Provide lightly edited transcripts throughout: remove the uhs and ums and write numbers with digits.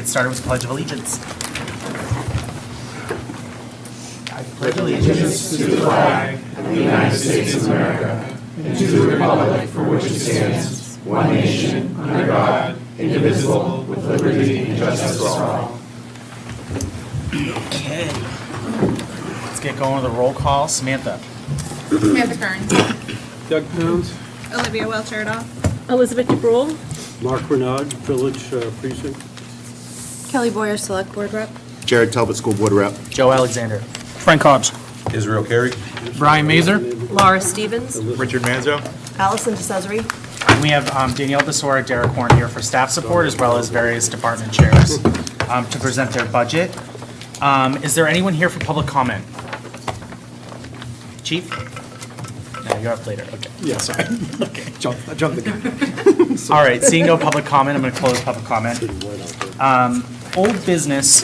get started with the Pledge of Allegiance. I pledge allegiance to the flag of the United States of America and to the republic for which it stands, one nation, under God, indivisible, with liberty and justice for all. Okay. Let's get going with the roll call. Samantha. Samantha Kern. Doug Pounds. Olivia Welch-Erdoff. Elizabeth DeBrule. Mark Renaud, Village Precinct. Kelly Boyer, Select Board Rep. Jared Talbot, School Board Rep. Joe Alexander. Frank Hobbs. Israel Carey. Brian Mazer. Laura Stevens. Richard Manzo. Allison DeCesare. And we have Danielle Desora, Derek Horn here for staff support, as well as various department chairs to present their budget. Is there anyone here for public comment? Chief? No, you're up later. Okay. Yeah, sorry. Okay. I jumped the gun. All right, seeing no public comment, I'm going to close public comment. Old business,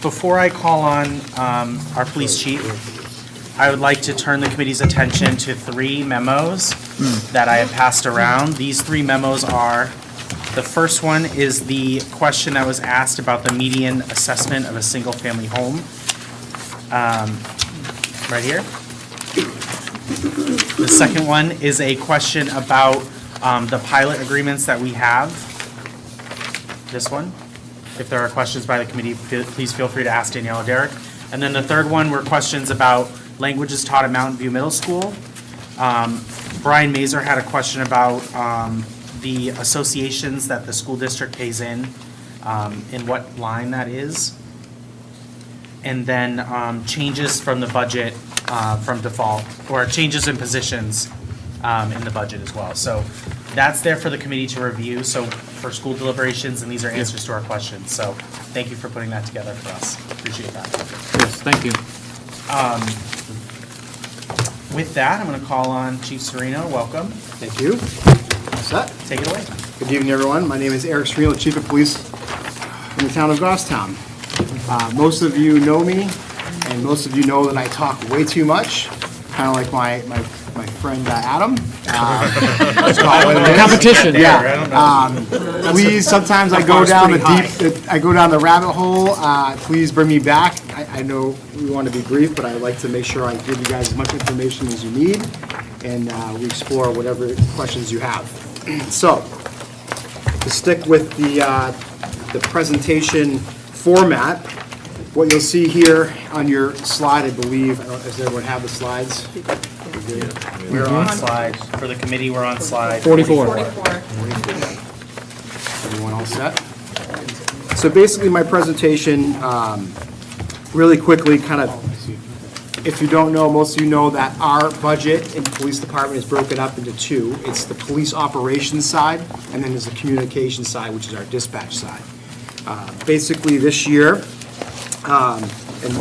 before I call on our police chief, I would like to turn the committee's attention to 3 memos that I have passed around. These 3 memos are, the first one is the question that was asked about the median assessment of a single-family home. Right here. The second one is a question about the pilot agreements that we have. This one. If there are questions by the committee, please feel free to ask Danielle or Derek. And then the third one were questions about languages taught at Mountain View Middle School. Brian Mazer had a question about the associations that the school district pays in what line that is. And then changes from the budget from default, or changes in positions in the budget as well. So that's there for the committee to review, so for school deliberations, and these are answers to our questions. So thank you for putting that together for us. Appreciate that. Yes, thank you. With that, I'm going to call on Chief Serino. Welcome. Thank you. All set. Take it away. Good evening, everyone. My name is Eric Serino, Chief of Police in the town of Goffstown. Most of you know me, and most of you know that I talk way too much, kind of like my friend Adam. Let's call it what it is. Competition. Yeah. Please, sometimes I go down I go down the rabbit hole. Please bring me back. I know we want to be brief, but I like to make sure I give you guys as much information as you need, and we explore whatever questions you have. So, to stick with the presentation format, what you'll see here on your slide, I believe, does everyone have the slides? We're on slide, for the committee, we're on slide 44. 44. Everyone all set? So basically, my presentation, really quickly, kind of, if you don't know, most of you know that our budget in the police department is broken up into 2. It's the police operations side, and then there's the communication side, which is our dispatch side. Basically, this year, and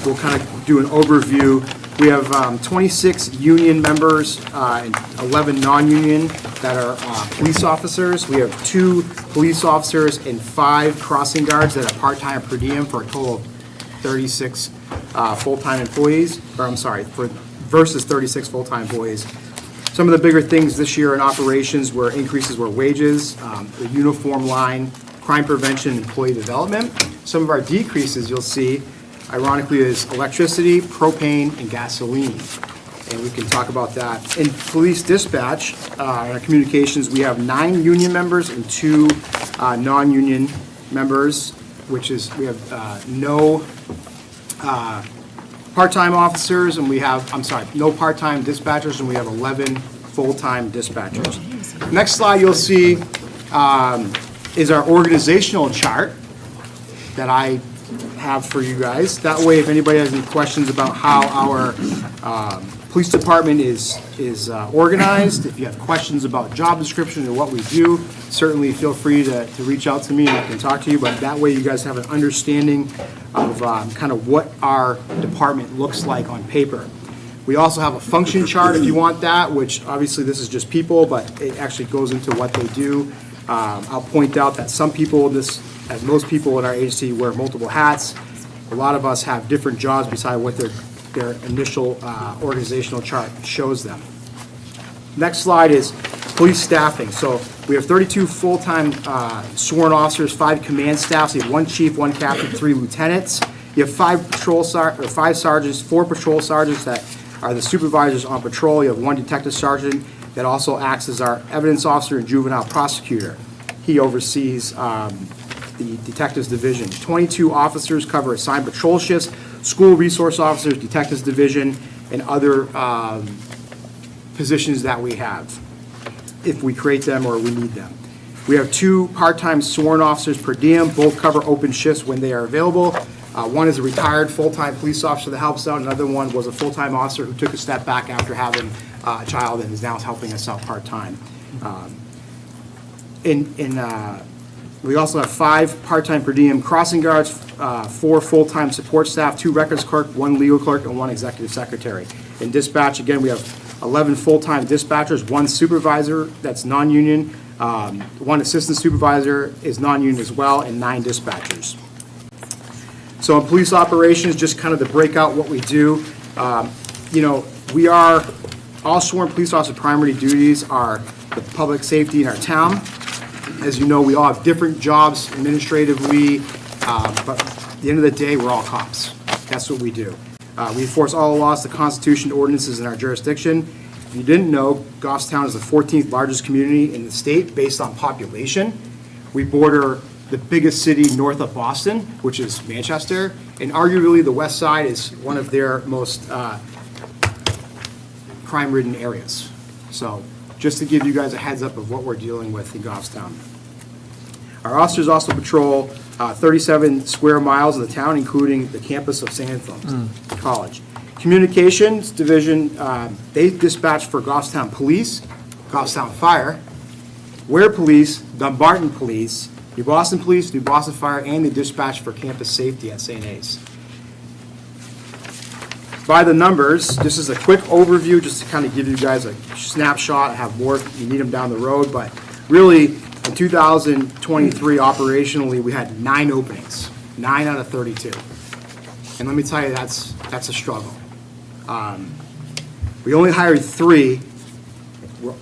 we'll kind of do an overview. We have 26 union members and 11 non-union that are police officers. We have 2 police officers and 5 crossing guards that are part-time per diem for a total of 36 full-time employees, versus 36 full-time employees. Some of the bigger things this year in operations were increases were wages, the uniform line, crime prevention, employee development. Some of our decreases you'll see, ironically, is electricity, propane, and gasoline. And we can talk about that. In police dispatch, in our communications, we have 9 union members and 2 non-union members, which is, we have no part-time officers, and we have, no part-time dispatchers, and we have 11 full-time dispatchers. Next slide you'll see is our organizational chart that I have for you guys. That way, if anybody has any questions about how our police department is organized, if you have questions about job description or what we do, certainly feel free to reach out to me and I can talk to you. But that way, you guys have an understanding of kind of what our department looks like on paper. We also have a function chart if you want that, which obviously this is just people, but it actually goes into what they do. I'll point out that some people, as most people in our agency, wear multiple hats. A lot of us have different jobs beside what their initial organizational chart shows them. Next slide is police staffing. So We have 32 full-time sworn officers, 5 command staffs. You have 1 chief, 1 captain, 3 lieutenants. You have 5 sergeants, 4 patrol sergeants that are the supervisors on patrol. You have 1 detective sergeant that also acts as our evidence officer and juvenile prosecutor. He oversees the detectives division. 22 officers cover assigned patrol shifts, school resource officers, detectives division, and other positions that we have, if we create them or we need them. We have 2 part-time sworn officers per diem, both cover open shifts when they are available. One is a retired full-time police officer that helps out, another one was a full-time officer who took a step back after having a child and is now helping us out part-time. We also have 5 part-time per diem crossing guards, 4 full-time support staff, 2 records clerk, 1 legal clerk, and 1 executive secretary. In dispatch, again, we have 11 full-time dispatchers, 1 supervisor that's non-union, 1 assistant supervisor is non-union as well, and 9 dispatchers. So in police operations, just kind of to break out what we do, we are, all sworn police officer primary duties are the public safety in our town. As you know, we all have different jobs administratively, but at the end of the day, we're all cops. That's what we do. We enforce all the laws, the Constitution, ordinances in our jurisdiction. If you didn't know, Goffstown is the 14th largest community in the state based on population. We border the biggest city north of Boston, which is Manchester, and arguably the west side is one of their most crime-ridden areas. So just to give you guys a heads up of what we're dealing with in Goffstown. Our officers also patrol 37 square miles of the town, including the campus of St. Anselm's College. Communications Division, they dispatch for Goffstown Police, Goffstown Fire, Ware Police, Dumbarton Police, New Boston Police, New Boston Fire, and they dispatch for campus safety at St. A's. By the numbers, this is a quick overview just to kind of give you guys a snapshot. I have more if you need them down the road, but really in 2023 operationally we had 9 openings, 9 out of 32. And let me tell you, that's a struggle. We only hired 3.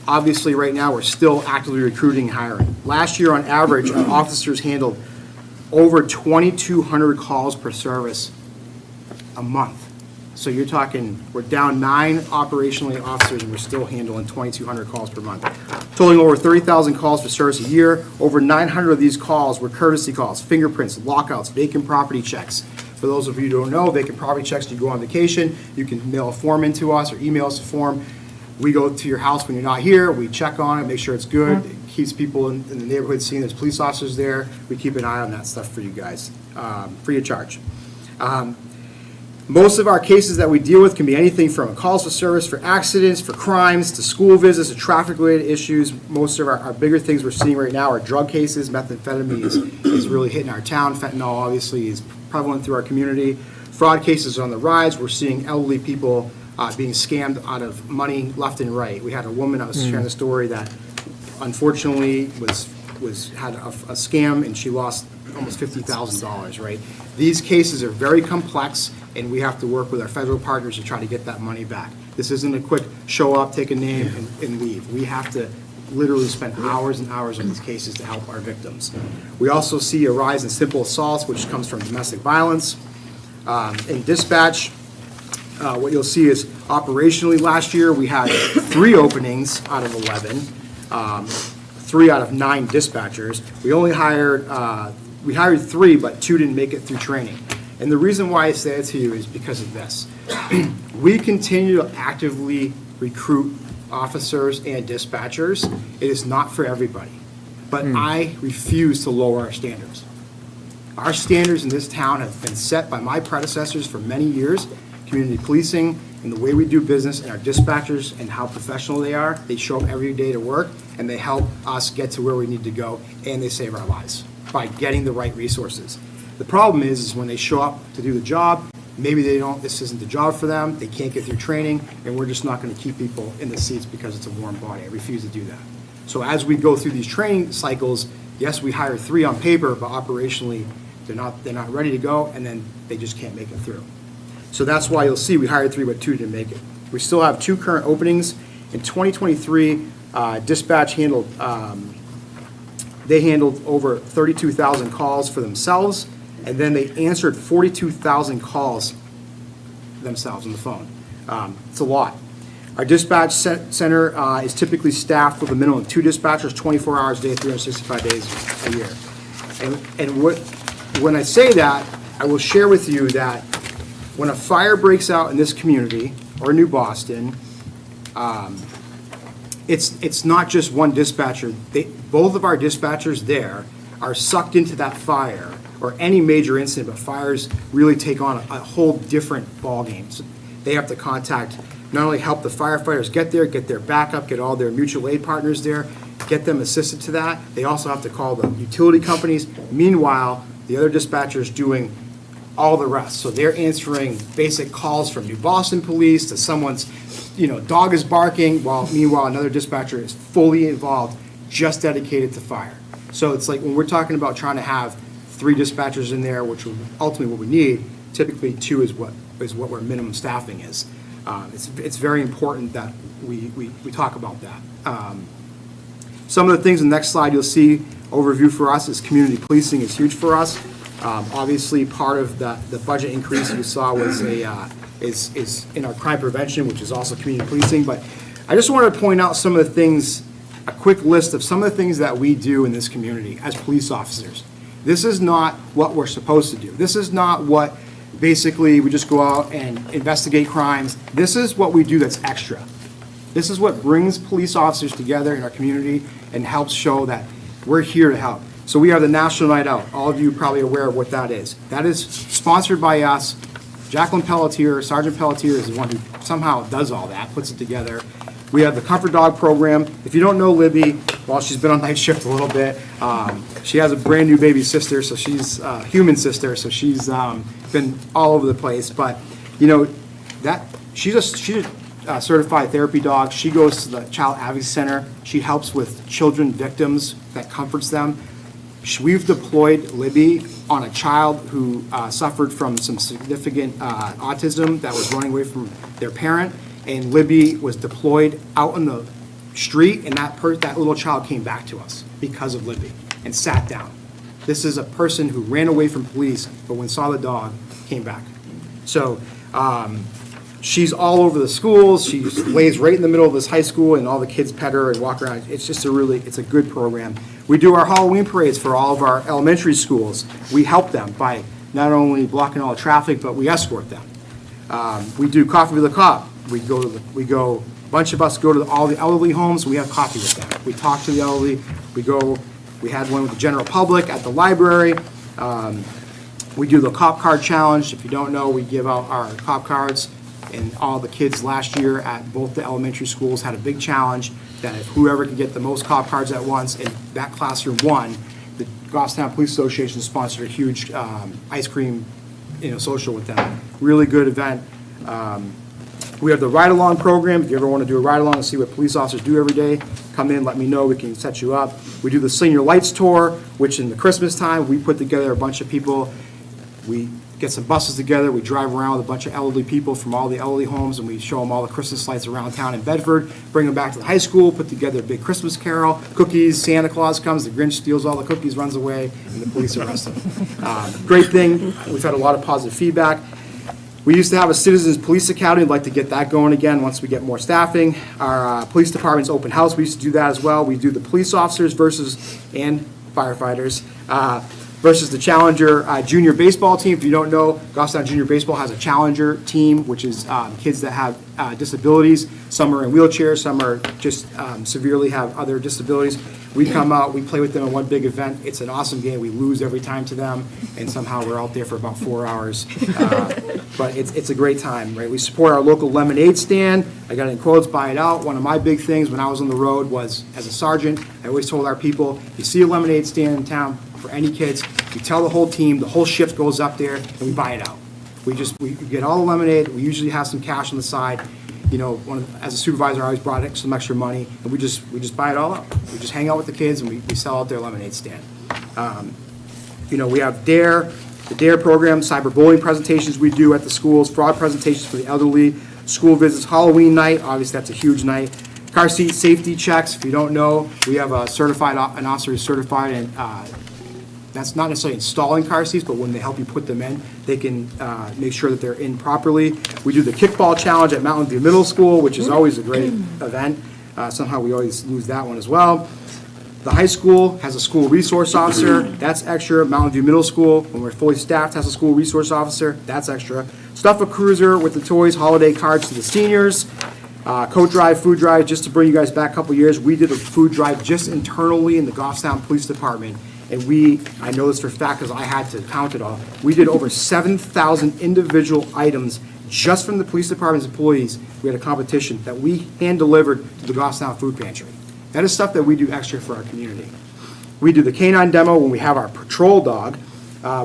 Obviously right now we're still actively recruiting and hiring. Last year on average our officers handled over 2,200 calls per service a month. So you're talking, we're down 9 operationally officers and we're still handling 2,200 calls per month. Totaling over 30,000 calls for service a year. Over 900 of these calls were courtesy calls, fingerprints, lockouts, vacant property checks. For those of you who don't know, vacant property checks, you go on vacation, you can mail a form into us or email us a form. We go to your house when you're not here, we check on it, make sure it's good. It keeps people in the neighborhood seeing there's police officers there. We keep an eye on that stuff for you guys, free of charge. Most of our cases that we deal with can be anything from calls for service for accidents, for crimes, to school visits, to traffic-related issues. Most of our bigger things we're seeing right now are drug cases. Methamphetamine is really hitting our town. Fentanyl obviously is prevalent through our community. Fraud cases are on the rise. We're seeing elderly people being scammed out of money left and right. We had a woman, I was sharing the story, that unfortunately had a scam and she lost almost $50,000, right? These cases are very complex and we have to work with our federal partners to try to get that money back. This isn't a quick show up, take a name, and leave. We have to literally spend hours and hours on these cases to help our victims. We also see a rise in simple assaults, which comes from domestic violence. In dispatch, what you'll see is operationally last year, we had 3 openings out of 11, 3 out of 9 dispatchers. We hired 3, but 2 didn't make it through training. And the reason why I say it to you is because of this. We continue to actively recruit officers and dispatchers. It is not for everybody, but I refuse to lower our standards. Our standards in this town have been set by my predecessors for many years, community policing and the way we do business and our dispatchers and how professional they are. They show up every day to work and they help us get to where we need to go and they save our lives by getting the right resources. The problem is when they show up to do the job, maybe this isn't the job for them, they can't get through training, and we're just not gonna keep people in the seats because it's a warm body. I refuse to do that. So as we go through these training cycles, yes, we hire 3 on paper, but operationally, they're not ready to go, and then they just can't make it through. So that's why you'll see we hired 3, but 2 didn't make it. We still have 2 current openings. In 2023, dispatch handled They handled over 32,000 calls for themselves, and then they answered 42,000 calls themselves on the phone. It's a lot. Our dispatch center is typically staffed with a minimum of 2 dispatchers, 24 hours a day, 365 days a year. And when I say that, I will share with you that when a fire breaks out in this community, or New Boston, it's not just one dispatcher. Both of our dispatchers there are sucked into that fire, or any major incident, but fires really take on a whole different ballgame. So they have to contact, not only help the firefighters get there, get their backup, get all their mutual aid partners there, get them assisted to that. They also have to call the utility companies. Meanwhile, the other dispatcher is doing all the rest. So they're answering basic calls from New Boston Police to someone's, dog is barking, while meanwhile another dispatcher is fully involved, just dedicated to fire. So it's like when we're talking about trying to have 3 dispatchers in there, which is ultimately what we need, typically 2 is what our minimum staffing is. It's very important that we talk about that. Some of the things in the next slide you'll see, overview for us is community policing is huge for us. Obviously, part of the budget increase you saw was is in our crime prevention, which is also community policing. But I just wanted to point out some of the things, a quick list of some of the things that we do in this community as police officers. This is not what we're supposed to do. This is not what basically we just go out and investigate crimes. This is what we do that's extra. This is what brings police officers together in our community and helps show that we're here to help. So we have the National Night Out. All of you are probably aware of what that is. That is sponsored by us. Jacqueline Pelletier, Sergeant Pelletier is the one who somehow does all that, puts it together. We have the Comfort Dog program. If you don't know Libby, well, she's been on night shift a little bit. She has a brand new baby sister, so she's a human sister, so she's been all over the place. But, she's a certified therapy dog. She goes to the Child Advocacy Center. She helps with children victims, that comforts them. We've deployed Libby on a child who suffered from some significant autism that was running away from their parent. And Libby was deployed out on the street, and that little child came back to us because of Libby and sat down. This is a person who ran away from police, but when saw the dog, came back. So she's all over the schools. She lays right in the middle of this high school, and all the kids pet her and walk around. It's just it's a good program. We do our Halloween parades for all of our elementary schools. We help them by not only blocking all the traffic, but we escort them. We do Coffee with a Cop. A bunch of us go to all the elderly homes, and we have coffee with them. We talk to the elderly. We had one with the general public at the library. We do the cop card challenge. If you don't know, we give out our cop cards, and all the kids last year at both the elementary schools had a big challenge that if whoever can get the most cop cards at once, and that classroom won, the Goffstown Police Association sponsored a huge ice cream social with them. Really good event. We have the ride-along program. If you ever want to do a ride-along and see what police officers do every day, come in, let me know. We can set you up. We do the Senior Lights Tour, which in the Christmas time, we put together a bunch of people. We get some buses together. We drive around with a bunch of elderly people from all the elderly homes, and we show them all the Christmas lights around town in Bedford, bring them back to the high school, put together a big Christmas carol, cookies, Santa Claus comes, the Grinch steals all the cookies, runs away, and the police arrest him. Great thing. We've had a lot of positive feedback. We used to have a Citizens Police Academy. We'd like to get that going again once we get more staffing. Our police department's open house, we used to do that as well. We do the police officers and firefighters versus the Challenger junior baseball team. If you don't know, Goffstown Junior Baseball has a Challenger team, which is kids that have disabilities. Some are in wheelchairs, some are just severely have other disabilities. We come out, we play with them in one big event. It's an awesome game. We lose every time to them, and somehow we're out there for about 4 hours. But it's a great time, right? We support our local lemonade stand. I got it in quotes, buy it out. One of my big things when I was on the road was, as a sergeant, I always told our people, you see a lemonade stand in town for any kids, you tell the whole team, the whole shift goes up there, and we buy it out. We get all the lemonade. We usually have some cash on the side. As a supervisor, I always brought some extra money, and we just buy it all up. We just hang out with the kids, and we sell out their lemonade stand. We have DARE, the DARE program, cyberbullying presentations we do at the schools, fraud presentations for the elderly, school visits, Halloween night, obviously that's a huge night. Car seat safety checks, if you don't know, we have a certified, an officer who's certified, and that's not necessarily installing car seats, but when they help you put them in, they can make sure that they're in properly. We do the kickball challenge at Mountain View Middle School, which is always a great event. Somehow we always lose that one as well. The high school has a school resource officer, that's extra. Mountain View Middle School, when we're fully staffed, has a school resource officer, that's extra. Stuff a cruiser with the toys, holiday cards to the seniors. Coat drive, food drive, just to bring you guys back a couple years, we did a food drive just internally in the Goffstown Police Department. And I know this for a fact because I had to count it all, we did over 7,000 individual items just from the police department's employees. We had a competition that we hand-delivered to the Goffstown Food Pantry. That is stuff that we do extra for our community. We do the canine demo when we have our patrol dog.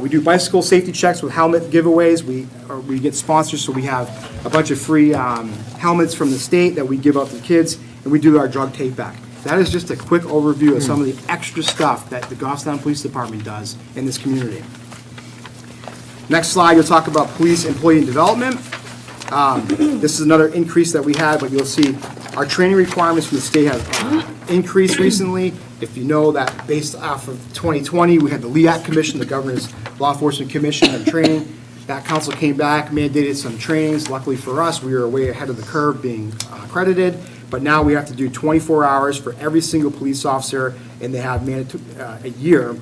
We do bicycle safety checks with helmet giveaways. We get sponsors, so we have a bunch of free helmets from the state that we give out to kids, and we do our drug take back. That is just a quick overview of some of the extra stuff that the Goffstown Police Department does in this community. Next slide, you'll talk about police employee development. This is another increase that we had, but you'll see our training requirements from the state have increased recently. If you know that based off of 2020, we had the LEAC Commission, the Governor's Law Enforcement Commission on training. That council came back, mandated some trainings. Luckily for us, we were way ahead of the curve being accredited. But now we have to do 24 hours for every single police officer, and they have a year.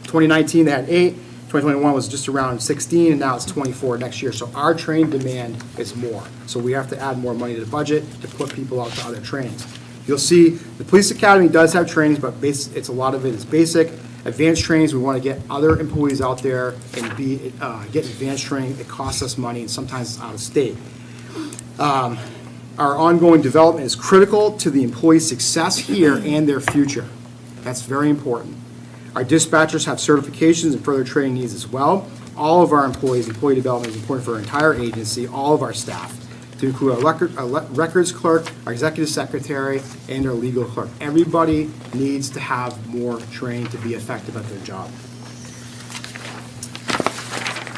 2019, they had 8. 2021 was just around 16, and now it's 24 next year. So our training demand is more. So we have to add more money to the budget to put people out to other trainings. You'll see the police academy does have trainings, but it's a lot of it is basic. Advanced trainings, we want to get other employees out there and get advanced training. It costs us money, and sometimes it's out of state. Our ongoing development is critical to the employee's success here and their future. That's very important. Our dispatchers have certifications and further training needs as well. All of our employees, employee development is important for our entire agency, all of our staff, to include our records clerk, our executive secretary, and our legal clerk. Everybody needs to have more training to be effective at their job.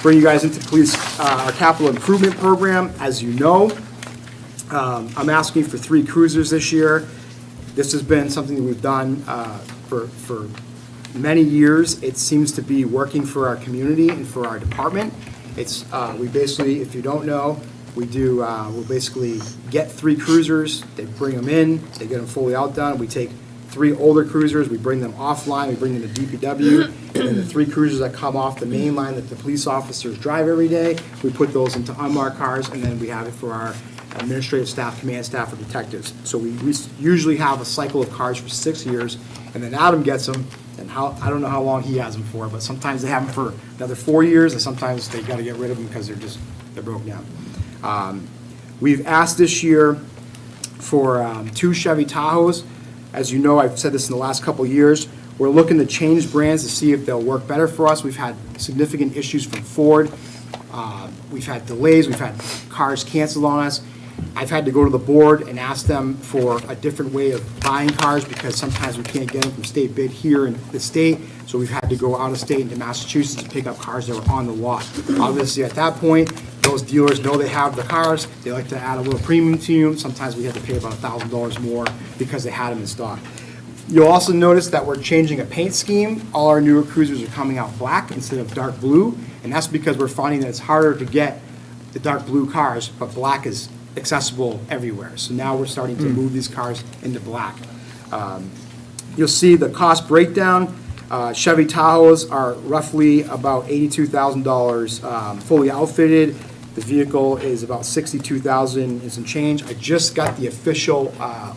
Bring you guys into police, our capital improvement program. As you know, I'm asking for 3 cruisers this year. This has been something that we've done for many years. It seems to be working for our community and for our department. We basically, if you don't know, we'll basically get 3 cruisers, they bring them in, they get them fully outdone. We take 3 older cruisers, we bring them offline, we bring them to DPW, and then the 3 cruisers that come off the main line that the police officers drive every day, we put those into unmarked cars, and then we have it for our administrative staff, command staff, or detectives. So we usually have a cycle of cars for 6 years, and then Adam gets them, and I don't know how long he has them for, but sometimes they have them for another 4 years, and sometimes they got to get rid of them because they're broken down. We've asked this year for 2 Chevy Tahoes. As you know, I've said this in the last couple of years. We're looking to change brands to see if they'll work better for us. We've had significant issues from Ford. We've had delays. We've had cars canceled on us. I've had to go to the board and ask them for a different way of buying cars because sometimes we can't get them from state bid here in the state. So we've had to go out of state into Massachusetts to pick up cars that were on the lot. Obviously, at that point, those dealers know they have the cars. They like to add a little premium to them. Sometimes we have to pay about $1,000 more because they had them in stock. You'll also notice that we're changing a paint scheme. All our newer cruisers are coming out black instead of dark blue, and that's because we're finding that it's harder to get the dark blue cars, but black is accessible everywhere. So now we're starting to move these cars into black. You'll see the cost breakdown. Chevy Tahoes are roughly about $82,000 fully outfitted. The vehicle is about $62,000 and some change. I just got the official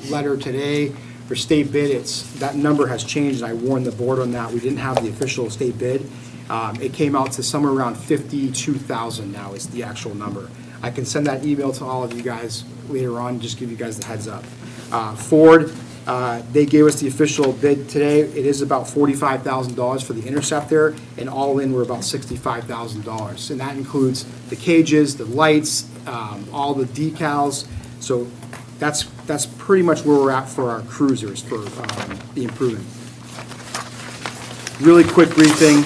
letter today for state bid. That number has changed, and I warned the board on that. We didn't have the official state bid. It came out to somewhere around $52,000 now is the actual number. I can send that email to all of you guys later on, just give you guys the heads up. Ford, they gave us the official bid today. It is about $45,000 for the Interceptor, and all in, we're about $65,000. And that includes the cages, the lights, all the decals. So that's pretty much where we're at for our cruisers for the improvement. Really quick briefing.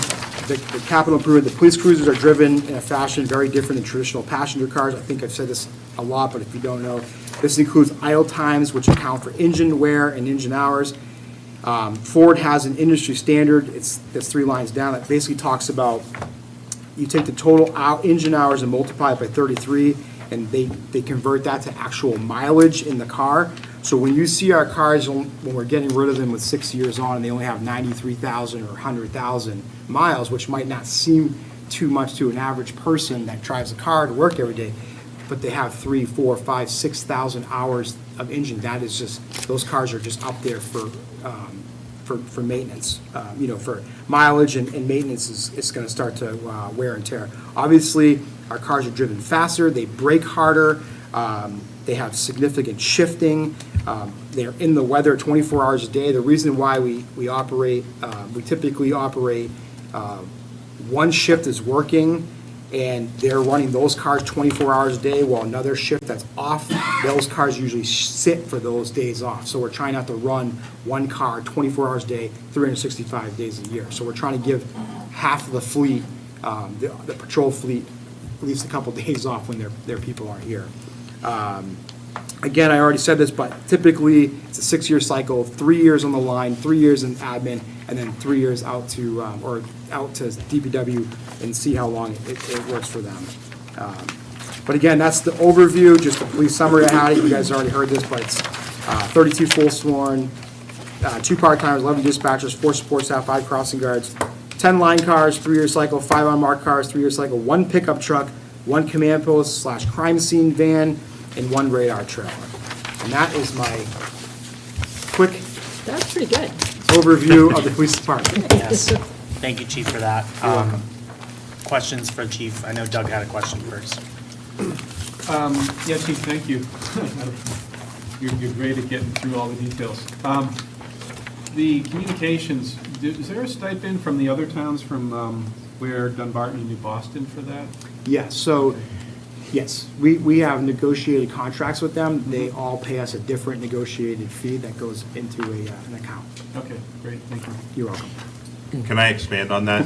The capital improvement, the police cruisers are driven in a fashion very different than traditional passenger cars. I think I've said this a lot, but if you don't know, This includes idle times, which account for engine wear and engine hours. Ford has an industry standard, it's 3 lines down, that basically talks about, you take the total engine hours and multiply it by 33, and they convert that to actual mileage in the car. So when you see our cars, when we're getting rid of them with 6 years on, and they only have 93,000 or 100,000 miles, which might not seem too much to an average person that drives a car to work every day, but they have 3, 4, 5, 6,000 hours of engine. That is just, those cars are just up there for maintenance. For mileage and maintenance is going to start to wear and tear. Obviously, our cars are driven faster, they brake harder, they have significant shifting, they're in the weather 24 hours a day. The reason why we typically operate, one shift is working, and they're running those cars 24 hours a day, while another shift that's off, those cars usually sit for those days off. So we're trying not to run one car 24 hours a day, 365 days a year. So we're trying to give half of the fleet, the patrol fleet, at least a couple days off when their people aren't here. Again, I already said this, but typically it's a 6-year cycle, 3 years on the line, 3 years in admin, and then 3 years out to DPW and see how long it works for them. But again, that's the overview, just a brief summary I had. You guys already heard this, but it's 32 full sworn, 2 part-timers, 11 dispatchers, 4 support staff, 5 crossing guards, 10 line cars, 3-year cycle, 5 unmarked cars, 3-year cycle, 1 pickup truck, 1 command post / crime scene van, and 1 radar trailer. And that is my quick That's pretty good. overview of the police department. Yes. Thank you, Chief, for that. Questions for Chief? I know Doug had a question first. Yeah, Chief, thank you. You're great at getting through all the details. The communications, is there a stipend from the other towns from Ware, Dunbarton, and New Boston for that? Yes, so, yes, we have negotiated contracts with them. They all pay us a different negotiated fee that goes into an account. Okay, great, thank you. You're welcome. Can I expand on that?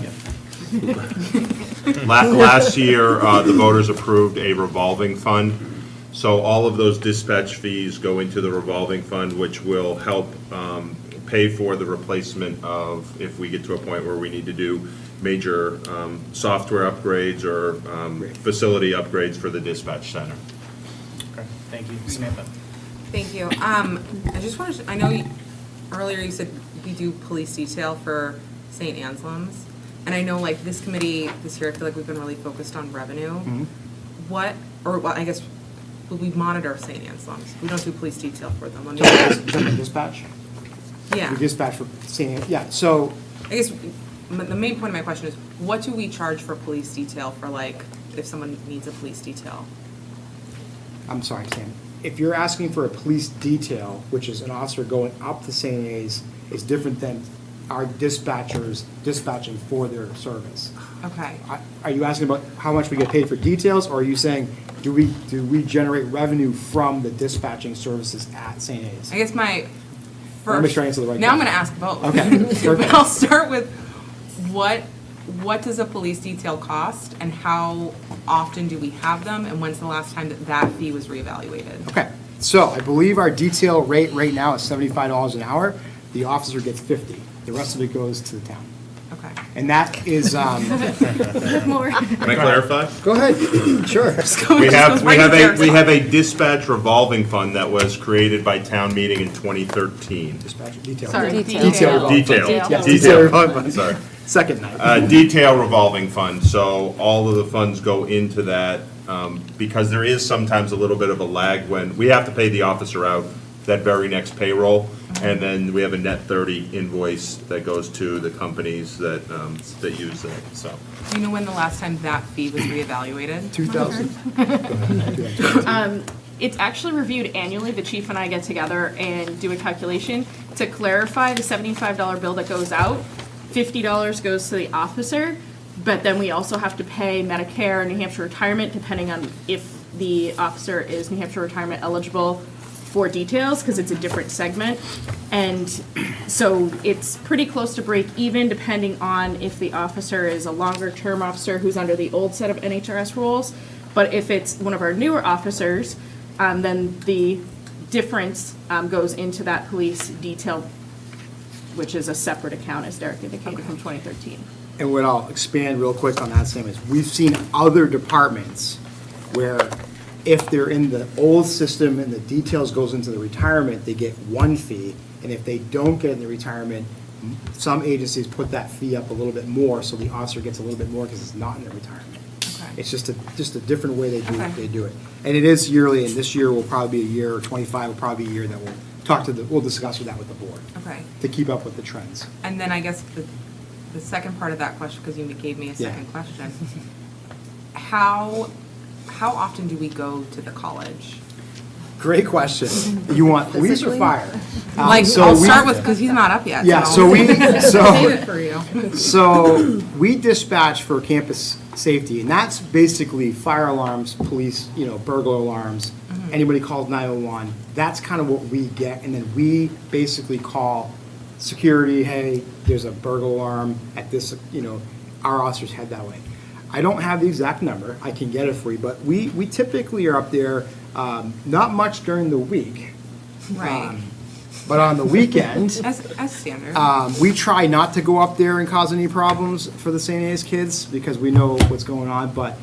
Last year, the voters approved a revolving fund. So all of those dispatch fees go into the revolving fund, which will help pay for the replacement of, if we get to a point where we need to do major software upgrades or facility upgrades for the dispatch center. Okay, thank you. Samantha? Thank you. I just wanted to, I know earlier you said we do police detail for St. Anselm's. And I know like this committee this year, I feel like we've been really focused on revenue. I guess, will we monitor St. Anselm's? We don't do police detail for them. Dispatch? Yeah. We dispatch for saying, yeah, so, I guess the main point of my question is, what do we charge for police detail for like, if someone needs a police detail? I'm sorry, Sam. If you're asking for a police detail, which is an officer going up to St. A's, is different than our dispatchers dispatching for their service. Okay. Are you asking about how much we get paid for details, or are you saying, do we generate revenue from the dispatching services at St. A's? I guess my first. Let me make sure I answer the right Now I'm question. gonna ask both. Okay, But I'll start with, what does a police detail cost, and how often do we have them, and when's the last time that fee was reevaluated? Okay, so I believe our detail rate right now is $75 an hour. The officer gets 50. The rest of it goes to the town. Okay. And that is, More. Can I clarify? go ahead, sure. We have a dispatch revolving fund that was created by town meeting in 2013. Dispatch, detail. Sorry, Detail. Detail. Yes, Detail. revolving fund. Sorry. Second night. Detail revolving fund, so all of the funds go into that, because there is sometimes a little bit of a lag when we have to pay the officer out that very next payroll, and then we have a net 30 invoice that goes to the companies that use that, so. Do you know when the last time that fee was reevaluated? 2000. It's actually reviewed annually. The chief and I get together and do a calculation. To clarify, the $75 bill that goes out, $50 goes to the officer, but then we also have to pay Medicare and New Hampshire retirement, depending on if the officer is New Hampshire retirement eligible for details, because it's a different segment. And so it's pretty close to break even, depending on if the officer is a longer term officer who's under the old set of NHRS rules. But if it's one of our newer officers, Then the difference goes into that police detail, which is a separate account, as Derek indicated, from 2013. And what I'll expand real quick on that, Sam, is we've seen other departments where if they're in the old system and the details goes into the retirement, they get one fee. And if they don't get in the retirement, some agencies put that fee up a little bit more, so the officer gets a little bit more because it's not in the retirement. Okay. It's just a different way Okay. they do it. And it is yearly, and this year will probably be a year, or 25 will probably be a year that we'll discuss that with the board Okay. to keep up with the trends. And then I guess the second part of that question, because you gave me a Yeah. second question. How often do we go to the college? Great question. You want police or Physically? fire? Like, so I'll we- start with, because he's not up yet. Yeah, so so Save it for you. So we dispatch for campus safety, and that's basically fire alarms, police, burglar alarms, anybody calls 911. That's kind of what we get, and then we basically call security, hey, there's a burglar alarm at this, our officers head that way. I don't have the exact number, I can get it for you, but we typically are up there, not much during the week. Right. But on the weekend, As standard. we try not to go up there and cause any problems for the St. A's kids because we know what's going on, but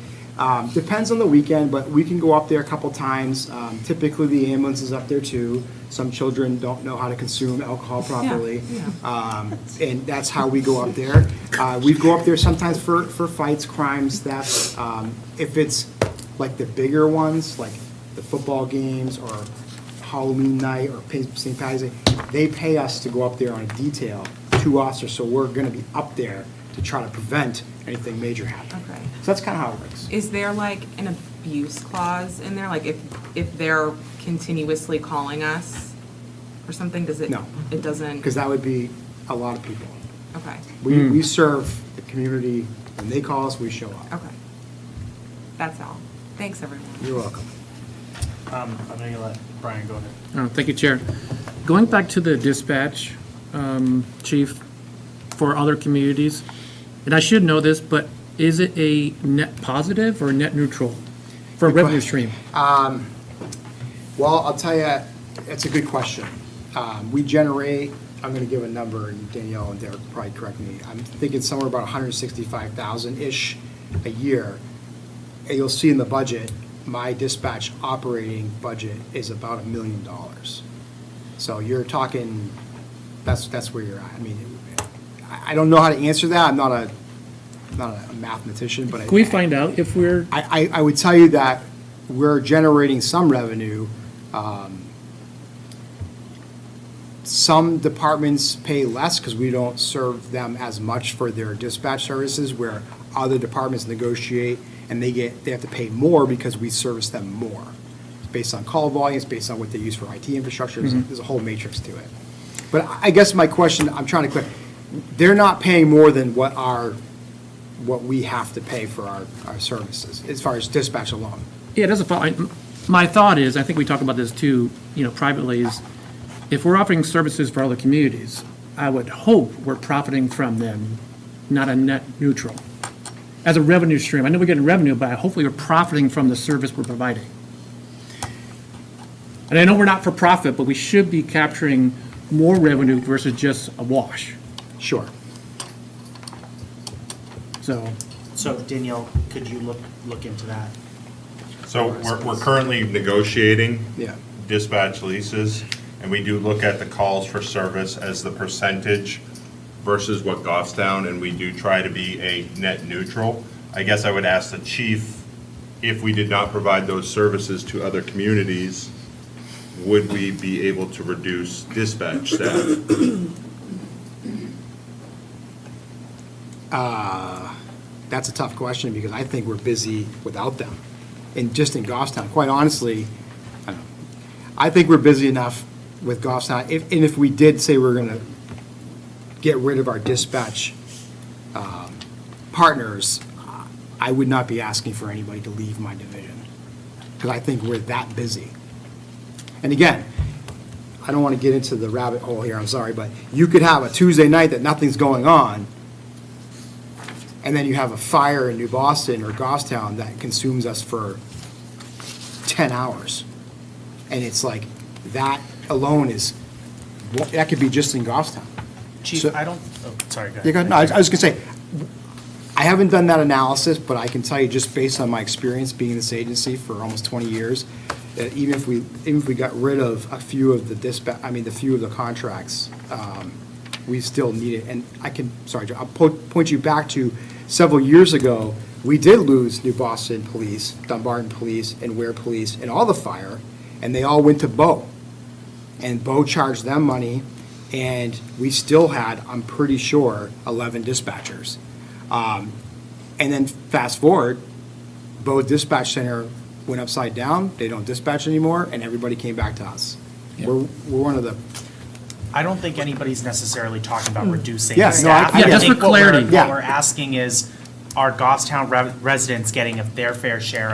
depends on the weekend, but we can go up there a couple times. Typically, the ambulance is up there too. Some children don't know how to consume alcohol properly. And that's how we go up there. We go up there sometimes for fights, crimes, thefts. If it's like the bigger ones, like the football games or Halloween night or St. Patty's Day, they pay us to go up there on a detail, 2 officers, so we're gonna be up there to try to prevent anything major happening. Okay. So that's kind of how it works. Is there like an abuse clause in there? Like if they're continuously calling us or something, does it? No. It doesn't? Because that would be a lot of people. Okay, We serve the community, when they call us, we show up. okay. That's all. Thanks, everyone. You're welcome. I'm gonna let Brian go ahead. Thank you, Chair. Going back to the dispatch, Chief, for other communities, and I should know this, but is it a net positive or net neutral for a revenue stream? Well, I'll tell you, it's a good question. We generate, I'm going to give a number, and Danielle and Derek will probably correct me. I'm thinking somewhere about 165,000-ish a year. And you'll see in the budget, my dispatch operating budget is about $1 million. So you're talking, that's where you're at. I mean, I don't know how to answer that. I'm not a mathematician, but Can we find out if we're, I would tell you that we're generating some revenue. Some departments pay less because we don't serve them as much for their dispatch services, where other departments negotiate and they have to pay more because we service them more. Based on call volumes, based on what they use for IT infrastructure, there's a whole matrix to it. But I guess my question, I'm trying to clear, they're not paying more than what we have to pay for our services, as far as dispatch alone. yeah, it doesn't, my thought is, I think we talk about this too, privately, is if we're offering services for other communities, I would hope we're profiting from them, not a net neutral. As a revenue stream, I know we're getting revenue, but hopefully we're profiting from the service we're providing. And I know we're not for profit, but we should be capturing more revenue versus just a wash. Sure. So, So Danielle, could you look into that? So we're currently negotiating Yeah. dispatch leases, and we do look at the calls for service as the percentage versus what Goffstown, and we do try to be a net neutral. I guess I would ask the chief, if we did not provide those services to other communities, would we be able to reduce dispatch staff? That's a tough question because I think we're busy without them. And just in Goffstown, quite honestly, I think we're busy enough with Goffstown. If we did say we're going to get rid of our dispatch partners, I would not be asking for anybody to leave my division because I think we're that busy. And again, I don't want to get into the rabbit hole here, I'm sorry, but you could have a Tuesday night that nothing's going on, and then you have a fire in New Boston or Goffstown that consumes us for 10 hours. And it's like, that alone is, that could be just in Goffstown. Chief, So- I don't, oh, sorry, go Yeah, ahead. no, I was gonna say, I haven't done that analysis, but I can tell you just based on my experience being in this agency for almost 20 years, that even if we got rid of a few of the the few of the contracts, we still need it. And I can, sorry, Joe, I'll point you back to several years ago, we did lose New Boston Police, Dunbarton Police, and Ware Police, and all the fire, and they all went to Bow. And Bow charged them money, and we still had, I'm pretty sure, 11 dispatchers. And then fast forward, Bow Dispatch Center went upside down, they don't dispatch anymore, and everybody came back to us. We're one of the, I don't think anybody's necessarily talking about reducing Yeah, no, staff. I- Yeah, just think for clarity. Yeah. What we're asking is, are Goffstown residents getting their fair share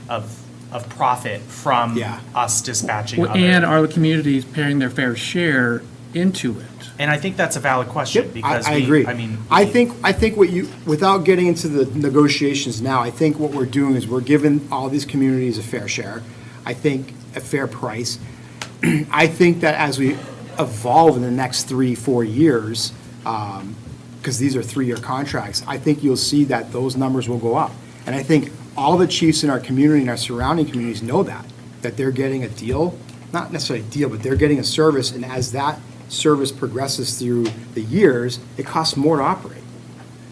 of profit from Yeah. us dispatching And other? are the communities paying their fair share into it? And I think that's a valid question, because I we, agree. I mean. I think what you, without getting into the negotiations now, I think what we're doing is we're giving all these communities a fair share. I think a fair price. I think that as we evolve in the next 3-4 years, because these are 3-year contracts, I think you'll see that those numbers will go up. And I think all the chiefs in our community and our surrounding communities know that they're getting a deal, not necessarily a deal, but they're getting a service, and as that service progresses through the years, it costs more to operate.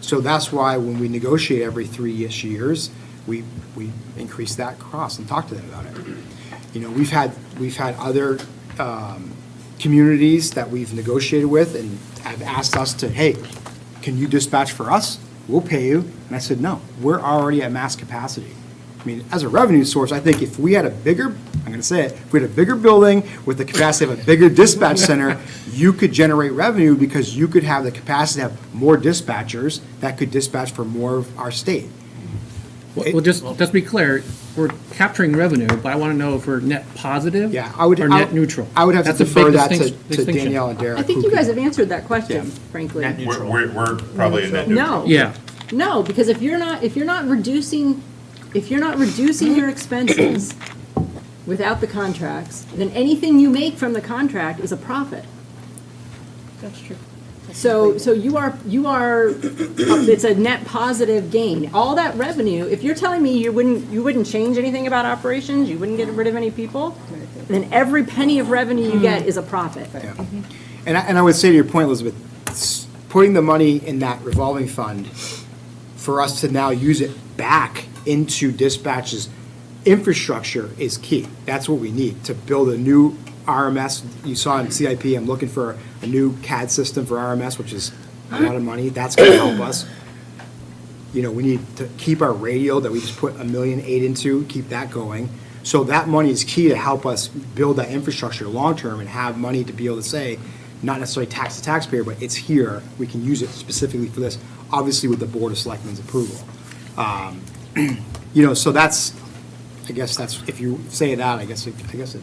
So that's why when we negotiate every 3-ish years, we increase that cost and talk to them about it. You know, we've had other communities that we've negotiated with and have asked us to, hey, can you dispatch for us? We'll pay you. And I said, no, we're already at mass capacity. I mean, as a revenue source, I think if we had a bigger, I'm going to say it, if we had a bigger building with the capacity of a bigger dispatch center, you could generate revenue because you could have the capacity to have more dispatchers that could dispatch for more of our state. Well, just be clear, we're capturing revenue, but I want to know if we're net positive Yeah, I would. or net neutral. I would have to That's a big defer that distinction- to distinction. Danielle and Derek. I think who you guys can- have answered that question, Yeah. frankly. Net neutral. We're probably a net neutral. No. Yeah, No, because if you're not reducing your expenses without the contracts, then anything you make from the contract is a profit. That's true. So you are, it's a net positive gain. All that revenue, if you're telling me you wouldn't change anything about operations, you wouldn't get rid of any people, then every penny of revenue you get is a profit. Yeah. And I would say to your point, Elizabeth, putting the money in that revolving fund for us to now use it back into dispatches infrastructure is key. That's what we need to build a new RMS. You saw in CIP, I'm looking for a new CAD system for RMS, which is a lot of money. That's going to help us. You know, we need to keep our radio that we just put $1.8 million into, keep that going. So that money is key to help us build that infrastructure long-term and have money to be able to say, not necessarily tax the taxpayer, but it's here, we can use it specifically for this, obviously with the Board of Selectmen's approval. You know, so that's, I guess that's, if you say that, I guess it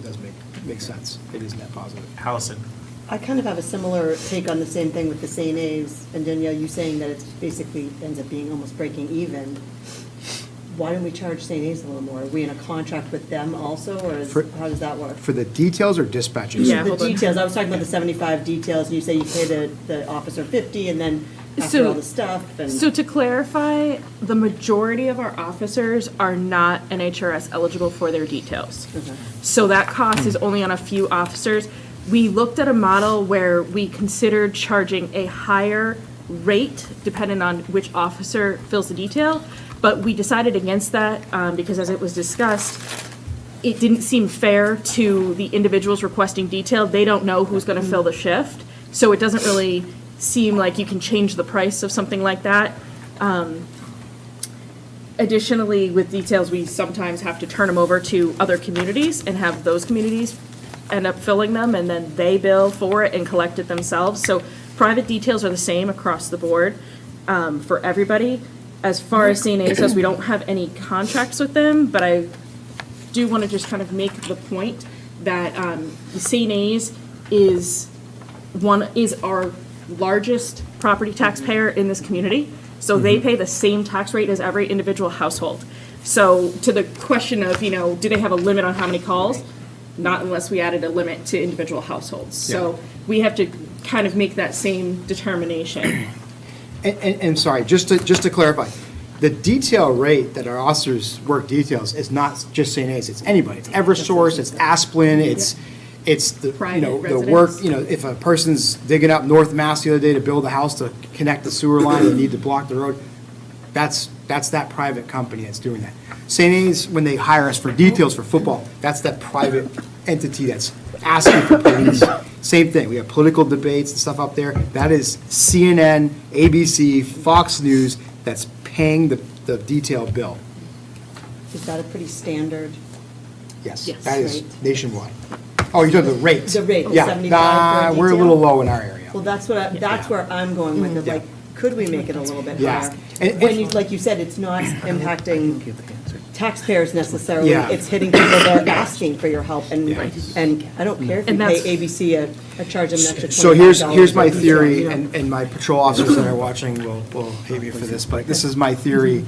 does make sense. It is net positive. Allison? I kind of have a similar take on the same thing with the St. A's, and Danielle, you saying that it's basically ends up being almost breaking even. Why don't we charge St. A's a little more? Are we in a contract with them also, or how does that work? For the details or dispatches? Yeah. The hold on. details, I was talking about the 75 details, and you say you pay the officer 50, and then after So- all the stuff, and. So to clarify, the majority of our officers are not NHRS eligible for their details. So that cost is only on a few officers. We looked at a model where we considered charging a higher rate depending on which officer fills the detail, but we decided against that because as it was discussed, it didn't seem fair to the individuals requesting detail. They don't know who's going to fill the shift, so it doesn't really seem like you can change the price of something like that. Additionally, with details, we sometimes have to turn them over to other communities and have those communities end up filling them, and then they bill for it and collect it themselves. So private details are the same across the board for everybody. As far as St. A's goes, we don't have any contracts with them, but I do want to just kind of make the point that the St. A's is our largest property taxpayer in this community. So they pay the same tax rate as every individual household. So to the question of, do they have a limit on how many calls? not unless we added a limit to individual households. So we have to kind of make that same determination. And sorry, just to clarify, the detail rate that our officers work details is not just St. A's, it's anybody. It's Eversource, it's Asplin, it's the, you know, Private the work, residents. you know, if a person's digging up North Mass the other day to build a house to connect the sewer line and need to block the road, that's that private company that's doing that. St. A's, when they hire us for details for football, that's that private entity that's asking for police. Same thing, we have political debates and stuff up there. That is CNN, ABC, Fox News that's paying the detail bill. Is that a pretty standard? Yes, Yes. that is Rate. nationwide. Oh, you're talking the rate? The rate, the Yeah, 75 for a we're a detail? little low in our area. Well, that's where I'm going with it, Yeah. like, could we make it a little bit Yeah. higher? And- When you, like you said, it's not impacting taxpayers necessarily, Yeah. it's hitting people that are asking for your help, and I don't care if you And pay that's- ABC a charge them an extra $25. So here's my for detail, theory, you know? and my patrol officers that are watching will hate me for this, but this is my theory.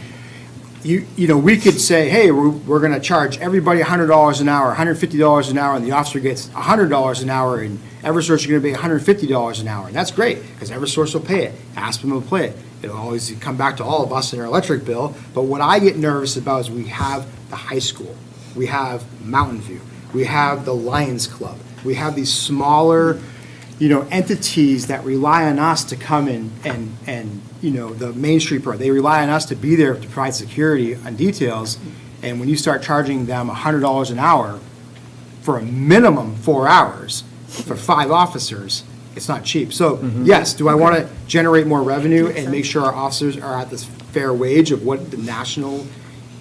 You know, we could say, hey, we're gonna charge everybody $100 an hour, $150 an hour, and the officer gets $100 an hour, and Eversource, you're gonna pay $150 an hour, and that's great, because Eversource will pay it, Aspen will pay it. It'll always come back to all of us in our electric bill, but what I get nervous about is we have the high school, we have Mountain View, we have the Lions Club, we have these smaller, you know, entities that rely on us to come in and, you know, the Main Street part, they rely on us to be there to provide security on details. And when you start charging them $100 an hour for a minimum 4 hours for 5 officers, it's not cheap. So, yes, do I want to generate more revenue and make sure our officers are at this fair wage of what the national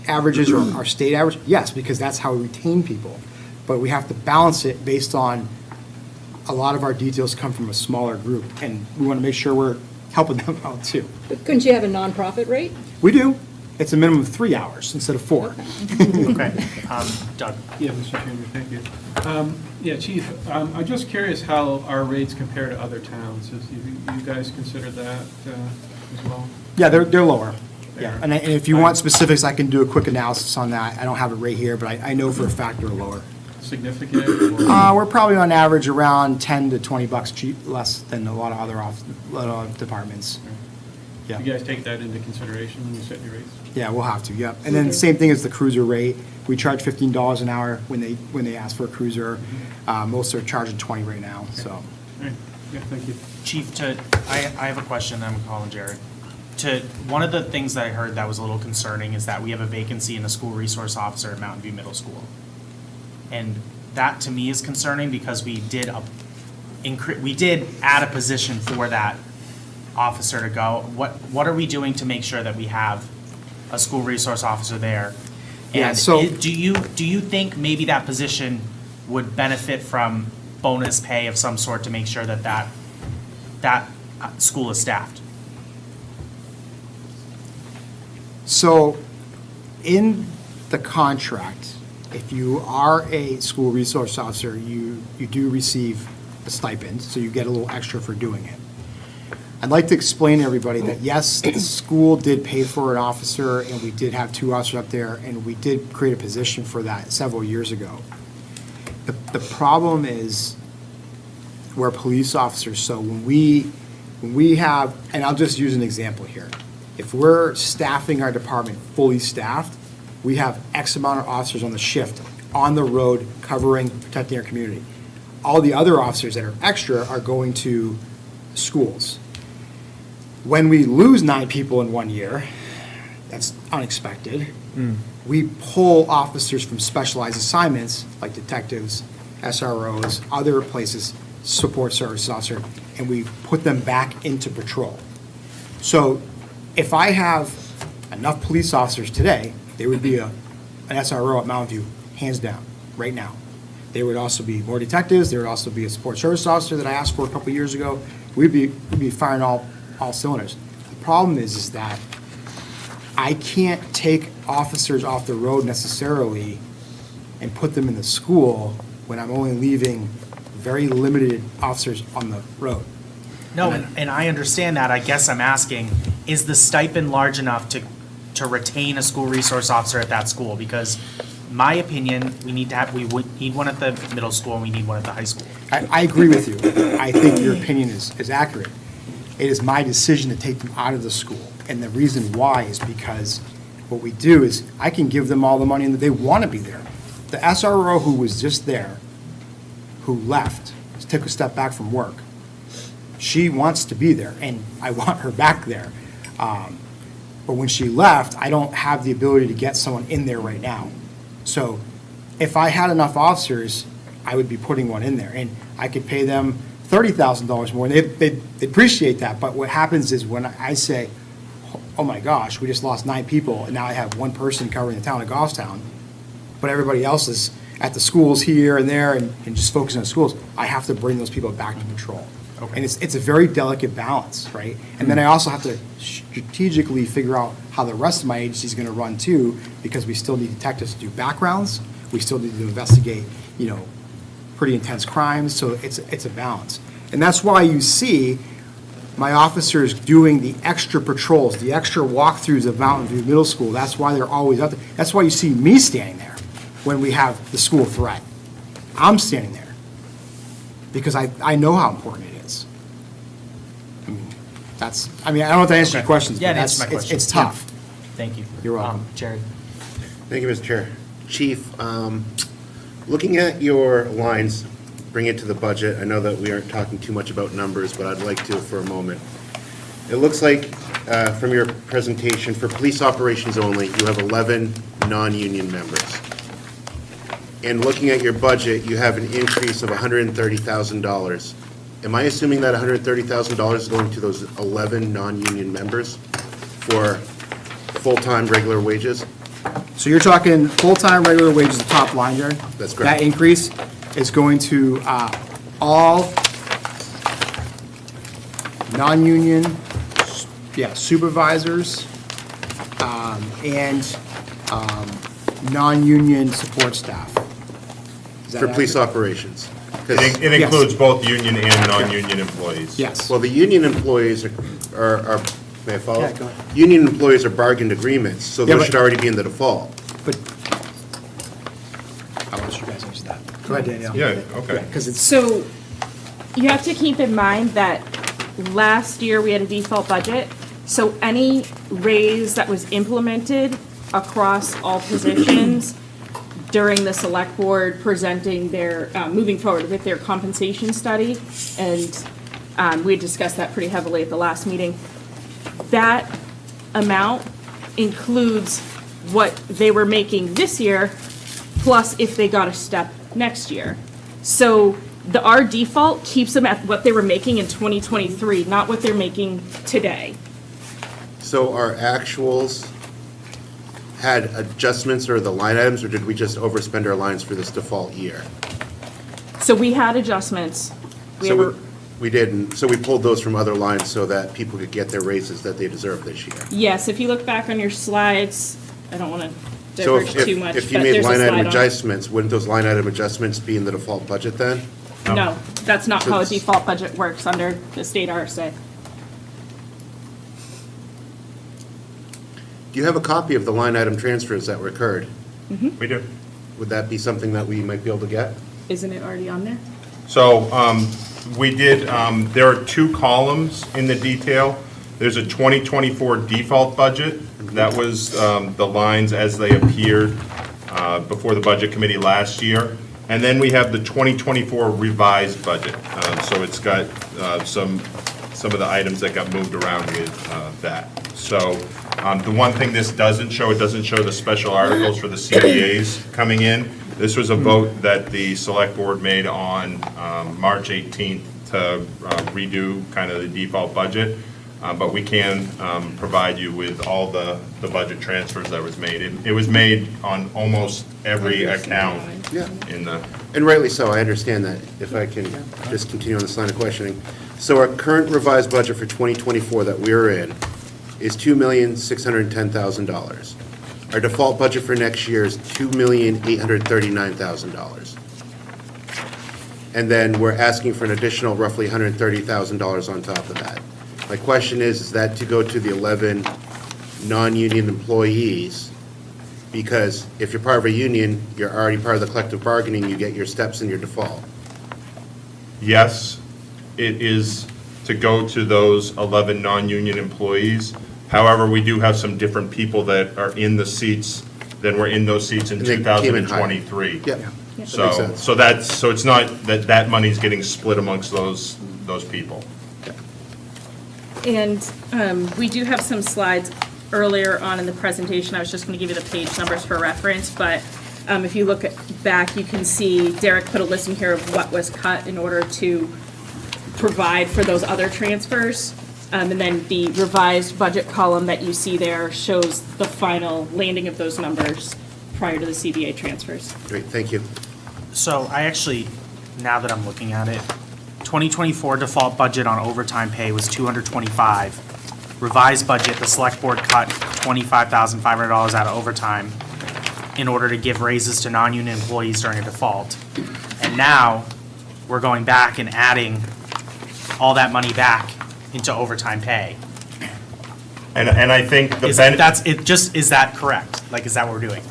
averages or our state average? Yes, because that's how we retain people. But we have to balance it based on a lot of our details come from a smaller group, and we want to make sure we're helping them out too. But couldn't you have a nonprofit rate? We do. It's a minimum of 3 hours instead of 4. Okay, Doug? Yeah, Mr. Chairman, thank you. Yeah, Chief, I'm just curious how our rates compare to other towns. You guys consider that as well? Yeah, they're lower. Yeah, and if you want specifics, I can do a quick analysis on that. I don't have it right here, but I know for a fact they're lower. Significant or? We're probably on average around 10 to 20 bucks cheap, less than a lot of other departments. Yeah. You guys take that into consideration when you set your rates? Yeah, we'll have to, yep. And then same thing as the cruiser rate. We charge $15 an hour when they ask for a cruiser. Most are charging 20 right now, so. All right, yeah, thank you. Chief, I have a question, I'm calling Jared. One of the things that I heard that was a little concerning is that we have a vacancy in a school resource officer at Mountain View Middle School. And that to me is concerning because we did add a position for that officer to go. What are we doing to make sure that we have a school resource officer there? Yeah, And so- do you think maybe that position would benefit from bonus pay of some sort to make sure that school is staffed? So, in the contract, if you are a school resource officer, you do receive a stipend, so you get a little extra for doing it. I'd like to explain to everybody that, yes, the school did pay for an officer, and we did have 2 officers up there, and we did create a position for that several years ago. The problem is we're police officers, so when we have, and I'll just use an example here. If we're staffing our department fully staffed, we have X amount of officers on the shift, on the road, covering, protecting our community. All the other officers that are extra are going to schools. When we lose 9 people in 1 year, that's unexpected. We pull officers from specialized assignments, like detectives, SROs, other places, support services officer, and we put them back into patrol. So if I have enough police officers today, there would be an SRO at Mountain View, hands down, right now. There would also be more detectives, there would also be a support service officer that I asked for a couple years ago. We'd be firing all cylinders. The problem is that I can't take officers off the road necessarily and put them in the school when I'm only leaving very limited officers on the road. No, and I understand that. I guess I'm asking, is the stipend large enough to retain a school resource officer at that school? Because my opinion, we would need one at the middle school and we need one at the high school. I agree with you. I think your opinion is accurate. It is my decision to take them out of the school. And the reason why is because what we do is I can give them all the money and they want to be there. The SRO who was just there, who left, took a step back from work, she wants to be there and I want her back there. But when she left, I don't have the ability to get someone in there right now. So if I had enough officers, I would be putting one in there, and I could pay them $30,000 more, and they'd appreciate that. But what happens is when I say, oh my gosh, we just lost 9 people, and now I have one person covering the town of Goffstown, but everybody else is at the schools here and there and just focusing on schools, I have to bring those people back to patrol. And it's a very delicate balance, right? And then I also have to strategically figure out how the rest of my agency is going to run too, because we still need detectives to do backgrounds. We still need to investigate, pretty intense crimes. So it's a balance. And that's why you see my officers doing the extra patrols, the extra walkthroughs of Mountain View Middle School. That's why they're always out there. That's why you see me standing there when we have the school threat. I'm standing there because I know how important it is. I don't know if that answers your questions, Yeah, but it answers my question. it's tough. Thank you. You're welcome. Jared? Thank you, Mr. Chair. Chief, looking at your lines, bring it to the budget. I know that we aren't talking too much about numbers, but I'd like to for a moment. It looks like from your presentation, for police operations only, you have 11 non-union members. And looking at your budget, you have an increase of $130,000. Am I assuming that $130,000 is going to those 11 non-union members for full-time regular wages? So you're talking full-time regular wages, the top line, Jared? That's correct. That increase is going to all non-union, supervisors and non-union support staff. Is that For police accurate? operations? 'Cause- It includes both union and non-union employees. Yes. Well, the union employees are, may I follow? Yeah, go ahead. Union employees are bargained agreements, so Yeah, those but- should already be in the default. But I'll let you guys answer that. Go ahead, Danielle. Yeah, okay. Because it's, So you have to keep in mind that last year we had a default budget. So any raise that was implemented across all positions during the select board presenting their, moving forward with their compensation study, and we had discussed that pretty heavily at the last meeting, that amount includes what they were making this year, plus if they got a step next year. So our default keeps them at what they were making in 2023, not what they're making today. So our actuals had adjustments or the line items, or did we just overspend our lines for this default year? So we had adjustments. We So were, we didn't, so we pulled those from other lines so that people could get their raises that they deserve this year. yes, if you look back on your slides, I don't want to So diverge too much, if you but made there's a line item slide on it. adjustments, wouldn't those line item adjustments be in the default budget then? No, that's not So how a it's- default budget works under the state RSA. Do you have a copy of the line item transfers that were occurred? We do. Would that be something that we might be able to get? Isn't it already on there? So we did, there are 2 columns in the detail. There's a 2024 default budget. That was the lines as they appeared before the Budget Committee last year. And then we have the 2024 revised budget. So it's got some of the items that got moved around with that. So the one thing this doesn't show, it doesn't show the special articles for the CBAs coming in. This was a vote that the Select Board made on March 18th to redo kind of the default budget. But we can provide you with all the budget transfers that was made. It was made on almost every account Yeah. in the, And rightly so, I understand that, if I can just continue on this line of questioning. So our current revised budget for 2024 that we're in is $2,610,000. Our default budget for next year is $2,839,000. And then we're asking for an additional roughly $130,000 on top of that. My question is that to go to the 11 non-union employees, Because if you're part of a union, you're already part of the collective bargaining, you get your steps and your default. Yes, it is to go to those 11 non-union employees. However, we do have some different people that are in the seats than were in those seats in And they came in higher. 2023. Yep. That So, makes sense. so it's not that money's getting split amongst those people. And we do have some slides earlier on in the presentation. I was just going to give you the page numbers for reference, but if you look back, you can see Derek put a list in here of what was cut in order to provide for those other transfers. And then the revised budget column that you see there shows the final landing of those numbers prior to the CBA transfers. Great, thank you. So I actually, now that I'm looking at it, 2024 default budget on overtime pay was 225. Revised budget, the select board cut $25,500 out of overtime in order to give raises to non-union employees during a default. And now, we're going back and adding all that money back into overtime pay. And I think the Is that correct? Like, is that what we're doing?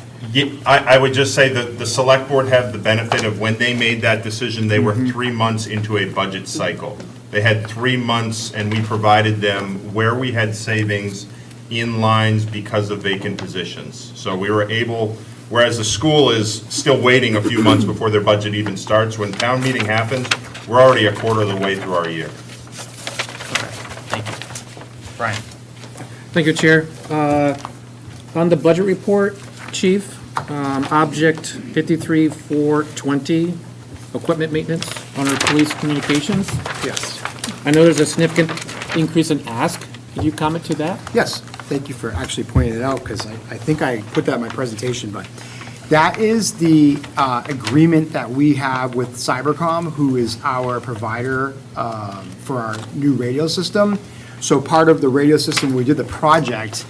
I would just say that the select board had the benefit of when they made that decision, they were 3 months into a budget cycle. They had 3 months, and we provided them where we had savings in lines because of vacant positions. So we were able, whereas the school is still waiting a few months before their budget even starts, when town meeting happens, we're already a quarter of the way through our year. Okay, thank you. Brian? Thank you, Chair. On the budget report, Chief, Object 53420, equipment maintenance on our police communications. Yes. I know there's a significant increase in ask. Could you comment to that? Yes, thank you for actually pointing it out, because I think I put that in my presentation, but that is the agreement that we have with Cybercom, who is our provider for our new radio system. So part of the radio system, when we did the project,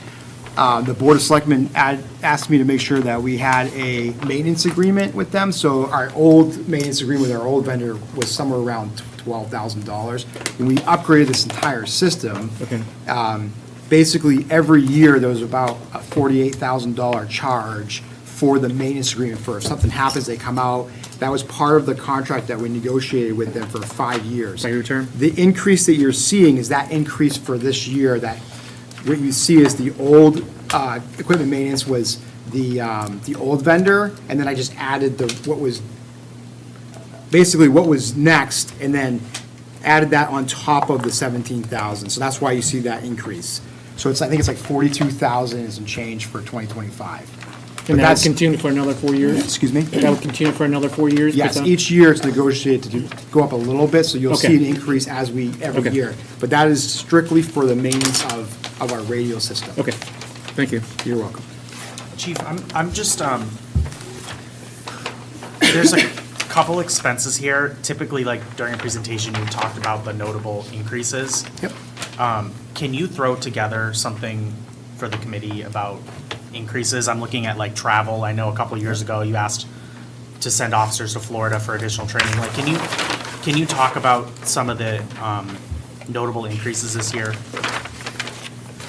the Board of Selectmen asked me to make sure that we had a maintenance agreement with them. So our old maintenance agreement with our old vendor was somewhere around $12,000. When we upgraded this entire system, basically every year there was about a $48,000 charge for the maintenance agreement. For if something happens, they come out. That was part of the contract that we negotiated with them for 5 years. 5-year term? The increase that you're seeing is that increase for this year. That what you see is the old equipment maintenance was the old vendor, and then I just added what was next, and then added that on top of the 17,000. So that's why you see that increase. So I think it's like 42,000 and some change for 2025. And that will continue for another 4 years? Excuse me? That will continue for another 4 years? Yes, each year it's negotiated to go up a little bit, so you'll Okay. see an increase every Okay. year. But that is strictly for the maintenance of our radio system. Okay, thank you. You're welcome. Chief, I'm just, there's a couple expenses here. Typically, like during a presentation, you talked about the notable increases. Yep. Can you throw together something for the committee about increases? I'm looking at like travel. I know a couple years ago you asked to send officers to Florida for additional training. Like, can you talk about some of the notable increases this year?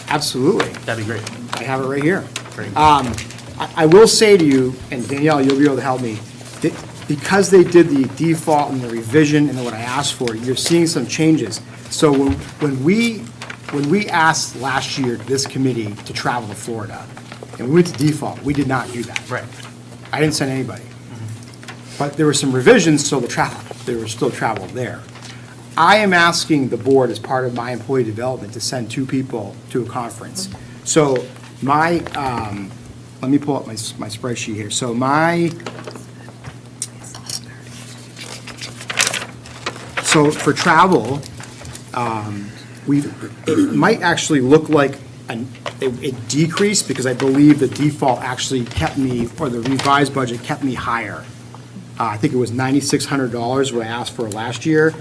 Absolutely. That'd be great. I have it right here. Great. I will say to you, and Danielle, you'll be able to help me, that because they did the default and the revision and what I asked for, you're seeing some changes. So when we asked last year, this committee, to travel to Florida, and we went to default, we did not do that. Right. I didn't send anybody. But there were some revisions, so there was still travel there. I am asking the board, as part of my employee development, to send 2 people to a conference. So my, let me pull up my spreadsheet here. So for travel, it might actually look like it decreased, because I believe the default actually kept me, or the revised budget kept me higher. I think it was $9,600 what I asked for last year.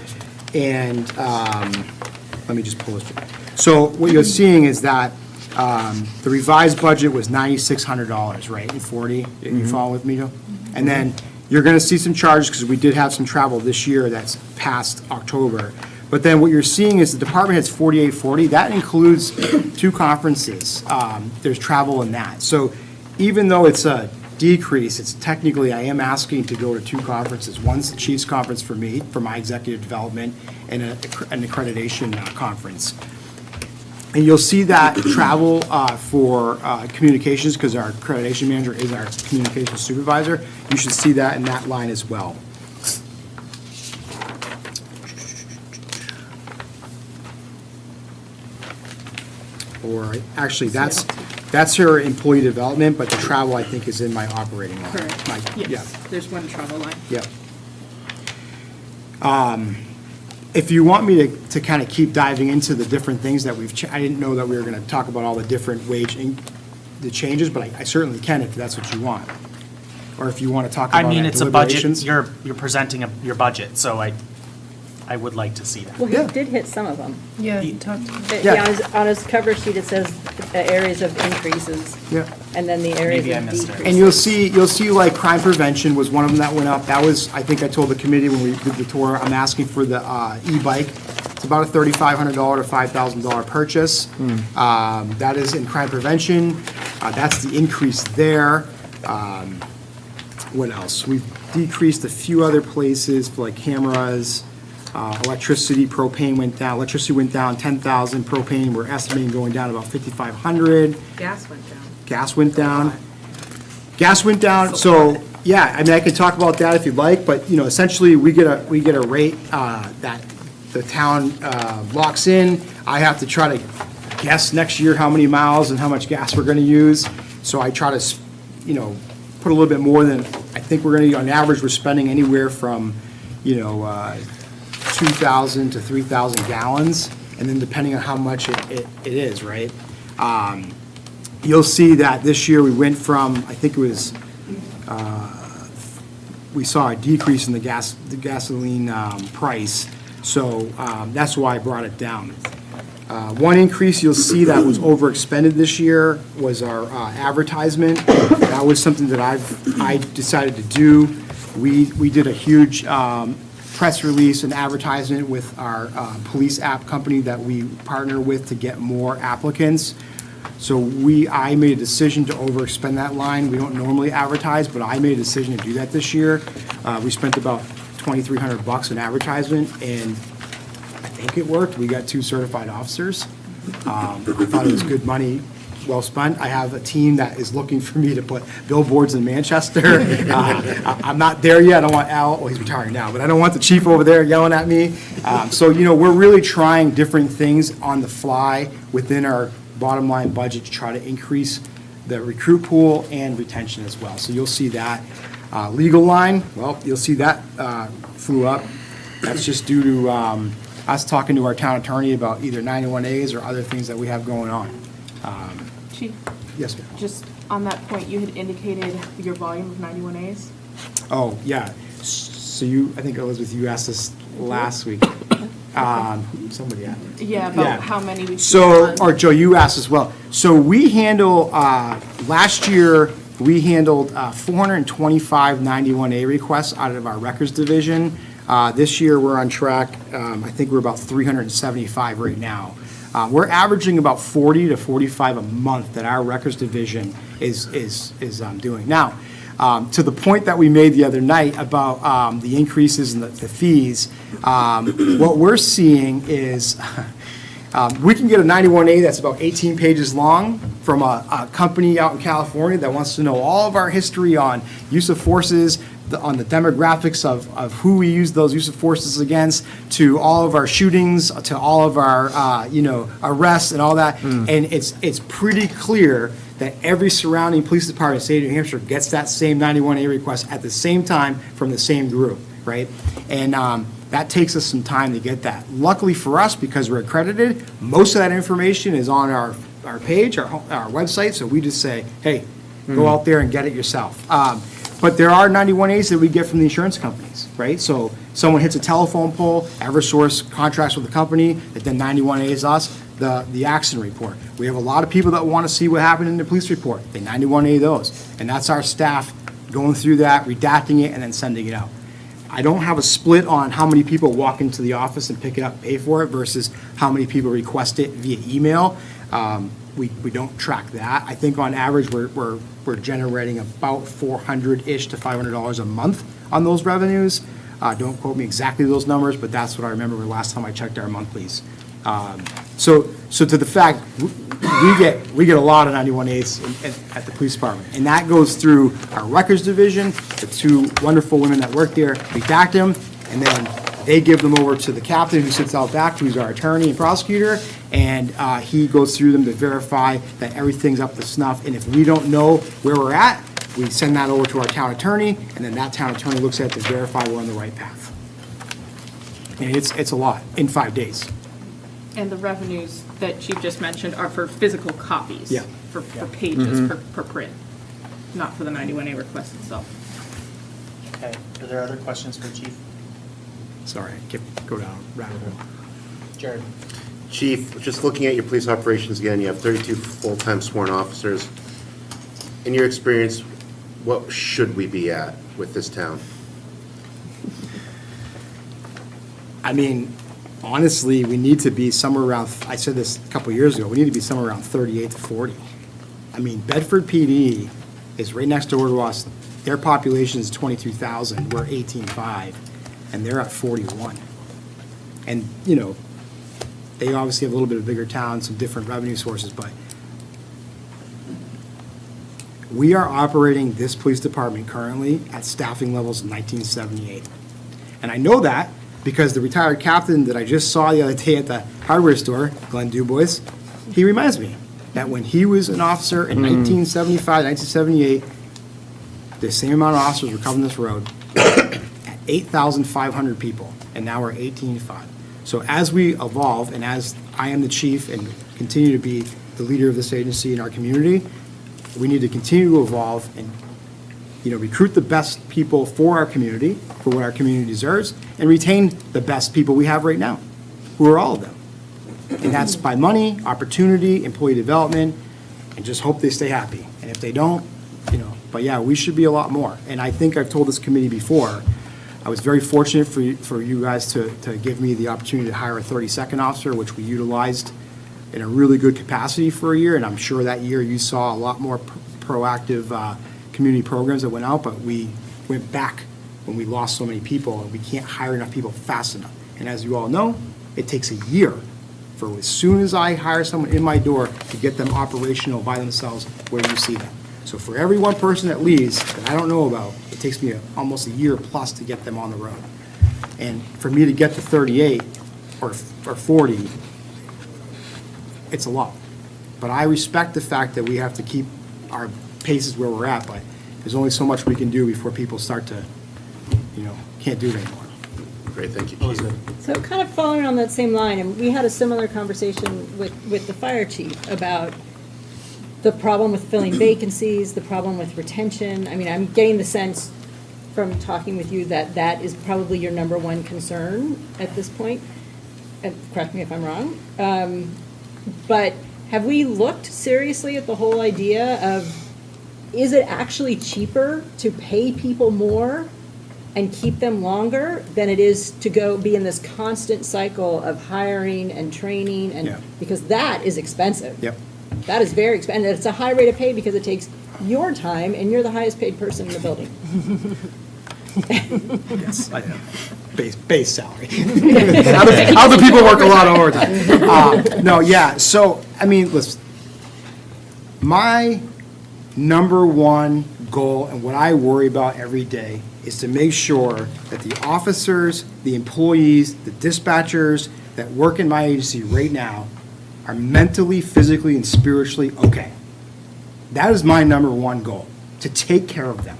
And let me just pull this. So what you're seeing is that the revised budget was $9,600, right, and 40. You follow with me, Joe? And then you're going to see some charges, because we did have some travel this year that's past October. But then what you're seeing is the department has 4840. That includes 2 conferences. There's travel in that. So even though it's a decrease, it's technically, I am asking to go to 2 conferences. One's the Chiefs Conference for me, for my executive development, and an accreditation conference. And you'll see that travel for communications, because our accreditation manager is our communications supervisor. You should see that in that line as well. Or, actually, that's her employee development, but the travel, I think, is in my operating line. Correct. My- Yeah. Yes, there's one travel line. Yep. If you want me to kind of keep diving into the different things that I didn't know that we were going to talk about all the different the changes, but I certainly can if that's what you want. Or if you want to talk I about mean, our it's a budget, deliberations. you're presenting your budget, so I would like to see that. Well, Yeah. he did hit some of them. Yeah, you Yeah. On his cover sheet, it says areas of increases, Yeah. and then the areas Maybe I of missed it. decreases. And you'll see like crime prevention was one of them that went up. That was, I think I told the committee when we did the tour, I'm asking for the e-bike. It's about a $3,500 to $5,000 purchase. That is in crime prevention. That's the increase there. What else? We've decreased a few other places for like cameras, electricity, propane went down. Electricity went down 10,000. Propane, we're estimating going down about 5,500. Gas went down. Gas went down. Gas went down, so, yeah, I mean, I can talk about that if you'd like, but, essentially, we get a rate that the town locks in. I have to try to guess next year how many miles and how much gas we're gonna use. So I try to, put a little bit more than, I think we're gonna, on average, we're spending anywhere from, 2,000 to 3,000 gallons, and then depending on how much it is, right? You'll see that this year we went from, I think it was, we saw a decrease in the gasoline price, so that's why I brought it down. One increase you'll see that was overexpended this year was our advertisement. That was something that I decided to do. We did a huge press release and advertisement with our police app company that we partner with to get more applicants. So I made a decision to overexpend that line. We don't normally advertise, but I made a decision to do that this year. We spent about $2,300 in advertisement, and I think it worked. We got 2 certified officers. I thought it was good money, well spent. I have a team that is looking for me to put billboards in Manchester. I'm not there yet. I don't want Al, well, he's retiring now, but I don't want the chief over there yelling at me. So, we're really trying different things on the fly within our bottom line budget to try to increase the recruit pool and retention as well. So you'll see that. Legal line, well, you'll see that flew up. That's just due to us talking to our town attorney about either 91As or other things that we have going on. Chief, Yes, ma'am. just on that point, you had indicated your volume of 91As. Oh, yeah. So I think Elizabeth, you asked this last week. Somebody asked. Yeah, Yeah. about how many we. So, or Joe, you asked as well. So we handle, last year, we handled 425 91A requests out of our records division. This year, we're on track, I think we're about 375 right now. We're averaging about 40 to 45 a month that our records division is doing. Now, to the point that we made the other night about the increases in the fees, what we're seeing is we can get a 91A that's about 18 pages long from a company out in California that wants to know all of our history on use of forces, on the demographics of who we use those use of forces against, to all of our shootings, to all of our, arrests and all that. And it's pretty clear that every surrounding police department in the state of New Hampshire gets that same 91A request at the same time from the same group, right? And that takes us some time to get that. Luckily for us, because we're accredited, most of that information is on our page, our website, so we just say, hey, go out there and get it yourself. But there are 91As that we get from the insurance companies, right? So someone hits a telephone pole, Eversource contracts with the company, that then 91As us, the accident report. We have a lot of people that want to see what happened in the police report. They 91A those. And that's our staff going through that, redacting it, and then sending it out. I don't have a split on how many people walk into the office and pick it up and pay for it versus how many people request it via email. We don't track that. I think on average, we're generating about $400-ish to $500 a month on those revenues. Don't quote me exactly those numbers, but that's what I remember the last time I checked our monthlies. So to the fact, we get a lot of 91As at the police department, and that goes through our records division, the two wonderful women that work there, redact them, and then they give them over to the captain who sits out back, who's our attorney and prosecutor, and he goes through them to verify that everything's up to snuff, and if we don't know where we're at, we send that over to our town attorney, and then that town attorney looks at it to verify we're on the right path. And it's a lot in 5 days. And the revenues that Chief just mentioned are for physical copies. Yeah. For pages per print, not for the 91A request itself. Okay, are there other questions for Chief? Sorry, I kept go down rabbit hole. Jared? Chief, just looking at your police operations again, you have 32 full-time sworn officers. In your experience, what should we be at with this town? I mean, honestly, we need to be somewhere around, I said this a couple of years ago, we need to be somewhere around 38 to 40. I mean, Bedford PD is right next door to us. Their population is 22,000, we're 18.5, and they're at 41. And, you know, they obviously have a little bit of bigger town, some different revenue sources, but we are operating this police department currently at staffing levels of 1978. And I know that because the retired captain that I just saw the other day at the hardware store, Glenn Dubois, he reminds me that when he was an officer in 1975, 1978, the same amount of officers were covering this road at 8,500 people, and now we're 18.5. So as we evolve, and as I am the chief and continue to be the leader of this agency in our community, we need to continue to evolve and, you know, recruit the best people for our community, for what our community deserves, and retain the best people we have right now, who are all of them. And that's by money, opportunity, employee development, and just hope they stay happy. And if they don't, you know, but yeah, we should be a lot more. And I think I've told this committee before, I was very fortunate for you guys to give me the opportunity to hire a 32nd officer, which we utilized in a really good capacity for a year, and I'm sure that year you saw a lot more proactive community programs that went out, but we went back when we lost so many people, and we can't hire enough people fast enough. And as you all know, it takes a year for as soon as I hire someone in my door to get them operational by themselves where you see them. So for every one person that leaves that I don't know about, it takes me almost a year plus to get them on the road. And for me to get to 38 or 40, it's a lot. But I respect the fact that we have to keep our paces where we're at, but there's only so much we can do before people start to, you know, can't do it anymore. Great, thank you, Chief. So kind of following on that same line, and we had a similar conversation with the fire chief about the problem with filling vacancies, the problem with retention. I mean, I'm getting the sense from talking with you that that is probably your number one concern at this point. And correct me if I'm wrong. But have we looked seriously at the whole idea of, is it actually cheaper to pay people more and keep them longer than it is to go be in this constant cycle of hiring and training Yeah. and, because that is expensive. Yep. That is very expensive. It's a high rate of pay because it takes your time and you're the highest paid person in the building. Yes, I know. Base salary. Other people work a lot of overtime. No, yeah, so, I mean, listen, my number one goal and what I worry about every day is to make sure that the officers, the employees, the dispatchers that work in my agency right now are mentally, physically, and spiritually okay. That is my number one goal, to take care of them.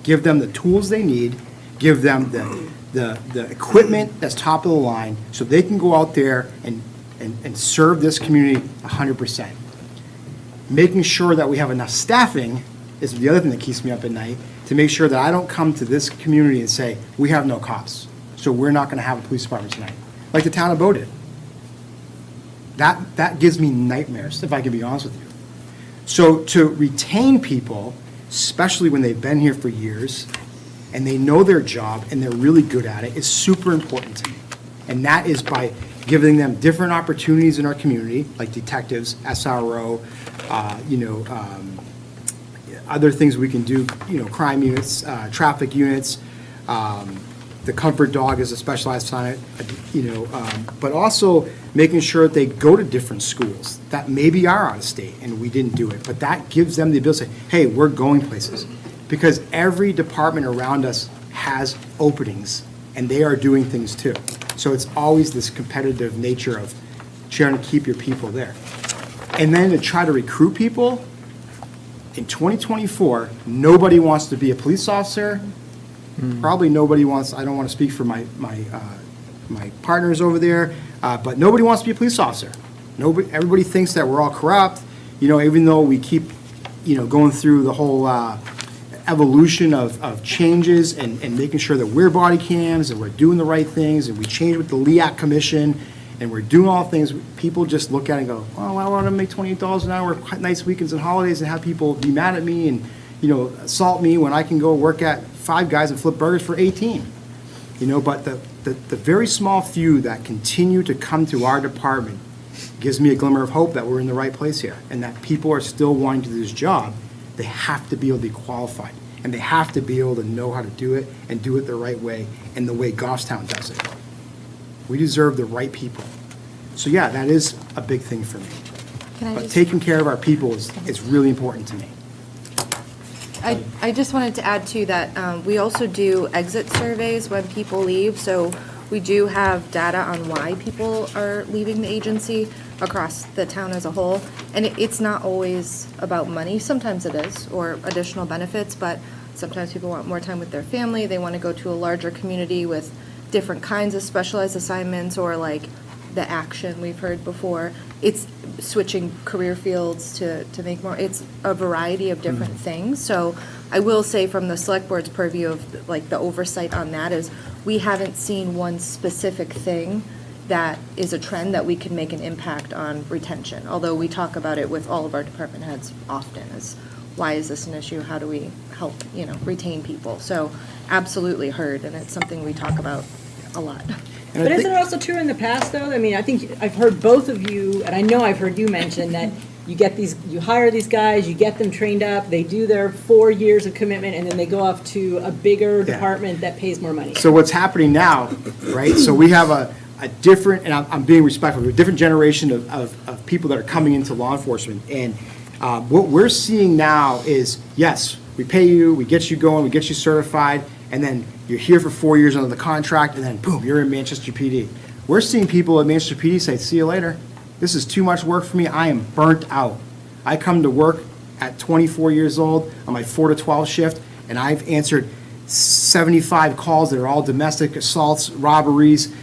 Give them the tools they need, give them the equipment that's top of the line, so they can go out there and serve this community 100%. Making sure that we have enough staffing is the other thing that keeps me up at night, to make sure that I don't come to this community and say, we have no cops, so we're not gonna have a police department tonight, like the town of Bow did. That gives me nightmares, if I can be honest with you. So to retain people, especially when they've been here for years, and they know their job, and they're really good at it, is super important to me. And that is by giving them different opportunities in our community, like detectives, SRO, other things we can do, crime units, traffic units. The Comfort Dog is a specialized on it, but also making sure they go to different schools that maybe are out of state and we didn't do it. But that gives them the ability to say, hey, we're going places. Because every department around us has openings and they are doing things too. So it's always this competitive nature of trying to keep your people there. And then to try to recruit people, in 2024, nobody wants to be a police officer. Probably nobody wants, I don't want to speak for my partners over there, but nobody wants to be a police officer. Everybody thinks that we're all corrupt, even though we keep, going through the whole evolution of changes and making sure that we're body cams and we're doing the right things and we change with the LEAC Commission and we're doing all things. People just look at it and go, oh, I want to make $28 an hour, nice weekends and holidays, and have people be mad at me and, assault me when I can go work at Five Guys and flip burgers for 18. But the very small few that continue to come to our department gives me a glimmer of hope that we're in the right place here and that people are still wanting to do this job. They have to be able to be qualified and they have to be able to know how to do it and do it the right way and the way Goffstown does it. We deserve the right people. So yeah, that is a big thing for me. But taking care of our people is really important to me. I just wanted to add too that we also do exit surveys when people leave. So we do have data on why people are leaving the agency across the town as a whole. And it's not always about money. Sometimes it is, or additional benefits, but sometimes people want more time with their family. They want to go to a larger community with different kinds of specialized assignments or like the action we've heard before. It's switching career fields to make more, it's a variety of different things. So I will say from the select board's purview of like the oversight on that is we haven't seen one specific thing that is a trend that we can make an impact on retention. Although we talk about it with all of our department heads often is why is this an issue? How do we help, retain people? So absolutely heard, and it's something we talk about a lot. But isn't it also true in the past, though? I mean, I think I've heard both of you, and I know I've heard you mention that you hire these guys, you get them trained up, they do their 4 years of commitment, and then they go off to a bigger department that pays more money. So what's happening now, right? So we have a different, and I'm being respectful, a different generation of people that are coming into law enforcement. And what we're seeing now is, yes, we pay you, we get you going, we get you certified, and then you're here for 4 years under the contract, and then boom, you're in Manchester PD. We're seeing people at Manchester PD say, see you later. This is too much work for me. I am burnt out. I come to work at 24 years old on my 4 to 12 shift, and I've answered 75 calls that are all domestic assaults, robberies,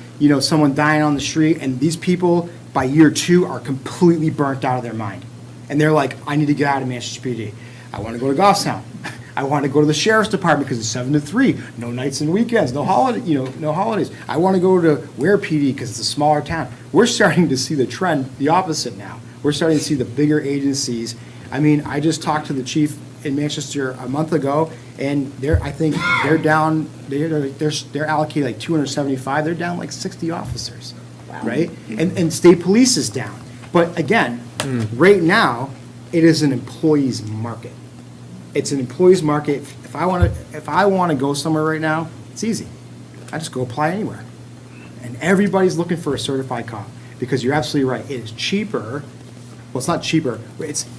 someone dying on the street, and these people by year 2 are completely burnt out of their mind. And they're like, I need to get out of Manchester PD. I want to go to Goffstown. I want to go to the sheriff's department because it's 7 to 3, no nights and weekends, no holidays. I want to go to Ware PD because it's a smaller town. We're starting to see the trend, the opposite now. We're starting to see the bigger agencies. I mean, I just talked to the chief in Manchester a month ago, and I think they're down. They're allocated like 275. They're down like 60 officers, right? And state police is down. But again, right now, it is an employee's market. It's an employee's market. If I want to go somewhere right now, it's easy. I just go apply anywhere. And everybody's looking for a certified cop because you're absolutely right. It is cheaper. Well, it's not cheaper.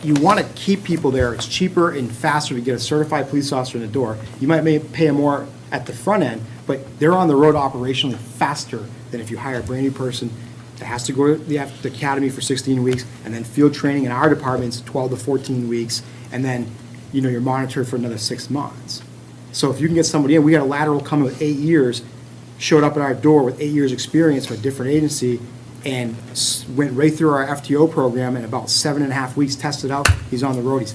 You want to keep people there. It's cheaper and faster to get a certified police officer in the door. You might pay them more at the front end, but they're on the road operationally faster than if you hire a brand new person that has to go to the academy for 16 weeks and then field training in our department's 12 to 14 weeks, and then you're monitored for another 6 months. So if you can get somebody in, we had a lateral coming with 8 years, showed up at our door with 8 years experience from a different agency, and went right through our FTO program in about 7.5 weeks, tested out. He's on the road. He's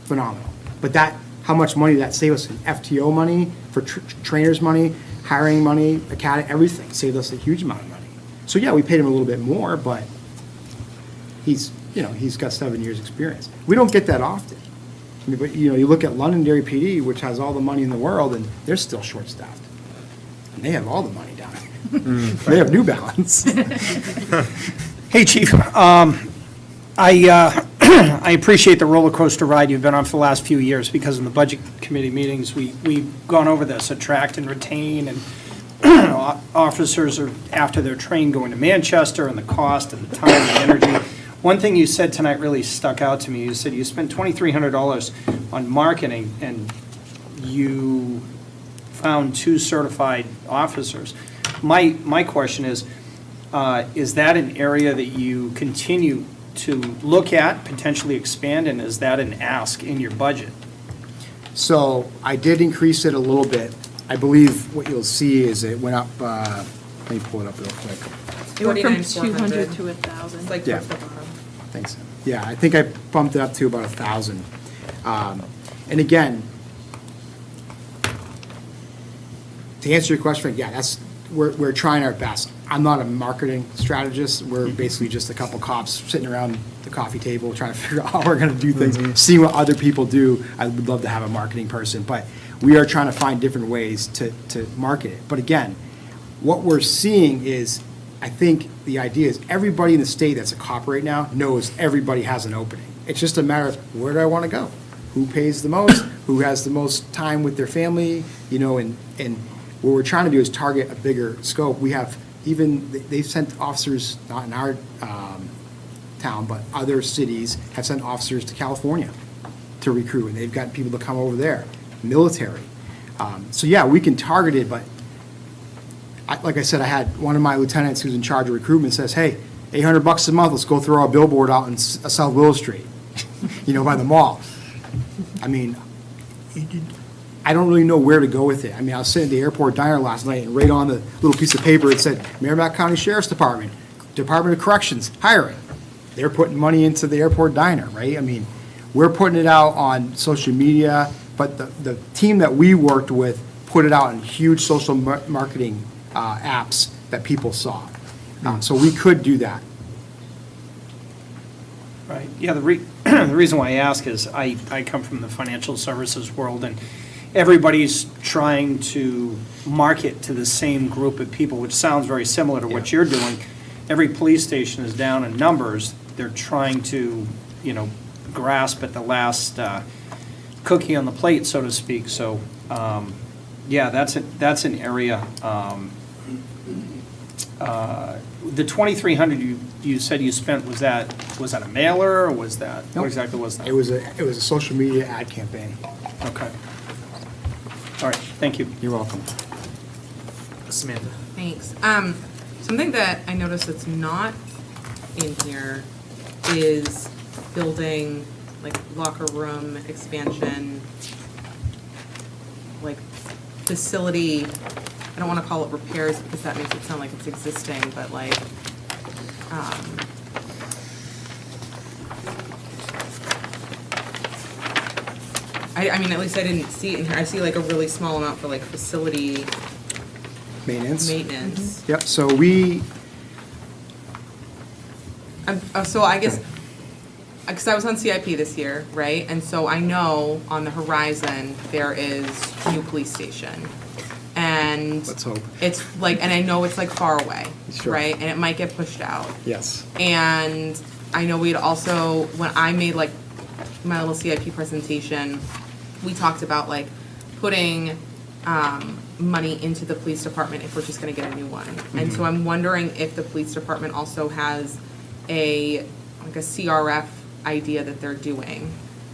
phenomenal. But how much money did that save us in FTO money, for trainers money, hiring money, academy, everything saved us a huge amount of money. So yeah, we paid him a little bit more, but he's got 7 years experience. We don't get that often. I mean, but you look at Londonderry PD, which has all the money in the world, and they're still short-staffed. And they have all the money down there. They have New Balance. Hey, Chief. I appreciate the roller coaster ride you've been on for the last few years, because in the Budget Committee meetings, we've gone over this, attract and retain, and officers are, after they're trained, going to Manchester, and the cost, and the time, and the energy. One thing you said tonight really stuck out to me. You said you spent $2,300 on marketing, and you found 2 certified officers. My question is that an area that you continue to look at, potentially expand, and is that an ask in your budget? So I did increase it a little bit. I believe what you'll see is it went up, let me pull it up real quick. It went from 49,400. 200 to 1,000. It's like Yeah. towards the bottom. Thanks. Yeah, I think I bumped it up to about 1,000. And again, to answer your question, yeah, we're trying our best. I'm not a marketing strategist. We're basically just a couple cops sitting around the coffee table trying to figure out how we're going to do things, seeing what other people do. I would love to have a marketing person, but we are trying to find different ways to market it. But again, what we're seeing is, I think the idea is everybody in the state that's a cop right now knows everybody has an opening. It's just a matter of, where do I want to go? Who pays the most? Who has the most time with their family? You know, and what we're trying to do is target a bigger scope. We have they've sent officers, not in our town, but other cities have sent officers to California to recruit, and they've got people to come over there, military. So yeah, we can target it, but like I said, I had one of my lieutenants who's in charge of recruitment says, hey, $800 a month, let's go throw our billboard out on South Willow Street, by the mall. I mean, I don't really know where to go with it. I mean, I was sitting at the airport diner last night, and right on the little piece of paper, it said, Merrimack County Sheriff's Department, Department of Corrections, hiring. They're putting money into the airport diner, right? I mean, we're putting it out on social media, but the team that we worked with put it out in huge social marketing apps that people saw. So we could do that. Right, yeah, the reason why I ask is I come from the financial services world, and everybody's trying to market to the same group of people, which sounds very similar to what you're doing. Every police station is down in numbers. They're trying to, grasp at the last cookie on the plate, so to speak. So, yeah, that's an area. The $2,300 you said you spent, was that a mailer, or was that, what Nope. exactly was that? It was a social media ad campaign. Okay. All right, thank you. You're welcome. Samantha? Thanks. Something that I noticed that's not in here is building, like, locker room expansion, like, facility, I don't want to call it repairs because that makes it sound like it's existing, but like, I mean, at least I didn't see it in here. I see like a really small amount for like facility Maintenance. maintenance. Yep, so we, So I guess, because I was on CIP this year, right? And so I know on the horizon, there is new police station. And let's hope, it's like, and I know it's like far away, Sure. right? And it might get pushed out. yes. And I know we'd also, when I made like my little CIP presentation, we talked about like putting money into the police department if we're just gonna get a new one. And so I'm wondering if the police department also has like a CRF idea that they're doing,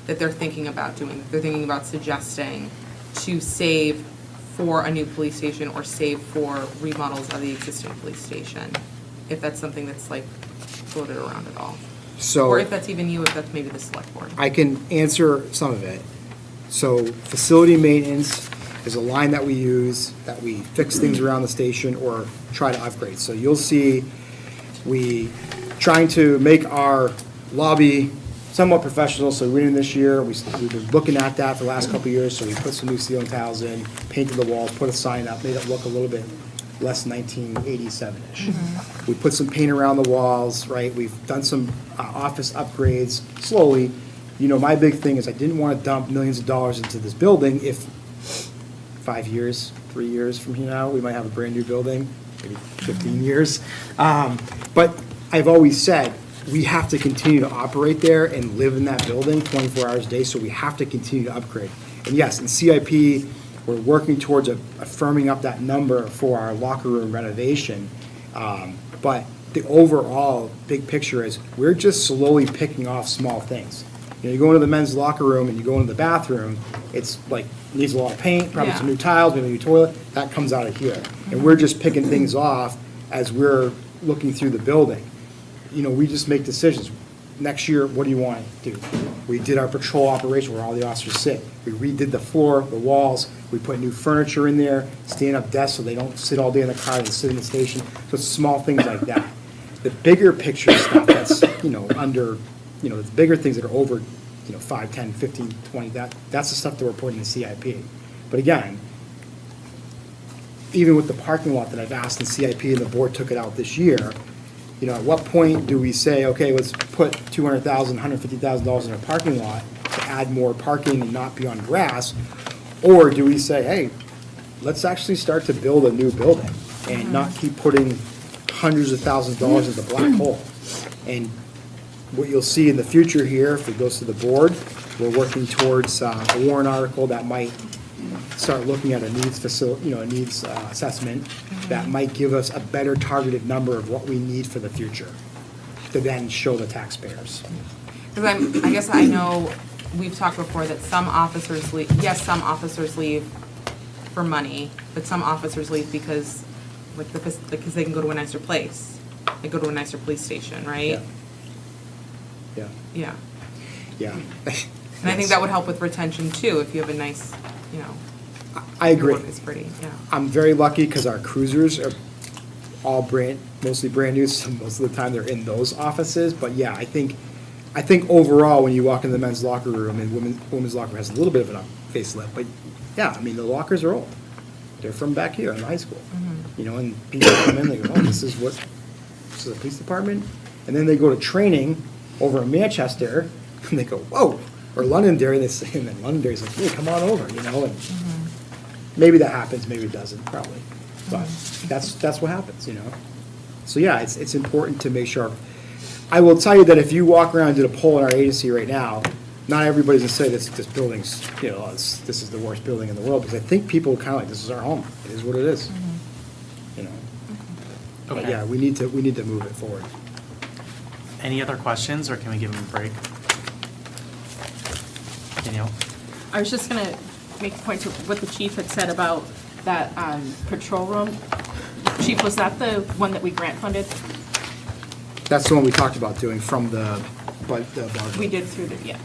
that they're thinking about doing, that they're thinking about suggesting to save for a new police station or save for remodels of the existing police station, if that's something that's like floated around at all. So. Or if that's even you, if that's maybe the select board. I can answer some of it. So facility maintenance is a line that we use, that we fix things around the station or try to upgrade. So you'll see, we trying to make our lobby somewhat professional, so we went in this year, we've been looking at that for the last couple of years, so we put some new ceiling tiles in, painted the walls, put a sign up, made it look a little bit less 1987-ish. We put some paint around the walls, right, we've done some office upgrades slowly. My big thing is I didn't want to dump millions of dollars into this building if 5 years, 3 years from here now, we might have a brand-new building. maybe 15 years. But I've always said, we have to continue to operate there and live in that building 24 hours a day, so we have to continue to upgrade. And yes, in CIP, we're working towards firming up that number for our locker room renovation. But the overall big picture is, we're just slowly picking off small things. You know, you go into the men's locker room and you go into the bathroom, it's like, needs a lot of paint, probably some Yeah. new tiles, maybe a new toilet, that comes out of here. And we're just picking things off as we're looking through the building. You know, we just make decisions. Next year, what do you want to do? We did our patrol operation where all the officers sit. We redid the floor, the walls, we put new furniture in there, stand-up desks so they don't sit all day in the car, they sit in the station. So it's small things like that. The bigger picture stuff that's, you know, under, you know, the bigger things that are over, you know, 5, 10, 15, 20, that's the stuff that we're putting in CIP. But again, even with the parking lot that I've asked in CIP and the board took it out this year, you know, at what point do we say, okay, let's put $200,000, $150,000 in a parking lot to add more parking and not be on grass? Or do we say, hey, let's actually start to build a new building and not keep putting hundreds of thousands of dollars into the black hole? And what you'll see in the future here, if it goes to the board, we're working towards a warrant article that might start looking at a needs a needs assessment that might give us a better targeted number of what we need for the future to then show the taxpayers. Because I guess I know, we've talked before that some officers leave, yes, some officers leave for money, but some officers leave because, because they can go to a nicer place. They go to a nicer police station, right? Yeah. Yeah. Yeah. And I think that would help with retention too, if you have a nice, you know. I agree. your work is pretty, yeah. I'm very lucky because our cruisers are all mostly brand new, so most of the time they're in those offices. But yeah, I think overall, when you walk into the men's locker room, and women's locker room has a little bit of a facelift, but yeah, I mean, the lockers are old. They're from back here in high school. You know, and people come in, they go, oh, this is a police department? And then they go to training over in Manchester, and they go, whoa, or Londonderry, and then Londonderry's like, hey, come on over, you know, and maybe that happens, maybe it doesn't, probably. But that's what happens, you know? So yeah, it's important to make sure. I will tell you that if you walk around and did a poll in our agency right now, not everybody's gonna say this building's, you know, this is the worst building in the world, because I think people kind of like, this is our home, it is what it is. You know? But Okay. yeah, we need to move it forward. Any other questions, or can we give them a break? Danielle? I was just gonna make a point to what the chief had said about that patrol room. Chief, was that the one that we grant funded? That's the one we talked about doing from the budget. We did through the, yeah.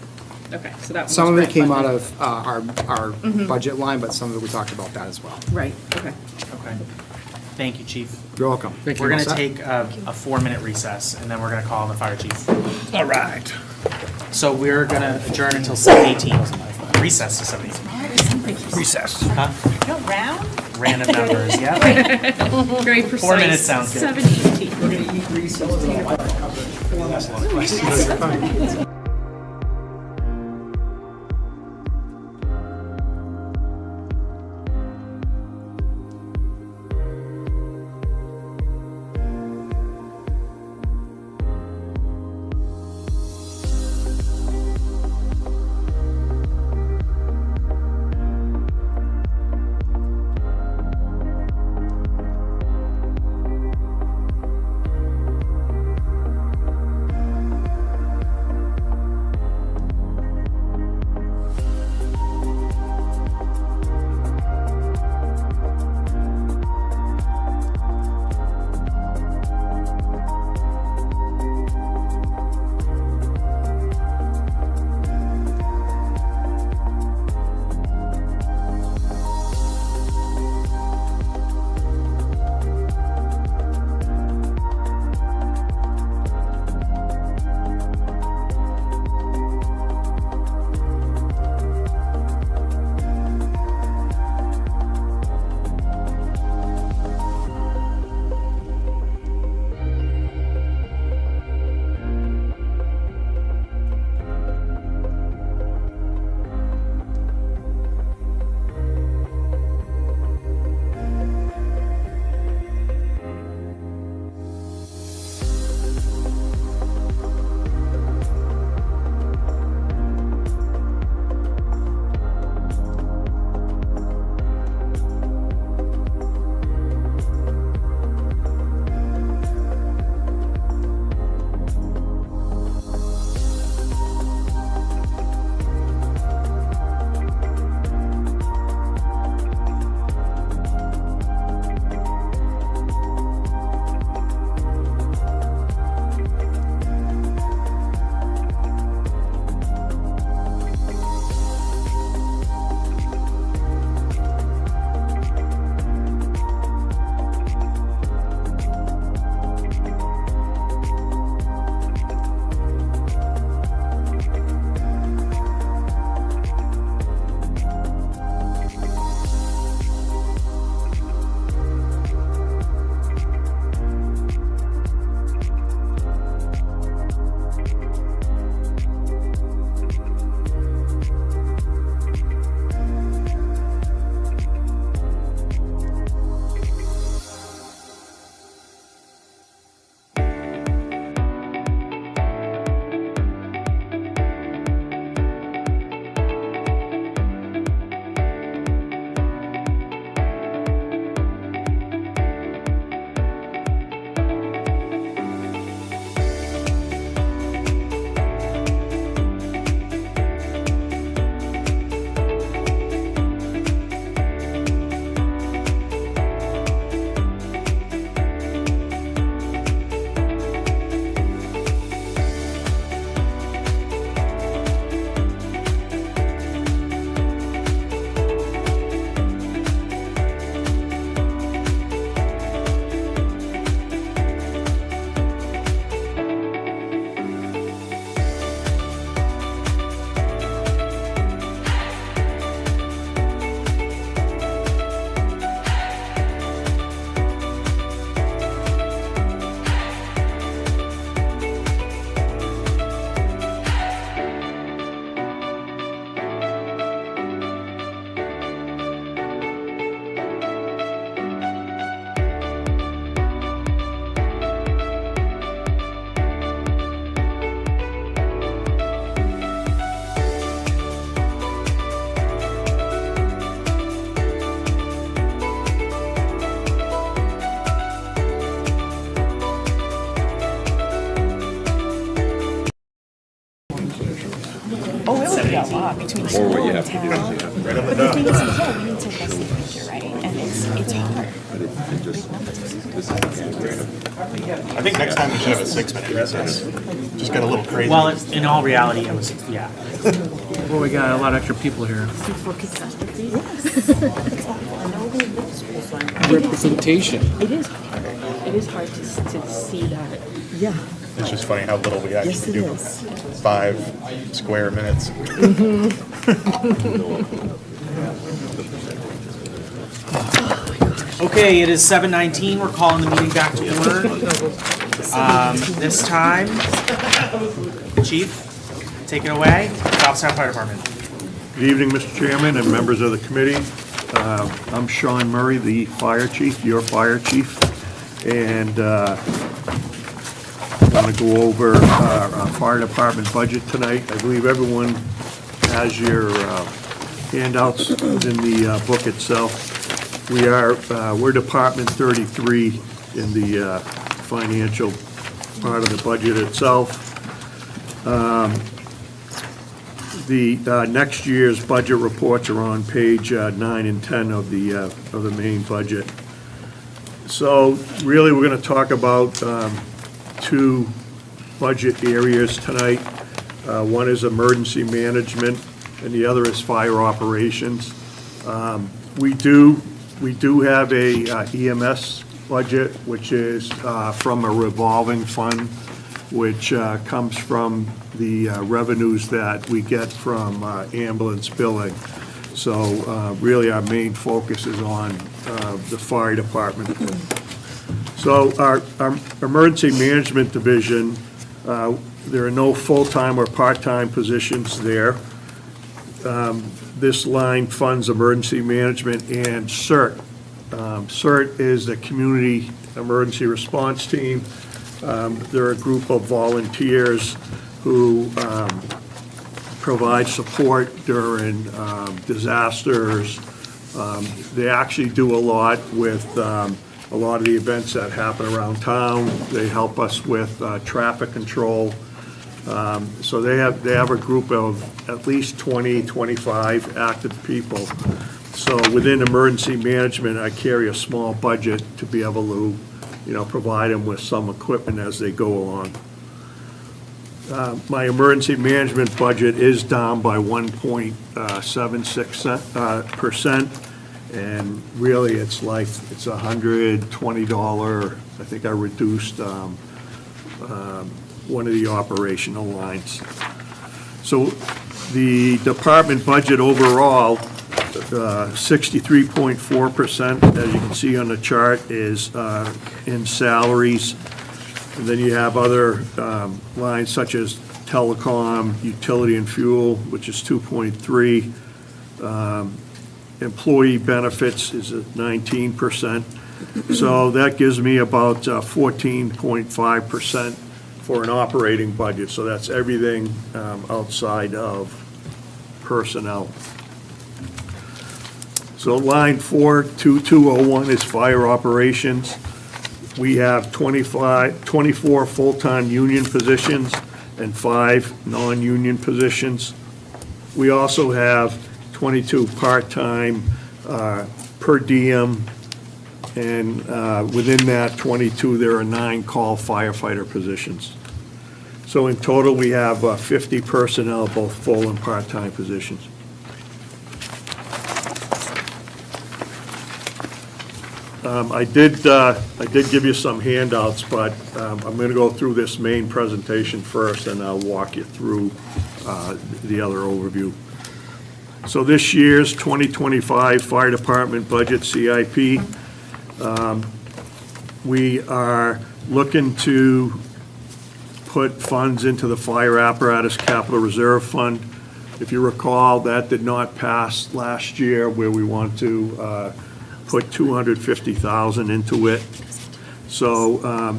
Okay, so that one was Some of it grant came out funded. of our budget line, but some of it we talked about that as well. Right, okay. Okay. Thank you, chief. You're welcome. We're gonna take a 4-minute recess, and then we're gonna call on the fire chief. All right. So we're gonna adjourn until 7:18. Recess to 7:18. Recess. Huh? Random numbers, yeah. Very precise. 4 minutes sounds good. 7:18. Or what you have to do is you have to write on the The thing is, yeah, we need to invest in the future, right? And it's hard. I think next time we should have a 6-minute recess. Just got a little crazy. Well, in all reality, it was, yeah. Well, we got a lot of extra people here. For catastrophe. representation. It is hard. It is hard to see that. Yeah. It's just funny how little we Yes, actually it do. is. 5 square minutes. Okay, it is 7:19. We're calling the meeting back to order. This time, Chief, take it away. Goffstown Fire Department. Good evening, Mr. Chairman and members of the committee. I'm Sean Murray, the fire chief, your fire chief, and I'm going to go over our fire department budget tonight. I believe everyone has your handouts within the book itself. We're Department 33 in the financial part of the budget itself. The next year's budget reports are on page 9 and 10 of the main budget. So really, we're going to talk about two budget areas tonight. One is emergency management, and the other is fire operations. We do have a EMS budget, which is from a revolving fund, which comes from the revenues that we get from ambulance billing. So really, our main focus is on the fire department. So our emergency management division, there are no full-time or part-time positions there. This line funds emergency management and CERT. CERT is the Community Emergency Response Team. They're a group of volunteers who provide support during disasters. They actually do a lot with a lot of the events that happen around town. They help us with traffic control. So they have a group of at least 20, 25 active people. So within emergency management, I carry a small budget to be able to, provide them with some equipment as they go along. My emergency management budget is down by 1.76%, and really it's $120. I think I reduced one of the operational lines. So the department budget overall, 63.4%, as you can see on the chart, is in salaries. And then you have other lines such as telecom, utility and fuel, which is 2.3. Employee benefits is at 19%. So that gives me about 14.5% for an operating budget. So that's everything outside of personnel. So line 42201 is fire operations. We have 24 full-time union positions and 5 non-union positions. We also have 22 part-time per diem, and within that 22, there are 9 call firefighter positions. So in total, we have 50 personnel, both full and part-time positions. I did give you some handouts, but I'm going to go through this main presentation first, and I'll walk you through the other overview. So this year's 2025 Fire Department budget, CIP, we are looking to put funds into the Fire Apparatus Capital Reserve Fund. If you recall, that did not pass last year, where we want to put $250,000 into it. So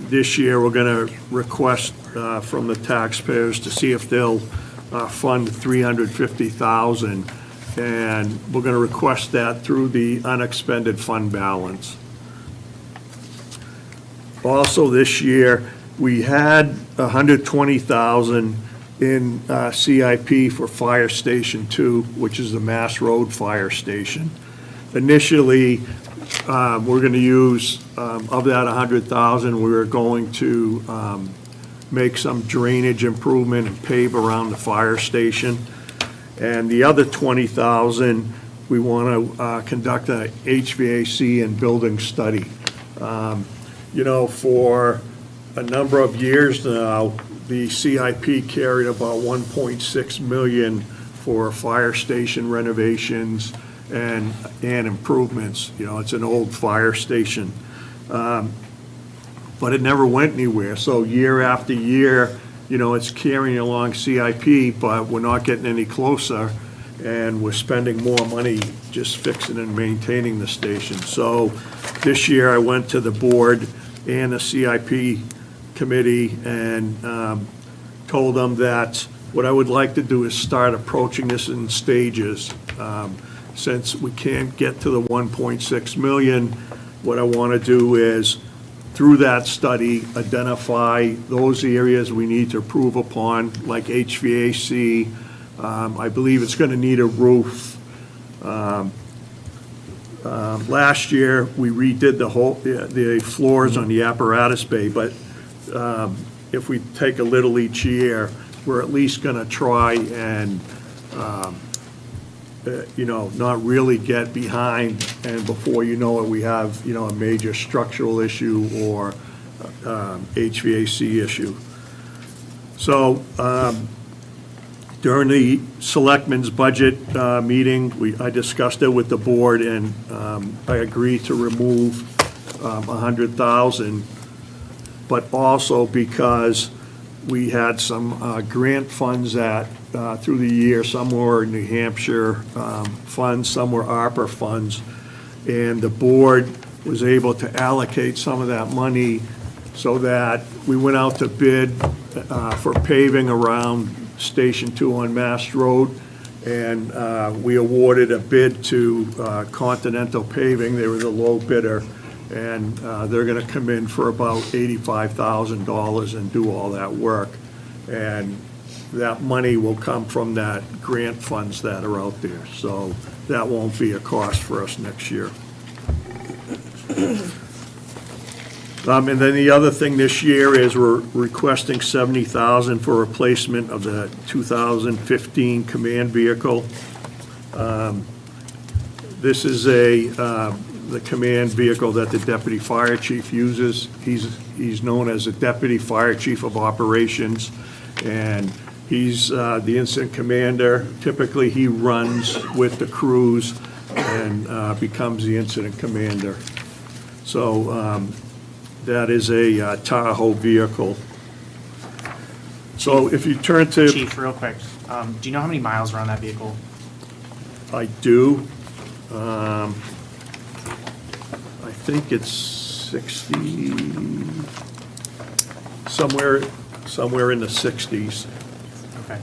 this year, we're going to request from the taxpayers to see if they'll fund $350,000, and we're going to request that through the unexpended fund balance. Also this year, we had $120,000 in CIP for Fire Station 2, which is the Mass Road Fire Station. Initially, we're going to use, of that 100,000, we're going to make some drainage improvement and pave around the fire station. And the other 20,000, we want to conduct a HVAC and building study. You know, for a number of years now, the CIP carried about 1.6 million for fire station renovations and improvements. You know, it's an old fire station. But it never went anywhere. So year after year, you know, it's carrying along CIP, but we're not getting any closer, and we're spending more money just fixing and maintaining the station. So this year, I went to the board and the CIP committee and told them that what I would like to do is start approaching this in stages. Since we can't get to the 1.6 million, what I want to do is, through that study, identify those areas we need to improve upon, like HVAC. I believe it's going to need a roof. Last year, we redid the floors on the apparatus bay, but if we take a little each year, we're at least going to try and, you know, not really get behind, and before you know it, we have, you know, a major structural issue or HVAC issue. So during the selectmen's budget meeting, I discussed it with the board, and I agreed to remove 100,000, but also because we had some grant funds that, through the year, some were New Hampshire funds, some were ARPA funds, and the board was able to allocate some of that money so that we went out to bid for paving around Station 2 on Mass Road, and we awarded a bid to Continental Paving. They were the low bidder, and they're going to come in for about $85,000 and do all that work. And that money will come from that grant funds that are out there. So that won't be a cost for us next year. And then the other thing this year is we're requesting $70,000 for replacement of the 2015 command vehicle. This is the command vehicle that the deputy fire chief uses. He's known as the deputy fire chief of operations, and he's the incident commander. Typically, he runs with the crews and becomes the incident commander. So that is a Tahoe vehicle. So if you turn to... Chief, real quick, do you know how many miles are on that vehicle? I do. I think it's 60, somewhere in the 60s. Okay.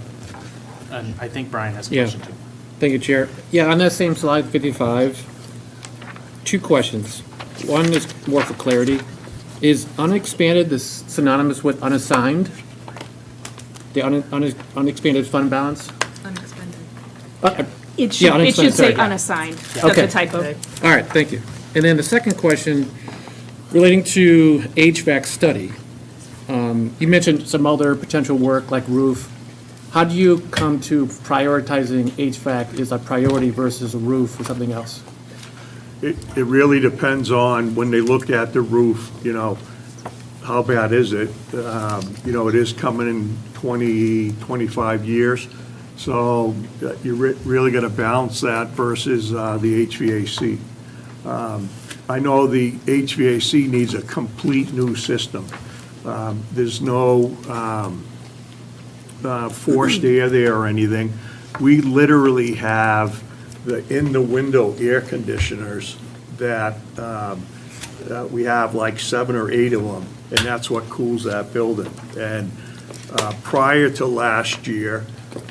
And I think Brian has a Yeah. question too. Thank you, Chair. Yeah, on that same slide, 55, two questions. One is more for clarity. Is unexpanded synonymous with unassigned? The unexpanded fund balance? Unexpended. It should, Yeah, it unexpended, should say sorry. unassigned. That's Okay. a typo. All right, thank you. And then the second question, relating to HVAC study. You mentioned some other potential work like roof. How do you come to prioritizing HVAC as a priority versus a roof or something else? It really depends on, when they look at the roof, you know, how bad is it? You know, it is coming in 20, 25 years. So you're really going to balance that versus the HVAC. I know the HVAC needs a complete new system. There's no forced air there or anything. We literally have the in-the-window air conditioners that we have like 7 or 8 of them, and that's what cools that building. And prior to last year,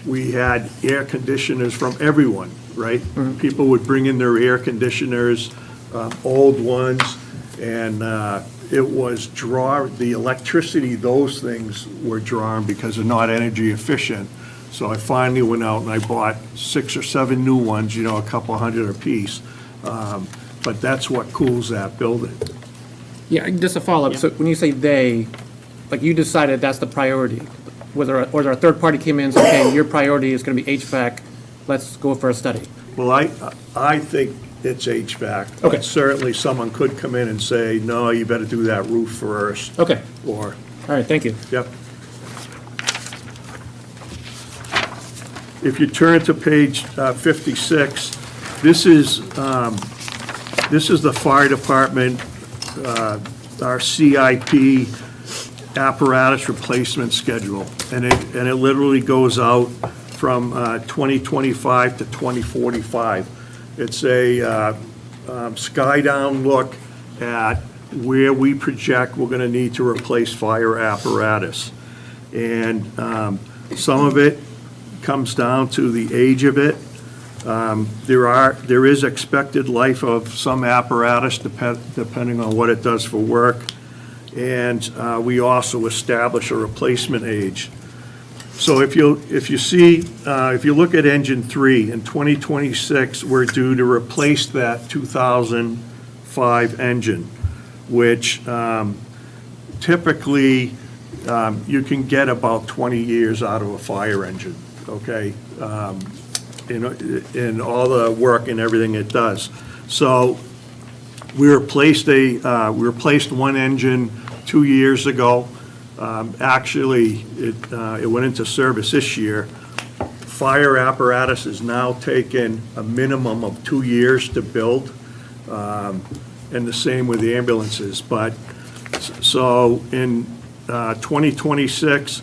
we had air conditioners from everyone, right? People would bring in their air conditioners, old ones, and it was the electricity, those things were drawn because they're not energy efficient. So I finally went out and I bought 6 or 7 new ones, a couple hundred apiece. But that's what cools that building. Yeah, just a follow-up. So when you say they, like you decided that's the priority, whether, or a third party came in and said, okay, your priority is going to be HVAC, let's go for a study. Well, I think it's HVAC. Okay. But certainly someone could come in and say, no, you better do that roof first. Okay, Or, all right, thank you. yep. If you turn to page 56, this is the fire department, our CIP apparatus replacement schedule. And it literally goes out from 2025 to 2045. It's a sky-down look at where we project we're going to need to replace fire apparatus. And some of it comes down to the age of it. There is expected life of some apparatus depending on what it does for work. And we also establish a replacement age. So if you look at engine 3, in 2026, we're due to replace that 2005 engine, which typically you can get about 20 years out of a fire engine, okay? In all the work and everything it does. So we replaced one engine 2 years ago. Actually, it went into service this year. Fire apparatus is now taken a minimum of 2 years to build, and the same with the ambulances. But, so in 2026,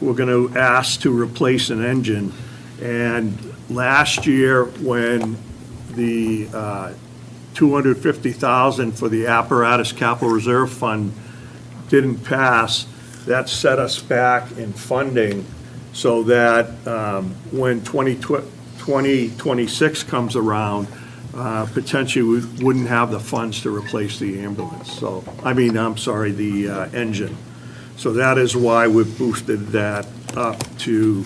we're going to ask to replace an engine. And last year, when the $250,000 for the apparatus capital reserve fund didn't pass, that set us back in funding so that when 2026 comes around, potentially we wouldn't have the funds to replace the ambulance. The engine. So that is why we've boosted that up to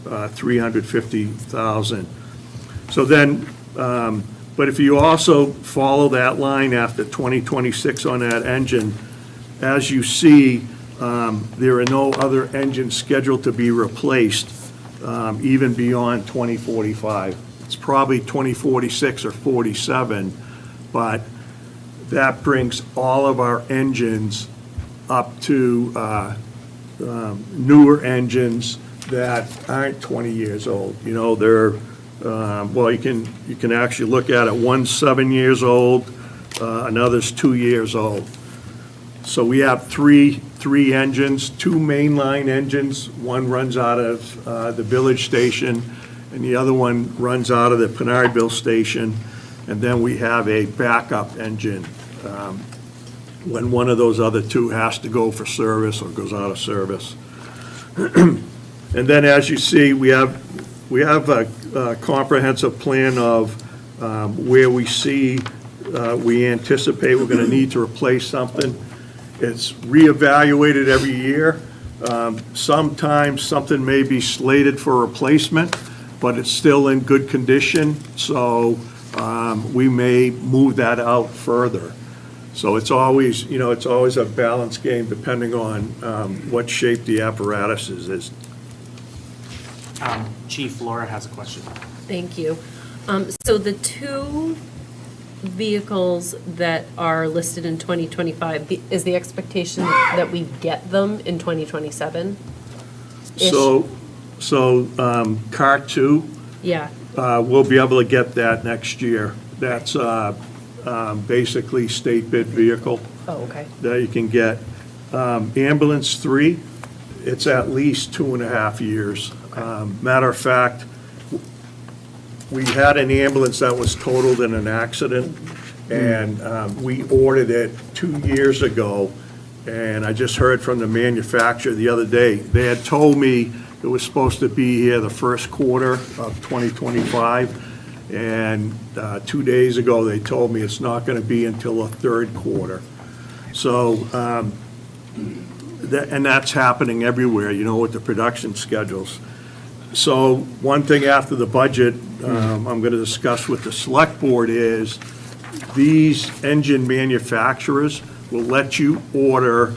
$350,000. So then, but if you also follow that line after 2026 on that engine, as you see, there are no other engines scheduled to be replaced, even beyond 2045. It's probably 2046 or 47, but that brings all of our engines up to newer engines that aren't 20 years old. They're, you can actually look at it, one's 7 years old, another's 2 years old. So we have three engines, 2 mainline engines. One runs out of the Village Station, and the other one runs out of the Pinardville Station. And then we have a backup engine when one of those other 2 has to go for service or goes out of service. And then, as you see, we have a comprehensive plan of where we anticipate we're going to need to replace something. It's reevaluated every year. Sometimes something may be slated for replacement, but it's still in good condition, so we may move that out further. So it's always a balance game depending on what shape the apparatus is. Chief, Laura has a question. Thank you. So the 2 vehicles that are listed in 2025, is the expectation that we get them in 2027? So car 2, Yeah, we'll be able to get that next year. That's basically state bid vehicle oh, okay. that you can get. Ambulance 3, it's at least 2.5 years. Matter of fact, we had an ambulance that was totaled in an accident, and we ordered it 2 years ago, and I just heard from the manufacturer the other day. They had told me it was supposed to be here the first quarter of 2025, and 2 days ago, they told me it's not going to be until the third quarter. So, and that's happening everywhere, you know, with the production schedules. So one thing after the budget, I'm going to discuss with the select board is these engine manufacturers will let you order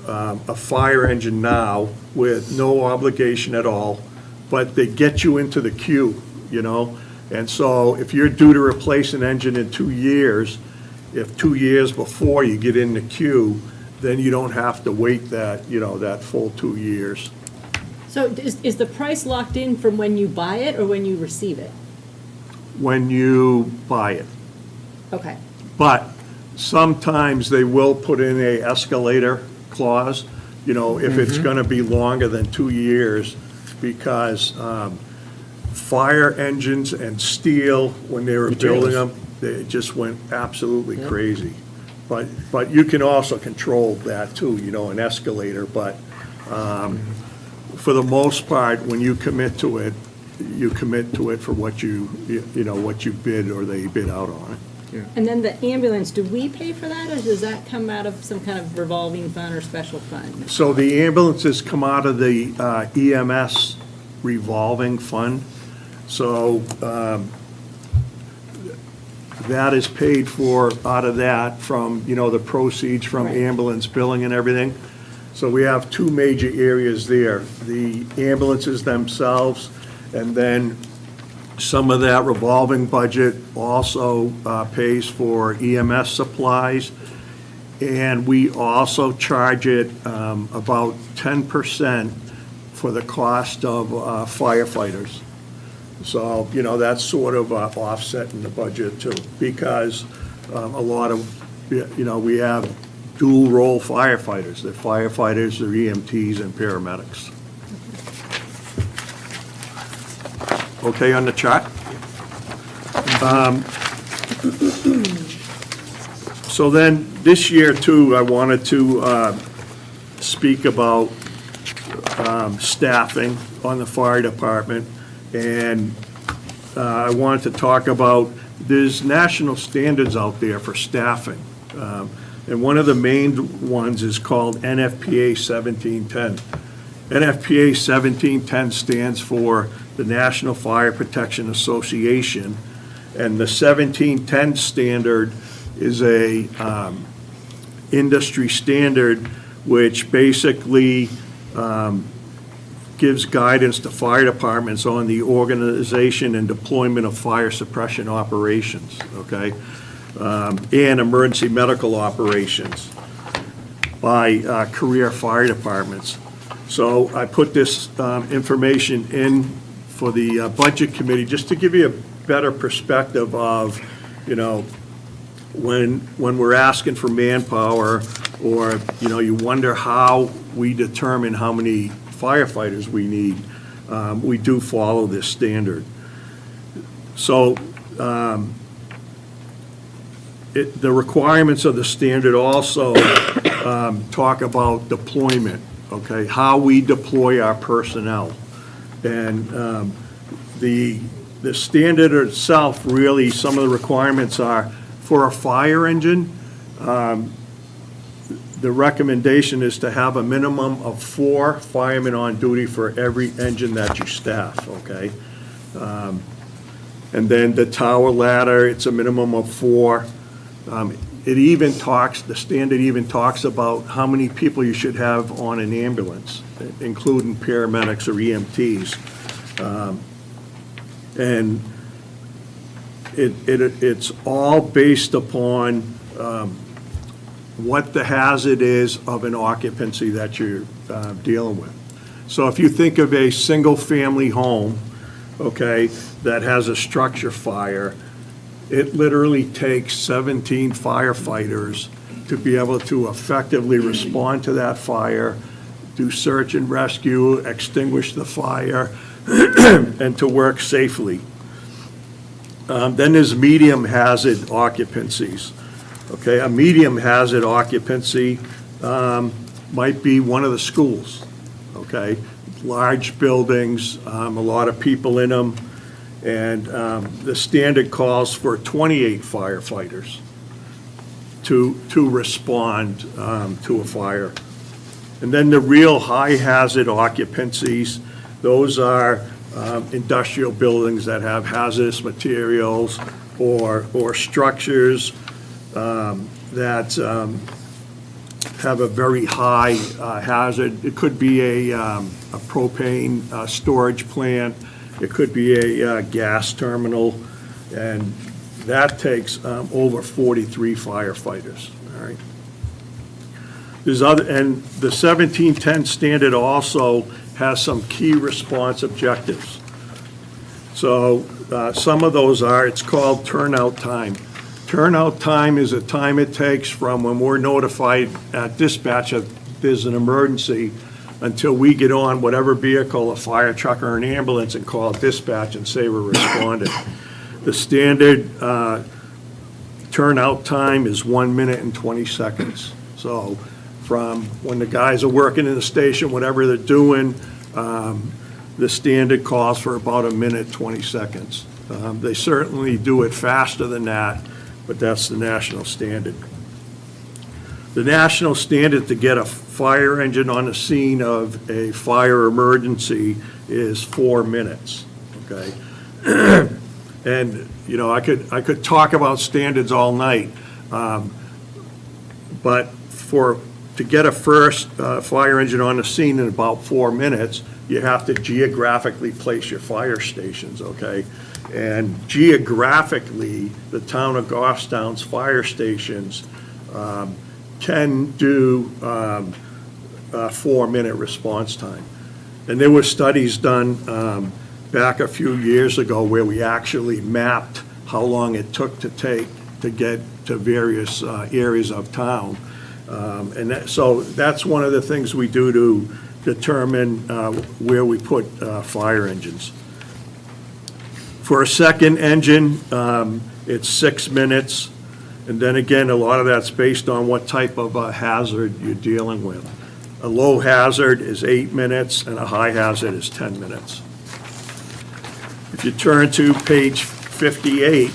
a fire engine now with no obligation at all, but they get you into the queue, you know? And so if you're due to replace an engine in 2 years, if 2 years before you get in the queue, then you don't have to wait that, you know, that full 2 years. So is the price locked in from when you buy it or when you receive it? When you buy it. Okay. But sometimes they will put in a escalator clause, you know, if it's gonna be longer than 2 years, because fire engines and steel, when they were building them, they just went absolutely crazy. But you can also control that too, you know, an escalator, but for the most part, when you commit to it, you commit to it for what you know, what you bid or they bid out on it. And then the ambulance, do we pay for that, or does that come out of some kind of revolving fund or special fund? So the ambulances come out of the EMS revolving fund. So that is paid for out of that from, you know, the proceeds from ambulance billing and everything. So we have two major areas there, the ambulances themselves, and then some of that revolving budget also pays for EMS supplies. And we also charge it about 10% for the cost of firefighters. So, you know, that's sort of offset in the budget too, because a lot of, you know, we have dual role firefighters. They're firefighters, they're EMTs and paramedics. Okay on the chart? So then, this year too, I wanted to speak about staffing on the fire department. And I wanted to talk about, there's national standards out there for staffing. And one of the main ones is called NFPA 1710. NFPA 1710 stands for the National Fire Protection Association. And the 1710 standard is a industry standard which basically gives guidance to fire departments on the organization and deployment of fire suppression operations, okay? And emergency medical operations by career fire departments. So I put this information in for the Budget Committee just to give you a better perspective of, you know, when we're asking for manpower, or, you know, you wonder how we determine how many firefighters we need, we do follow this standard. So the requirements of the standard also talk about deployment, okay, how we deploy our personnel. And the standard itself, really, some of the requirements are, for a fire engine, the recommendation is to have a minimum of 4 firemen on duty for every engine that you staff, okay? And then the tower ladder, it's a minimum of 4. It even talks, the standard even talks about how many people you should have on an ambulance, including paramedics or EMTs. And it's all based upon what the hazard is of an occupancy that you're dealing with. So if you think of a single-family home, okay, that has a structure fire, it literally takes 17 firefighters to be able to effectively respond to that fire, do search and rescue, extinguish the fire, and to work safely. Then there's medium hazard occupancies. Okay, a medium hazard occupancy might be one of the schools, okay? Large buildings, a lot of people in them, and the standard calls for 28 firefighters to respond to a fire. And then the real high hazard occupancies, those are industrial buildings that have hazardous materials or structures that have a very high hazard. It could be a propane storage plant, it could be a gas terminal, and that takes over 43 firefighters, all right? There's other, and the 1710 standard also has some key response objectives. So some of those are, it's called turnout time. Turnout time is the time it takes from when we're notified at dispatch that there's an emergency until we get on whatever vehicle, a fire truck or an ambulance, and call dispatch and say we're responding. The standard turnout time is 1 minute and 20 seconds. So from when the guys are working in the station, whatever they're doing, the standard calls for about 1 minute, 20 seconds. They certainly do it faster than that, but that's the national standard. The national standard to get a fire engine on the scene of a fire emergency is 4 minutes, okay? And, you know, I could talk about standards all night, but to get a first fire engine on the scene in about 4 minutes, you have to geographically place your fire stations, okay? And geographically, the town of Goffstown's fire stations can do a 4-minute response time. And there were studies done back a few years ago where we actually mapped how long it took to get to various areas of town. So that's one of the things we do to determine where we put fire engines. For a second engine, it's 6 minutes. And then again, a lot of that's based on what type of hazard you're dealing with. A low hazard is 8 minutes and a high hazard is 10 minutes. If you turn to page 58,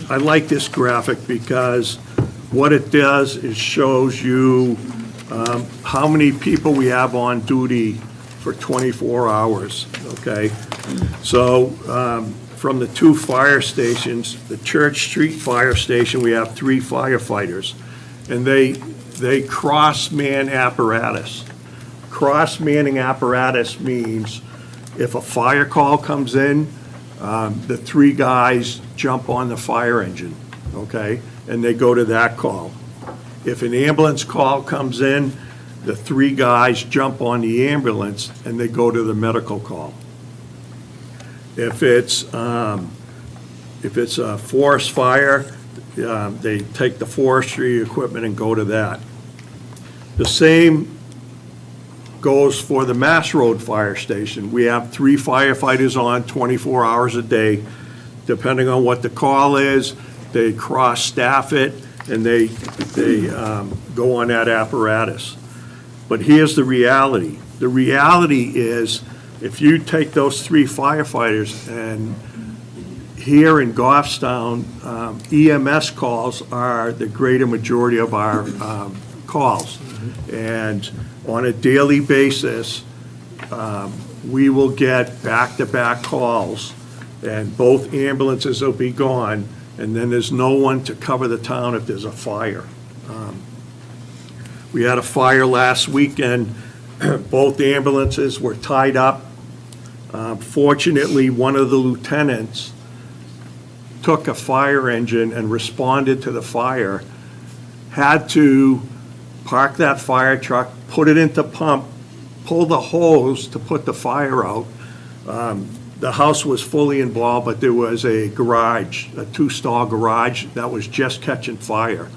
I like this graphic because what it does is shows you how many people we have on duty for 24 hours, okay? So from the 2 fire stations, the Church Street Fire Station, we have 3 firefighters, and they cross-man apparatus. Cross-manning apparatus means if a fire call comes in, the 3 guys jump on the fire engine, okay? And they go to that call. If an ambulance call comes in, the 3 guys jump on the ambulance and they go to the medical call. If it's a forest fire, they take the forestry equipment and go to that. The same goes for the Mass Road Fire Station. We have 3 firefighters on 24 hours a day. Depending on what the call is, they cross-staff it and they go on that apparatus. But here's the reality. The reality is if you take those 3 firefighters, and here in Goffstown, EMS calls are the greater majority of our calls. And on a daily basis, we will get back-to-back calls, and both ambulances will be gone, and then there's no one to cover the town if there's a fire. We had a fire last weekend. Both ambulances were tied up. Fortunately, one of the lieutenants took a fire engine and responded to the fire, had to park that fire truck, put it into pump, pull the hose to put the fire out. The house was fully involved, but there was a garage, a 2-stall garage that was just catching fire.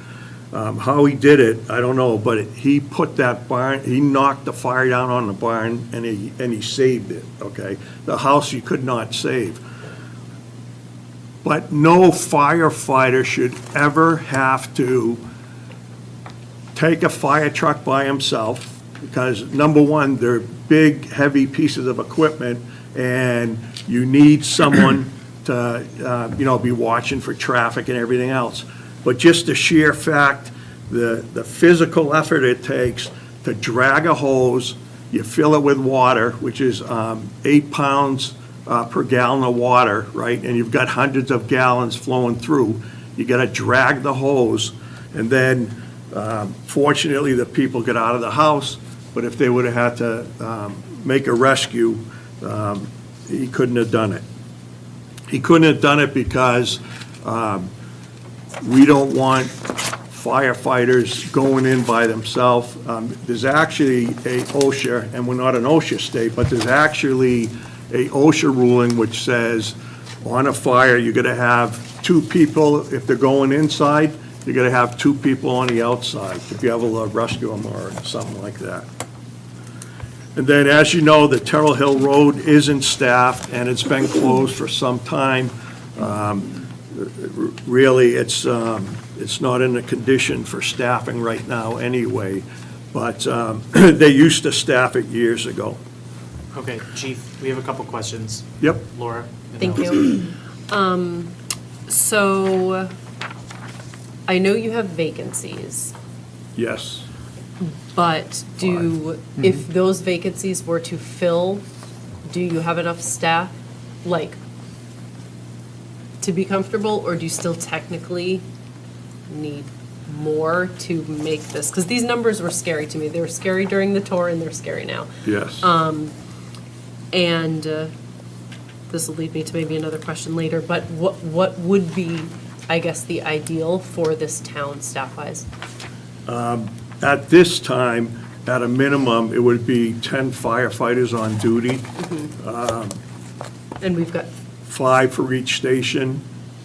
How he did it, I don't know, but he put that barn, he knocked the fire down on the barn and he saved it, okay? The house you could not save. But no firefighter should ever have to take a fire truck by himself because, number one, they're big, heavy pieces of equipment and you need someone to, be watching for traffic and everything else. But just the sheer fact, the physical effort it takes to drag a hose, you fill it with water, which is 8 pounds per gallon of water, right? And you've got hundreds of gallons flowing through. You got to drag the hose, and then fortunately, the people get out of the house, but if they would have had to make a rescue, he couldn't have done it. He couldn't have done it because we don't want firefighters going in by themselves. There's actually a OSHA, and we're not an OSHA state, but there's actually a OSHA ruling which says on a fire, you're gonna have 2 people, if they're going inside, you're gonna have 2 people on the outside to be able to rescue them or something like that. And then, as you know, the Terrell Hill Road isn't staffed, and it's been closed for some time. Really, it's not in a condition for staffing right now anyway, but they used to staff it years ago. Okay, Chief, we have a couple questions. Yep. Laura? and Thank then you. So I know you have vacancies, Yes. but if those vacancies were to fill, do you have enough staff, like, to be comfortable, or do you still technically need more to make this? Because these numbers were scary to me. They were scary during the tour, and they're scary now. Yes. And this will lead me to maybe another question later, but what would be, I guess, the ideal for this town staff-wise? At this time, at a minimum, it would be 10 firefighters on duty, And we've got, 5 for each station.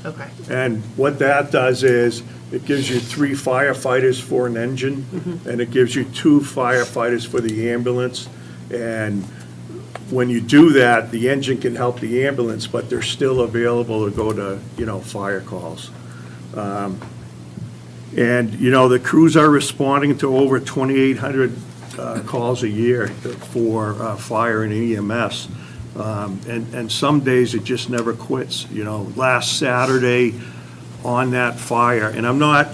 okay, And what that does is, it gives you 3 firefighters for an engine, and it gives you 2 firefighters for the ambulance. And when you do that, the engine can help the ambulance, but they're still available to go to, fire calls. And, the crews are responding to over 2,800 calls a year for fire and EMS. And some days it just never quits. Last Saturday on that fire, and I'm not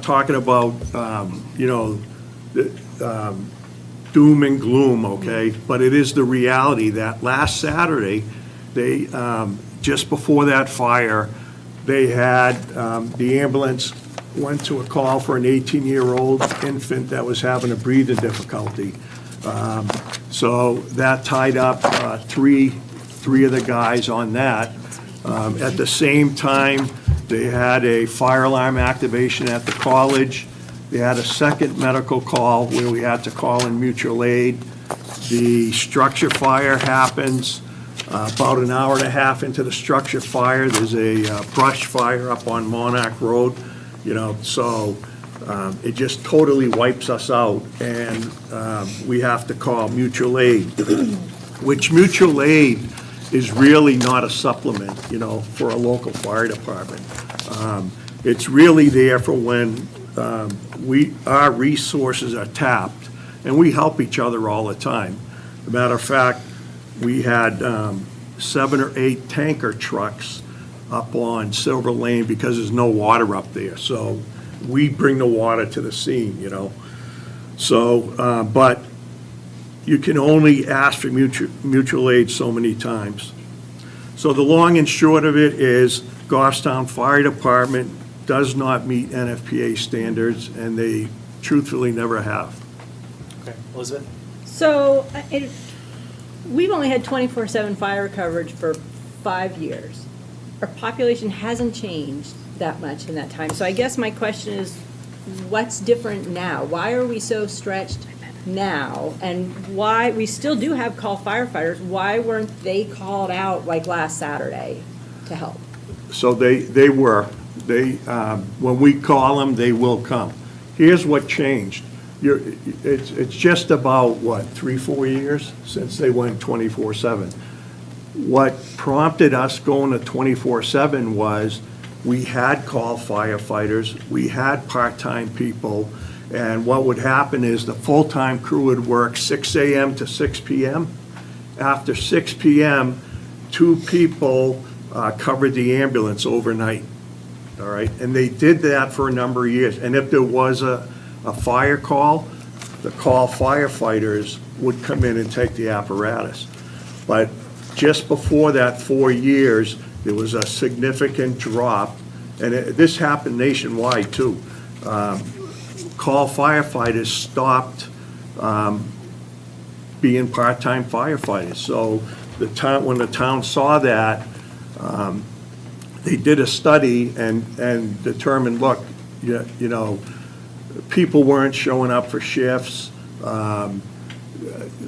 talking about, doom and gloom, okay? But it is the reality that last Saturday, they, just before that fire, they had, the ambulance went to a call for an 18-year-old infant that was having a breathing difficulty. So that tied up three of the guys on that. At the same time, they had a fire alarm activation at the college. They had a second medical call where we had to call in mutual aid. The structure fire happens about an hour and a half into the structure fire. There's a brush fire up on Monarch Road, so it just totally wipes us out, and we have to call mutual aid, which mutual aid is really not a supplement, for a local fire department. It's really there for when our resources are tapped, and we help each other all the time. As a matter of fact, we had 7 or 8 tanker trucks up on Silver Lane because there's no water up there. So we bring the water to the scene, So, but you can only ask for mutual aid so many times. So the long and short of it is Goffstown Fire Department does not meet NFPA standards, and they truthfully never have. Okay, Elizabeth? So, we've only had 24/7 fire coverage for 5 years. Our population hasn't changed that much in that time. So I guess my question is, what's different now? Why are we so stretched now? And why, we still do have call firefighters, why weren't they called out like last Saturday to help? So they were. When we call them, they will come. Here's what changed. It's just about, 3-4 years since they went 24/7. What prompted us going to 24/7 was we had call firefighters, we had part-time people, and what would happen is the full-time crew would work 6 a.m. to 6 p.m. After 6 p.m., 2 people covered the ambulance overnight, all right? And they did that for a number of years. And if there was a fire call, the call firefighters would come in and take the apparatus. But just before that 4 years, there was a significant drop, and this happened nationwide too. Call firefighters stopped being part-time firefighters. So the town, when the town saw that, they did a study and determined, look, you know, people weren't showing up for shifts,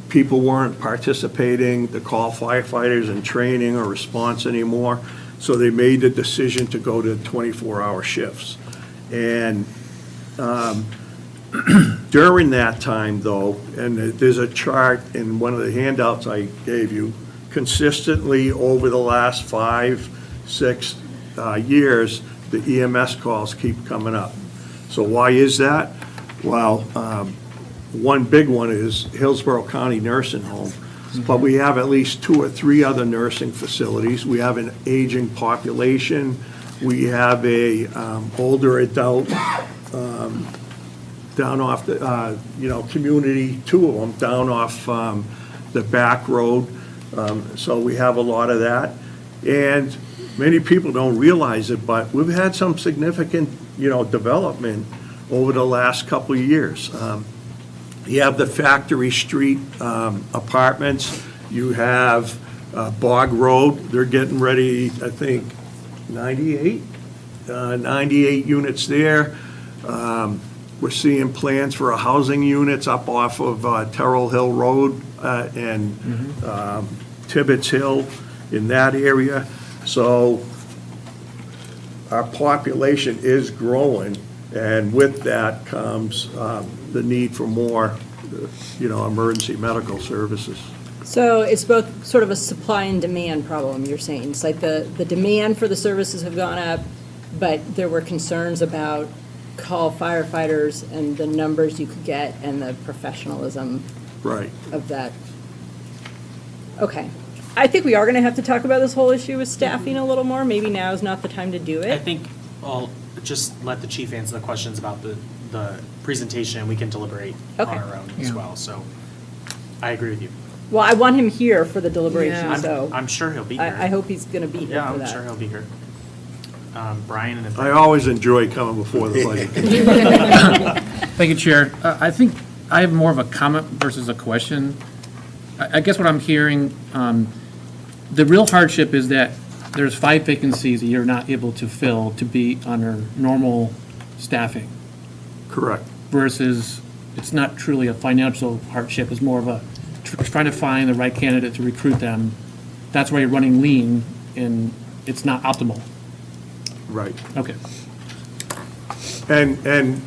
people weren't participating, the call firefighters in training or response anymore, so they made the decision to go to 24-hour shifts. And during that time, though, and there's a chart in one of the handouts I gave you, consistently over the last 5-6 years, the EMS calls keep coming up. So why is that? Well, one big one is Hillsborough County Nursing Home, but we have at least 2 or 3 other nursing facilities. We have an aging population. We have a older adult down off the, community, 2 of them, down off the back road. So we have a lot of that. And many people don't realize it, but we've had some significant, development over the last couple of years. You have the Factory Street apartments. You have Bog Road. They're getting ready, I think, 98 units there. We're seeing plans for a housing units up off of Terrell Hill Road and Tibbetts Hill in that area. So our population is growing, and with that comes the need for more, emergency medical services. So it's both sort of a supply and demand problem, you're saying. It's like the demand for the services have gone up, but there were concerns about call firefighters and the numbers you could get and the professionalism Right. of that. Okay. I think we are going to have to talk about this whole issue with staffing a little more. Maybe now is not the time to do I it. think I'll just let the chief answer the questions about the presentation, and we can deliberate on Okay. our own as Yeah. well, so I agree with you. Well, I want him here for the deliberation, I'm- so I'm sure he'll be here. I hope he's going to be here Yeah, for I'm that. sure he'll be here. Brian and. I always enjoy coming before the budget. Thank you, Chair. I think I have more of a comment versus a question. I guess what I'm hearing, the real hardship is that there's 5 vacancies that you're not able to fill to be under normal staffing. Correct. Versus it's not truly a financial hardship, it's more of a trying to find the right candidate to recruit them. That's why you're running lean and it's not optimal. Right. Okay. And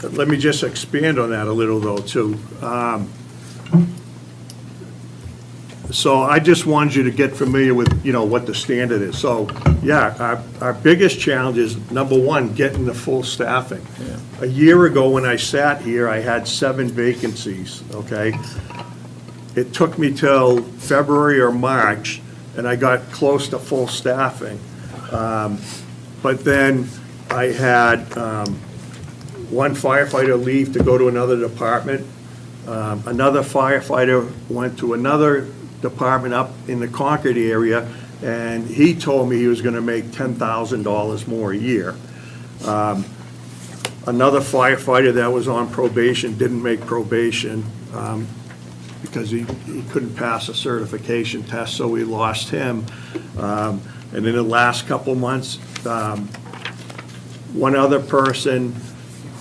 let me just expand on that a little, though, too. So I just wanted you to get familiar with, what the standard is. So, yeah, our biggest challenge is, number one, getting the full staffing. A year ago, when I sat here, I had 7 vacancies, okay? It took me till February or March, and I got close to full staffing. But then I had one firefighter leave to go to another department. Another firefighter went to another department up in the Concord area, and he told me he was gonna make $10,000 more a year. Another firefighter that was on probation didn't make probation because he couldn't pass a certification test, so we lost him. And in the last couple of months, one other person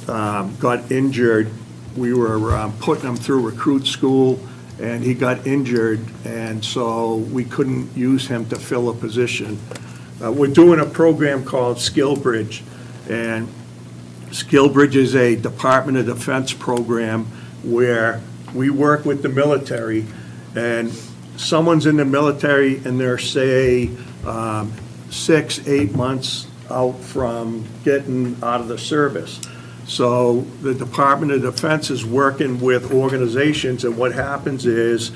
got injured. We were putting him through recruit school, and he got injured, and so we couldn't use him to fill a position. We're doing a program called SkillBridge, and SkillBridge is a Department of Defense program where we work with the military, and someone's in the military and they're, say, 6-8 months out from getting out of the service. So the Department of Defense is working with organizations, and what happens is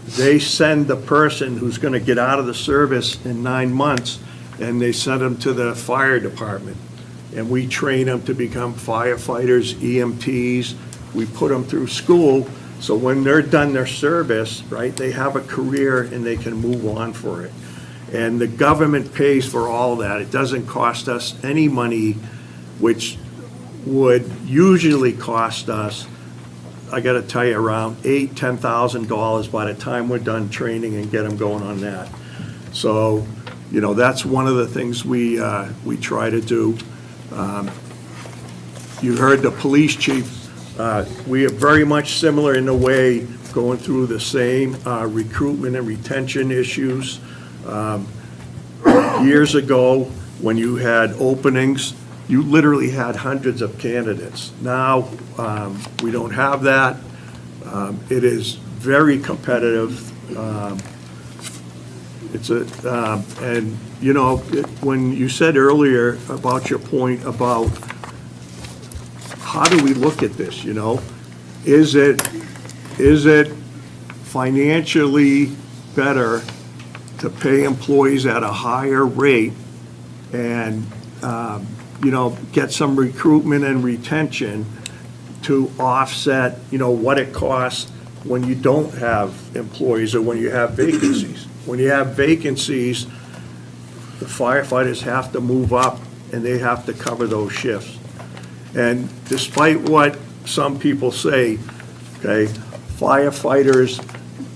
they send the person who's gonna get out of the service in 9 months, and they send them to the fire department. And we train them to become firefighters, EMTs. We put them through school, so when they're done their service, right, they have a career and they can move on for it. And the government pays for all that. It doesn't cost us any money, which would usually cost us, I gotta tell you, around $8,000-$10,000 by the time we're done training and get them going on that. So, you know, that's one of the things we try to do. You heard the police chief, we are very much similar in a way, going through the same recruitment and retention issues. Years ago, when you had openings, you literally had hundreds of candidates. Now, we don't have that. It is very competitive. And, you know, when you said earlier about your point about how do we look at this, you know? Is it financially better to pay employees at a higher rate and, you know, get some recruitment and retention to offset, you know, what it costs when you don't have employees or when you have vacancies? When you have vacancies, the firefighters have to move up and they have to cover those shifts. And despite what some people say, okay, firefighters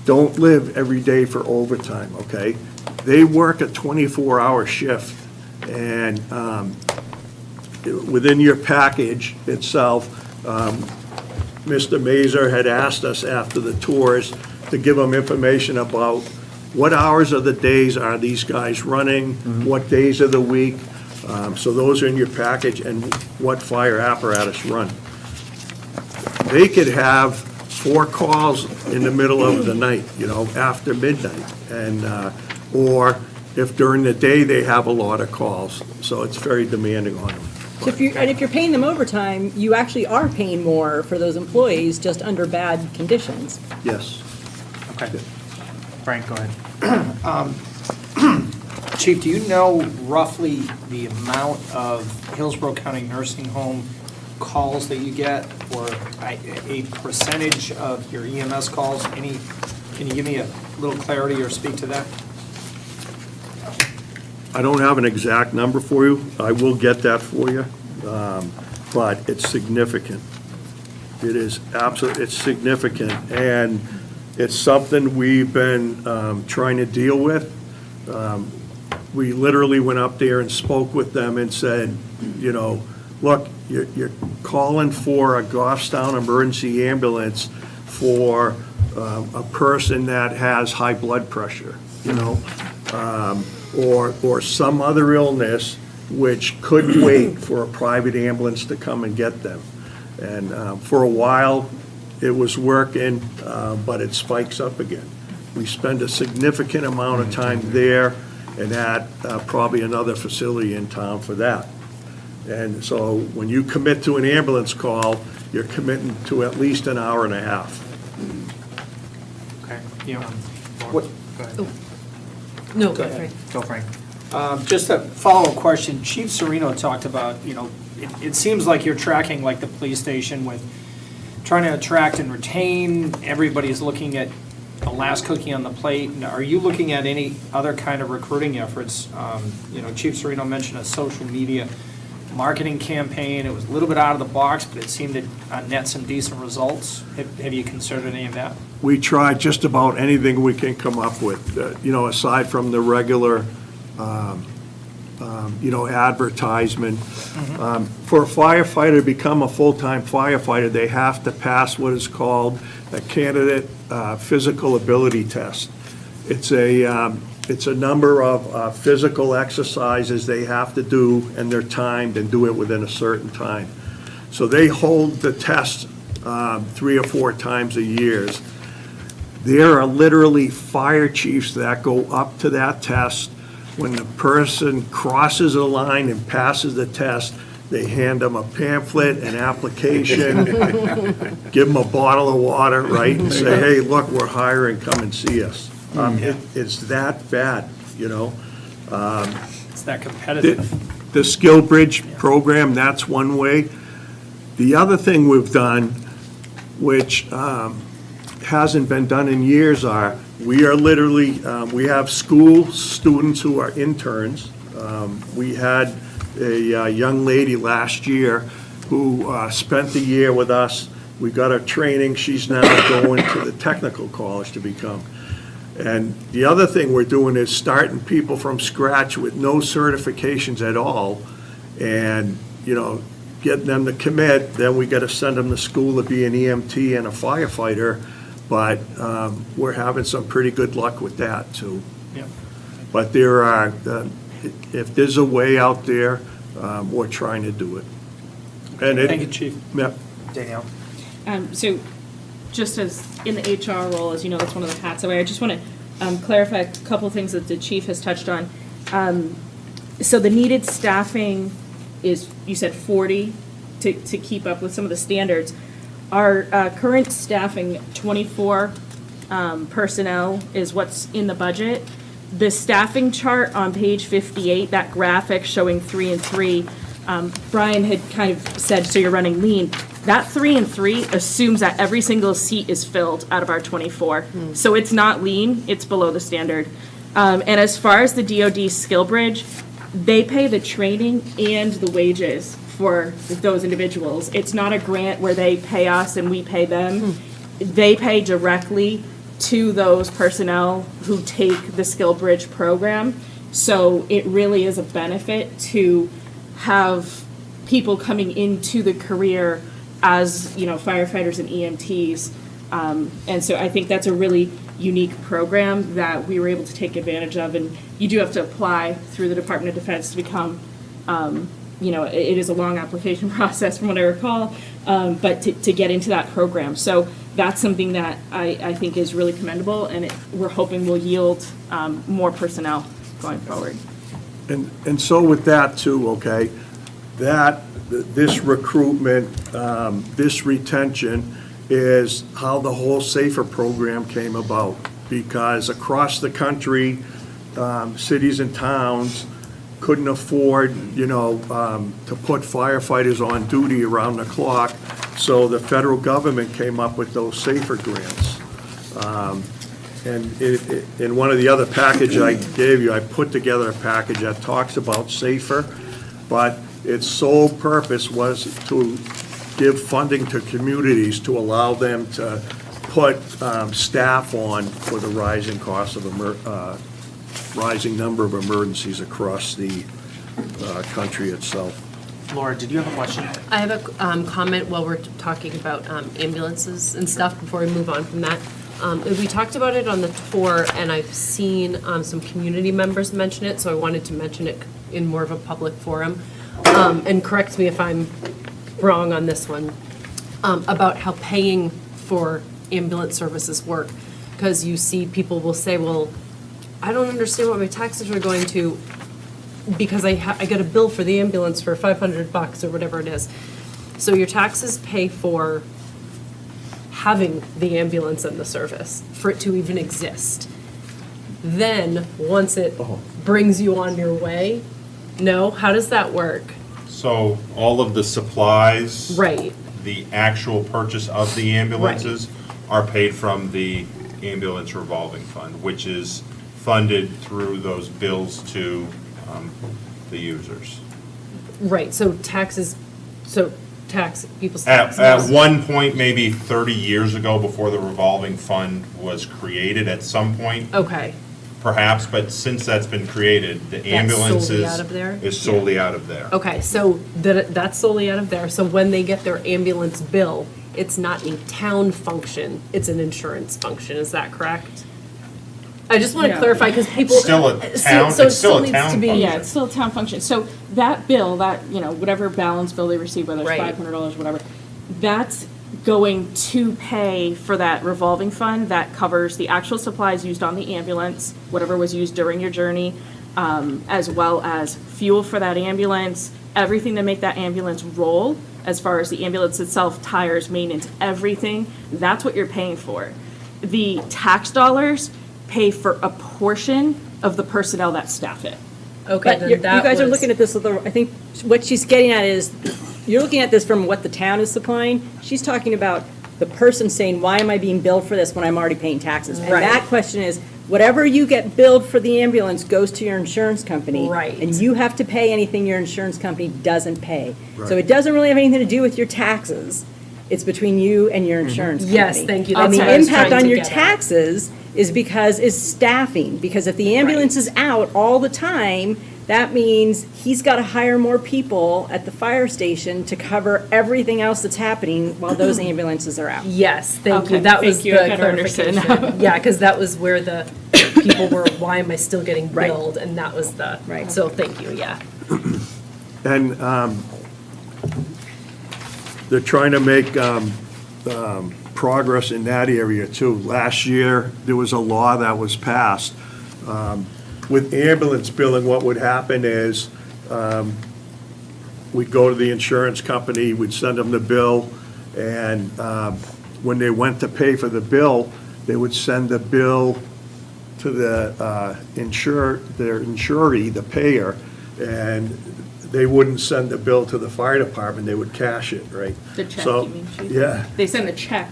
don't live every day for overtime, okay? They work a 24-hour shift, and within your package itself, Mr. Mazur had asked us after the tours to give them information about what hours of the days are these guys running, what days of the week. So those are in your package, and what fire apparatus run. They could have 4 calls in the middle of the night, you know, after midnight, and, or if during the day they have a lot of calls, so it's very demanding on them. So if you're paying them overtime, you actually are paying more for those employees, just under bad conditions. Yes. Okay. Frank, go ahead. Chief, do you know roughly the amount of Hillsborough County Nursing Home calls that you get, or a percentage of your EMS calls? Can you give me a little clarity or speak to that? I don't have an exact number for you. I will get that for you, but it's significant. It is absolutely, it's significant, and it's something we've been trying to deal with. We literally went up there and spoke with them and said, you know, look, you're calling for a Goffstown emergency ambulance for a person that has high blood pressure, you know, or some other illness which could wait for a private ambulance to come and get them. And for a while, it was working, but it spikes up again. We spend a significant amount of time there, and at probably another facility in town for that. And so when you commit to an ambulance call, you're committing to at least an hour and a half. Okay. What- Go ahead. No, Go ahead. Go, Frank. Just a follow-up question. Chief Serino talked about, you know, it seems like you're tracking like the police station with trying to attract and retain. Everybody's looking at the last cookie on the plate. Now, are you looking at any other kind of recruiting efforts? You know, Chief Serino mentioned a social media marketing campaign. It was a little bit out of the box, but it seemed to net some decent results. Have you considered any of that? We try just about anything we can come up with, you know, aside from the regular, you know, advertisement. For a firefighter to become a full-time firefighter, they have to pass what is called a candidate physical ability test. It's a number of physical exercises they have to do, and they're timed and do it within a certain time. So they hold the test 3 or 4 times a year. There are literally fire chiefs that go up to that test. When the person crosses a line and passes the test, they hand them a pamphlet, an application, give them a bottle of water, right, and say, hey, look, we're hiring, come and see us. It's that bad, you know? It's that competitive. The Skill Bridge program, that's one way. The other thing we've done, which hasn't been done in years, we are literally, we have school students who are interns. We had a young lady last year who spent the year with us. We got her training. She's now going to the technical college to become. And the other thing we're doing is starting people from scratch with no certifications at all, and, you know, getting them to commit. Then we got to send them to school to be an EMT and a firefighter, but we're having some pretty good luck with that, too. Yeah. But there are, if there's a way out there, we're trying to do it. And Thank you, Chief. Yep. Danielle? So, just as in the HR role, as you know, that's one of the hats I wear. I just want to clarify a couple of things that the chief has touched on. So the needed staffing is, you said 40 to keep up with some of the standards. Our current staffing, 24 personnel is what's in the budget. The staffing chart on page 58, that graphic showing 3 and 3, Brian had kind of said, so you're running lean. That 3 and 3 assumes that every single seat is filled out of our 24. So it's not lean, it's below the standard. And as far as the DoD Skill Bridge, they pay the training and the wages for those individuals. It's not a grant where they pay us and we pay them. They pay directly to those personnel who take the Skill Bridge program. So it really is a benefit to have people coming into the career as, you know, firefighters and EMTs. And so I think that's a really unique program that we were able to take advantage of. And you do have to apply through the Department of Defense to become, you know, it is a long application process from what I recall, but to get into that program. So that's something that I think is really commendable, and we're hoping will yield more going forward. And so with that too, okay, this recruitment, this retention is how the whole SAFER program came about. Because across the country, cities and towns couldn't afford, you know, to put firefighters on duty around the clock. So the federal government came up with those SAFER grants. And in one of the other packages I gave you, I put together a package that talks about SAFER, but its sole purpose was to give funding to communities to allow them to put staff on for the rising cost of rising number of emergencies across the country itself. Laura, did you have a question? I have a comment while we're talking about ambulances and stuff before we move on from that. We talked about it on the tour, and I've seen some community members mention it, so I wanted to mention it in more of a public forum. And correct me if I'm wrong on this one, about how paying for ambulance services work. Because you see people will say, well, I don't understand what my taxes are going to, because I got a bill for the ambulance for $500 or whatever it is. So your taxes pay for having the ambulance and the service, for it to even exist. Then, once it brings you on your way, no, how does that work? So all of the supplies. Right. The actual purchase of the ambulances are paid from the ambulance revolving fund, which is funded through those bills to the users. Right, so people's At taxes. one point, maybe 30 years ago, before the revolving fund was created, at some point, Okay, perhaps, but since that's been created, the solely ambulances out of there? is solely out of there. okay, so that's solely out of there. So when they get their ambulance bill, it's not a town function, it's an insurance function, is that correct? I just want to Yeah. clarify, because people. Still a town- so it it's still a needs town to be- function. Yeah, it's still a town function. So that bill, that, you know, whatever balance bill they receive, whether it's Right. $500, whatever, that's going to pay for that revolving fund that covers the actual supplies used on the ambulance, whatever was used during your journey, as well as fuel for that ambulance, everything to make that ambulance roll, as far as the ambulance itself, tires, maintenance, everything, that's what you're paying for. The tax dollars pay for a portion of the personnel that staff it. Okay, But then you that guys are was- looking at this, I think what she's getting at is, you're looking at this from what the town is supplying. She's talking about the person saying, why am I being billed for this when I'm already paying taxes? And Right. that question is, whatever you get billed for the ambulance goes to your insurance company. Right. And you have to pay anything your insurance company doesn't pay. So Right. it doesn't really have anything to do with your taxes. It's between you and your insurance company. Yes, thank you. And That's the what I was impact trying on to your get at. taxes is staffing, because if the ambulance is out all the time, that means he's got to hire more people at the fire station to cover everything else that's happening while those ambulances are out. Yes, thank Okay, you. That was thank you. the I better understand clarification. now. Yeah, because that was where the people were, why am I still getting Right. billed? And that was the, Right. so thank you, yeah. And they're trying to make progress in that area too. Last year, there was a law that was passed. With ambulance billing, what would happen is, we'd go to the insurance company, we'd send them the bill, and when they went to pay for the bill, they would send the bill to the their insuree, the payer, and they wouldn't send the bill to the fire department, they would cash it, right? The check, So, you mean, Chief? Yeah. They send a check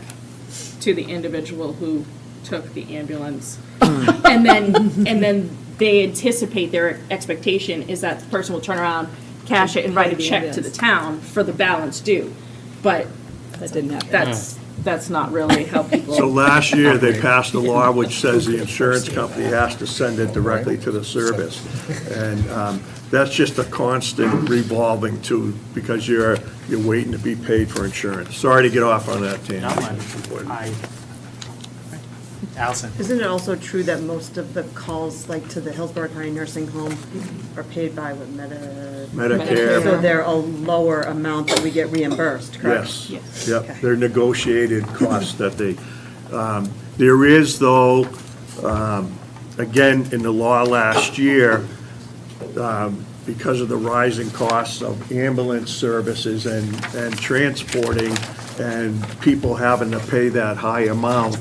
to the individual who took the ambulance. And then they anticipate, their expectation is that the person will turn around, cash it, and write a the check to the town for the balance due. But That didn't happen. that's not really how people. So last year, they passed a law which says the insurance company has to send it directly to the service. And that's just a constant revolving too, because you're waiting to be paid for insurance. Sorry to get off on that No, tangent. Allison? Isn't it also true that most of the calls, like to the Hillsborough County Nursing Home, are paid by what, Medicare. So they're a lower amount that we get reimbursed, correct? Yes, yep, they're negotiated costs that they, there is though, again, in the law last year, because of the rising costs of ambulance services and transporting and people having to pay that high amount,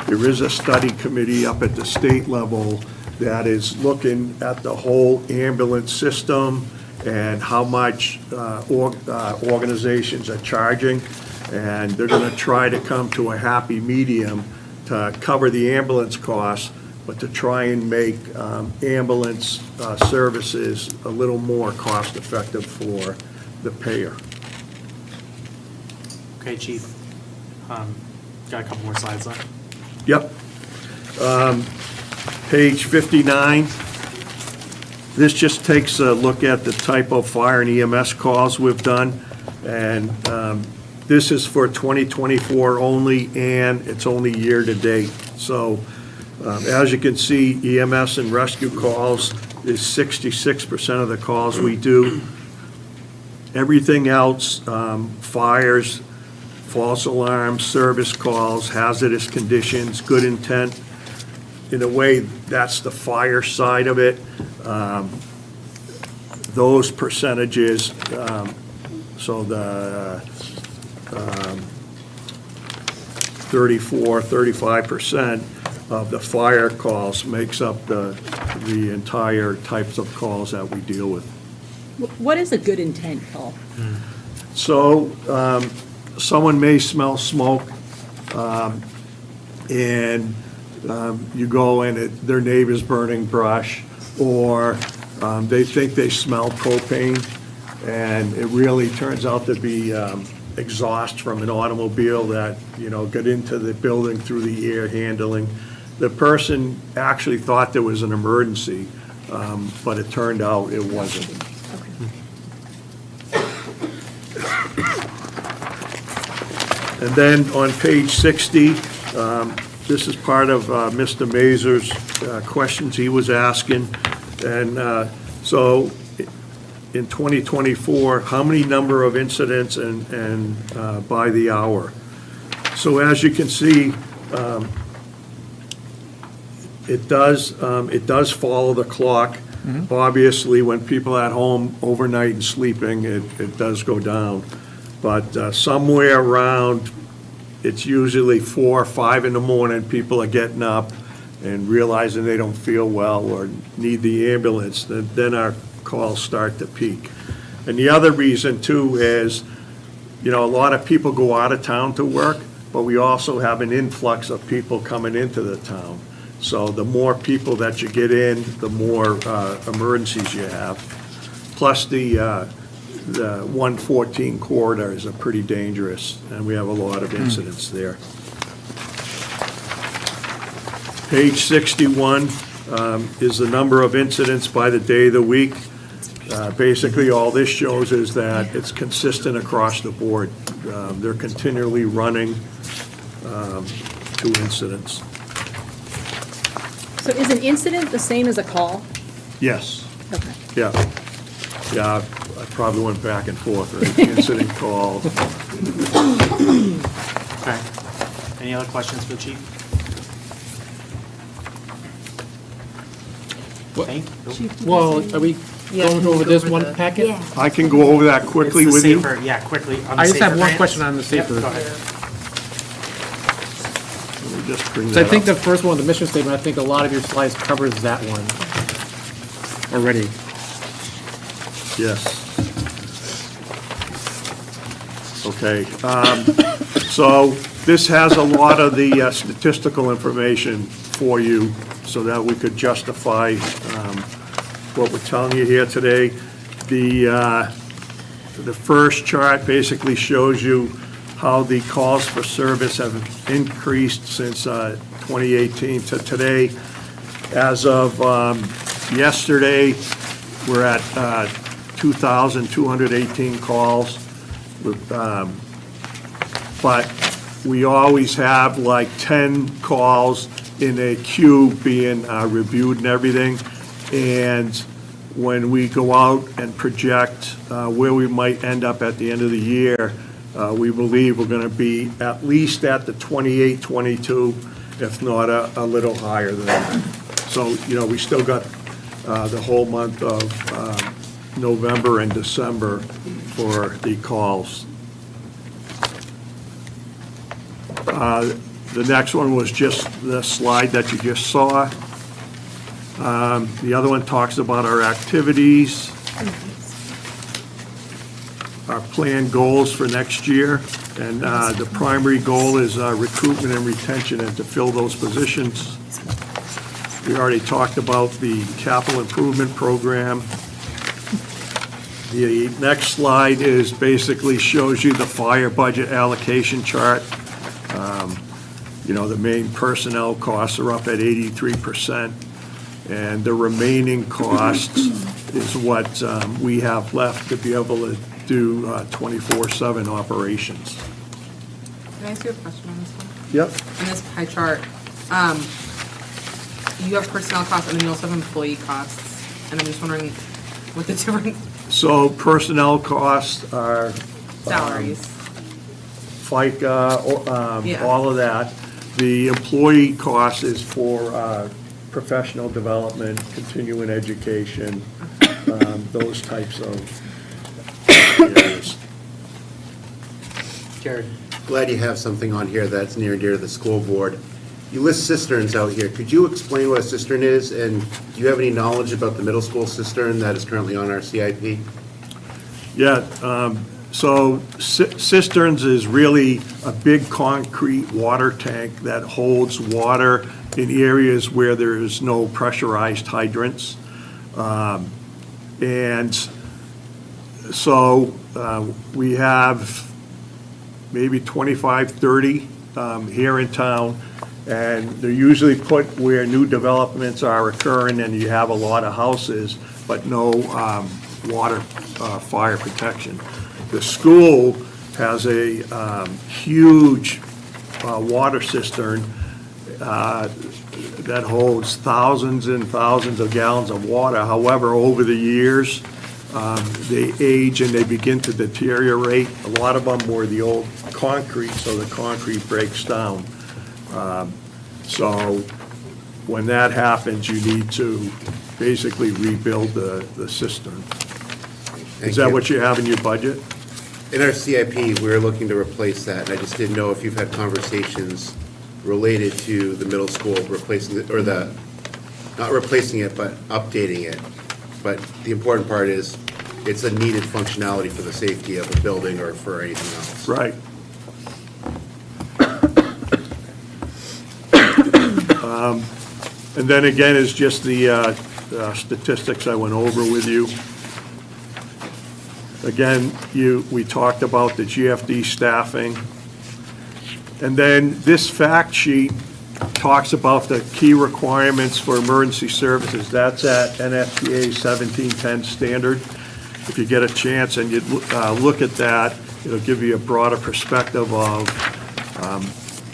there is a study committee up at the state level that is looking at the whole ambulance system and how much organizations are charging. And they're going to try to come to a happy medium to cover the ambulance costs, but to try and make ambulance services a little more cost-effective for the payer. Okay, Chief. Got a couple more slides left. Yep. Page 59. This just takes a look at the type of fire and EMS calls we've done. And this is for 2024 only, and it's only year-to-date. So as you can see, EMS and rescue calls is 66% of the calls we do. Everything else, fires, false alarms, service calls, hazardous conditions, good intent. In a way, that's the fire side of it. Those percentages, so the 35% of the fire calls makes up the entire types of calls that we deal with. What is a good intent call? So, someone may smell smoke, and you go and their neighbor's burning brush, or they think they smell propane, and it really turns out to be exhaust from an automobile that, got into the building through the air handling. The person actually thought there was an emergency, but it turned out it wasn't. And then on page 60, this is part of Mr. Mazur's questions he was asking. And so in 2024, how many number of incidents and by the hour? So as you can see, it does follow the clock. Obviously, when people are at home overnight and sleeping, it does go down. But somewhere around, it's usually 4 or 5 in the morning, people are getting up and realizing they don't feel well or need the ambulance, then our calls start to peak. And the other reason too is, a lot of people go out of town to work, but we also have an influx of people coming into the town. So the more people that you get in, the more emergencies you have. Plus the 114 corridors are pretty dangerous, and we have a lot of incidents there. Page 61 is the number of incidents by the day of the week. Basically, all this shows is that it's consistent across the board. They're continually running 2 incidents. So is an incident the same as a call? Yes, Okay. yeah. Yeah, I probably went back and forth, right? Incident call. Okay. Any other questions for the chief? Thank you. Well, are we Yeah, going can we over go this over one the- packet? Yeah. I can go over that quickly It's with the you. safer, yeah, quickly. on the I just have safer one grants. question on the Yep, safer. go ahead. Let me just bring So I that think the up. first one, the mission statement, I think a lot of your slides covers that one already. Yes. Okay, so this has a lot of the statistical information for you so that we could justify what we're telling you here today. The first chart basically shows you how the calls for service have increased since 2018 to today. As of yesterday, we're at 2,218 calls. But we always have like 10 calls in a queue being reviewed and everything. And when we go out and project where we might end up at the end of the year, we believe we're going to be at least at the 28, 22, if not a little higher than that. So, we still got the whole month of November and December for the calls. The next one was just the slide that you just saw. The other one talks about our activities, our planned goals for next year, and the primary goal is recruitment and retention and to fill those positions. We already talked about the capital improvement program. The next slide is basically shows you the fire budget allocation chart. The main personnel costs are up at 83%, and the remaining costs is what we have left to be able to do 24/7 operations. Can I ask you a question on this one? Yep. In this pie chart, you have personnel costs and then you also have employee costs. And I'm just wondering what the difference, So personnel costs are salaries. FICA, Yeah. all of that. The employee cost is for professional development, continuing education, those types of areas. Jared. Glad you have something on here that's near and dear to the school board. You list cisterns out here. Could you explain what a cistern is? And do you have any knowledge about the middle school cistern that is currently on our CIP? Yeah, so cisterns is really a big concrete water tank that holds water in areas where there is no pressurized hydrants. And so we have maybe 25, 30 here in town, and they're usually put where new developments are occurring and you have a lot of houses, but no water fire protection. The school has a huge water cistern that holds thousands and thousands of gallons of water. However, over the years, they age and they begin to deteriorate. A lot of them were the old concrete, so the concrete breaks down. So when that happens, you need to basically rebuild the cistern. Thank Is that you. what you have in your budget? In our CIP, we're looking to replace that, and I just didn't know if you've had conversations related to the middle school replacing it, or not replacing it, but updating it. But the important part is, it's a needed functionality for the safety of a building or for anything else. Right. And then again is just the statistics I went over with you. Again, we talked about the GFD staffing. And then this fact sheet talks about the key requirements for emergency services. That's at NFPA 1710 standard. If you get a chance and you look at that, it'll give you a broader perspective of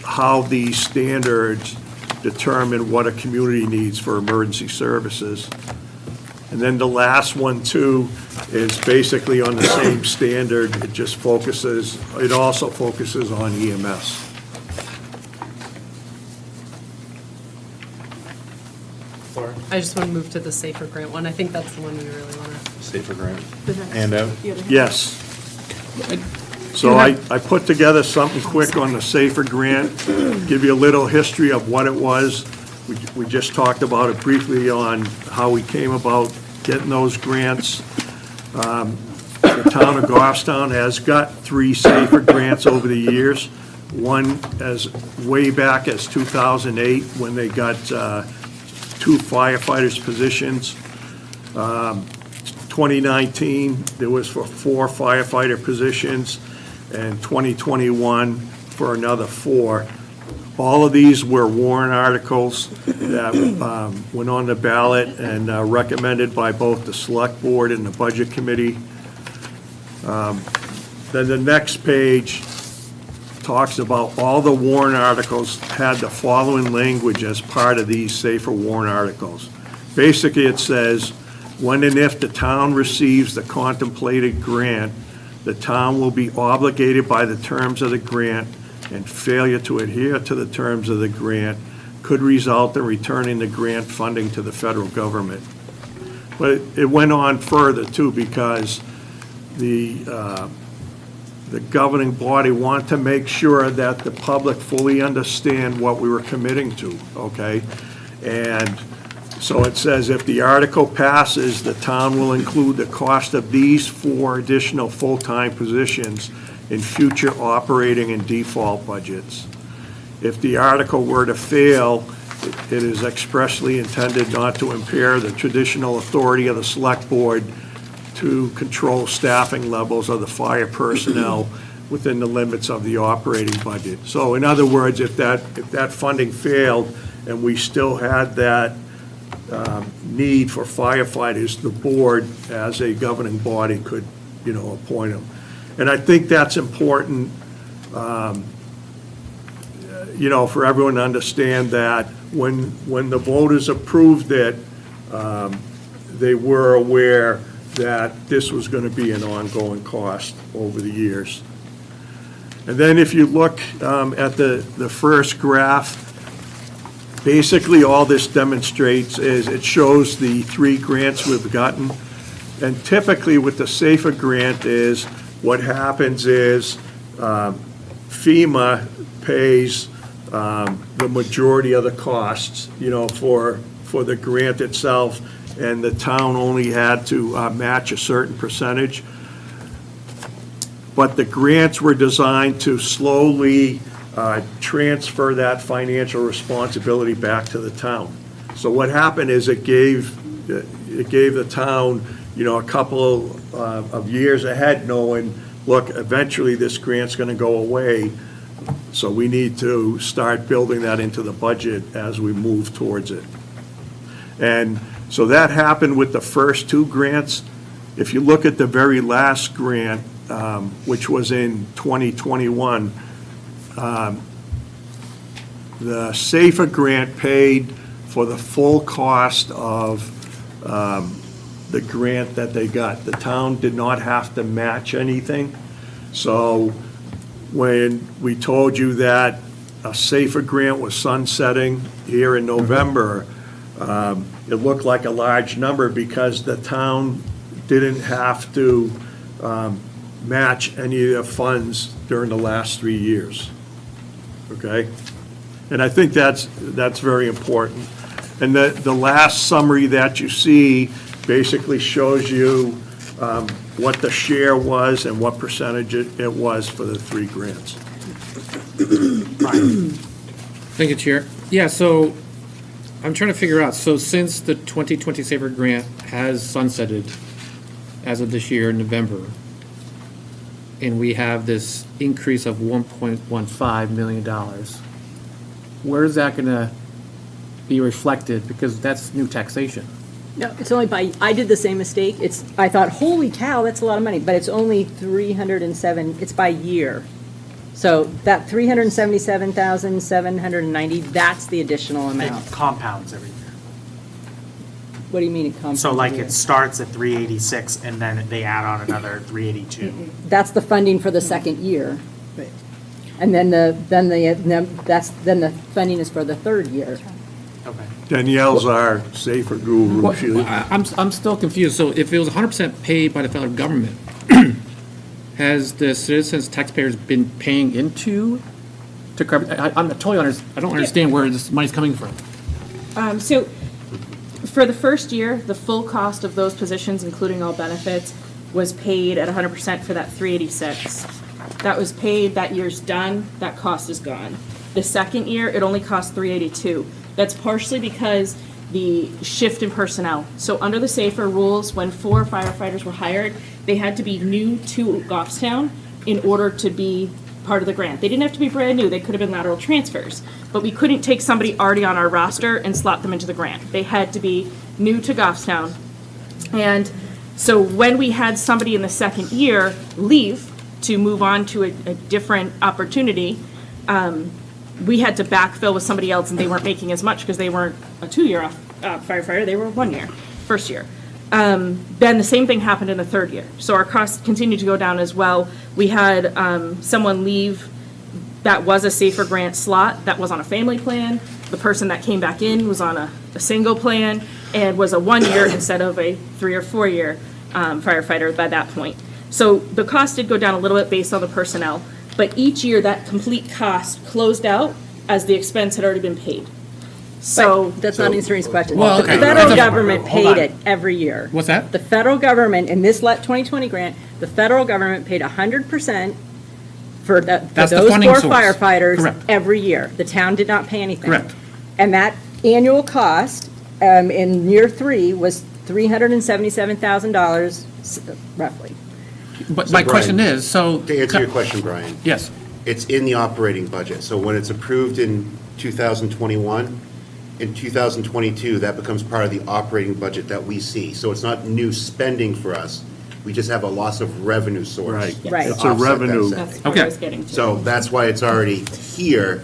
how these standards determine what a community needs for emergency services. And then the last one too is basically on the same standard. It also focuses on EMS. I just want to move to the Safer Grant one. I think that's the one we really want to. Safer grant. Handout. Yes. So I put together something quick on the Safer Grant, give you a little history of what it was. We just talked about it briefly on how we came about getting those grants. The town of Goffstown has got 3 Safer Grants over the years. One as way back as 2008, when they got 2 firefighters positions. 2019, there was for 4 firefighter positions, and 2021 for another 4. All of these were warrant articles that went on the ballot and recommended by both the Select Board and the Budget Committee. Then the next page talks about all the warrant articles had the following language as part of these safer warrant articles. Basically, it says, when and if the town receives the contemplated grant, the town will be obligated by the terms of the grant, and failure to adhere to the terms of the grant could result in returning the grant funding to the federal government. But it went on further too, because the governing body wanted to make sure that the public fully understand what we were committing to, okay? And so it says, if the article passes, the town will include the cost of these 4 additional full-time positions in future operating and default budgets. If the article were to fail, it is expressly intended not to impair the traditional authority of the Select Board to control staffing levels of the fire personnel within the limits of the operating budget. So in other words, if that funding failed and we still had that need for firefighters, the board, as a governing body, could, appoint them. And I think that's important, for everyone to understand that when the voters approved it, they were aware that this was going to be an ongoing cost over the years. And then if you look at the first graph, basically all this demonstrates is it shows the 3 grants we've gotten. And typically with the Safer Grant is, what happens is FEMA pays the majority of the costs, for the grant itself, and the town only had to match a certain percentage. But the grants were designed to slowly transfer that financial responsibility back to the town. So what happened is it gave the town, a couple of years ahead, knowing, look, eventually this grant's going to go away, so we need to start building that into the budget as we move towards it. And so that happened with the first 2 grants. If you look at the very last grant, which was in 2021, the Safer Grant paid for the full cost of the grant that they got. The town did not have to match anything. So when we told you that a Safer Grant was sunsetting here in November, It looked like a large number because the town didn't have to match any of the funds during the last 3 years. Okay? And I think that's very important. And the last summary that you see basically shows you what the share was and what percentage it was for the 3 grants. Thank you, Chair. Yeah, so I'm trying to figure out, so since the 2020 Safer Grant has sunsetted as of this year in November, and we have this increase of $1.15 million, where is that going to be reflected? Because that's new taxation. No, it's only by, I did the same mistake. I thought, holy cow, that's a lot of money, but it's only 307, it's by year. So that 377,790, that's the additional It amount. compounds every year. What do you mean it compounds? So like it starts at 386 and then they add on another 382. That's the funding for the second year. And then the funding is for the third year. Okay. Danielle's our safer guru. Well, She- I'm still confused. So if it was 100% paid by the federal government, has the citizens, taxpayers been paying into to cover? I'm totally I don't understand where this money's coming from. So for the first year, the full cost of those positions, including all benefits, was paid at 100% for that 386. That was paid, that year's done, that cost is gone. The second year, it only cost 382. That's partially because the shift in personnel. So under the SAFER rules, when 4 firefighters were hired, they had to be new to Goffstown in order to be part of the grant. They didn't have to be brand new, they could have been lateral transfers. But we couldn't take somebody already on our roster and slot them into the grant. They had to be new to Goffstown. And so when we had somebody in the second year leave to move on to a different opportunity, we had to backfill with somebody else, and they weren't making as much because they weren't a 2-year firefighter, they were 1 year, first year. Then the same thing happened in the third year. So our costs continued to go down as well. We had someone leave that was a SAFER grant slot, that was on a family plan. The person that came back in was on a single plan and was a 1 year instead of a 3 or 4 year firefighter by that point. So the cost did go down a little bit based on the personnel, but each year that complete cost closed out as the expense had already been paid. So That's not answering his question. Well, The okay. federal Hold government on. paid it every year. What's that? The federal government, in this 2020 grant, the federal government paid 100% for That's the those funding 4 source. firefighters Correct. every year. The town did not pay anything. Correct. And that annual cost in year 3 was $377,000 roughly. But So my question Brian, is, so. To answer your question, Brian. Yes. It's in the operating budget, so when it's approved in 2021, in 2022, that becomes part of the operating budget that we see. So it's not new spending for us, we just have a loss of revenue source. Right. Right. to It's a offset that revenue. spending. that's what I was getting to. So that's why it's already here,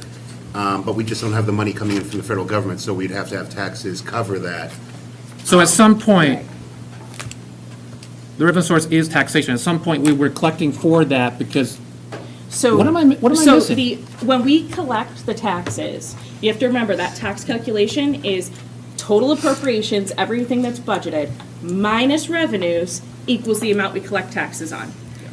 but we just don't have the money coming in from the federal government, so we'd have to have taxes cover that. So at some point, the revenue source is taxation. At some point, we were collecting for that because, So, What am I missing? when we collect the taxes, you have to remember that tax calculation is total appropriations, everything that's budgeted, minus revenues equals the amount we collect taxes on.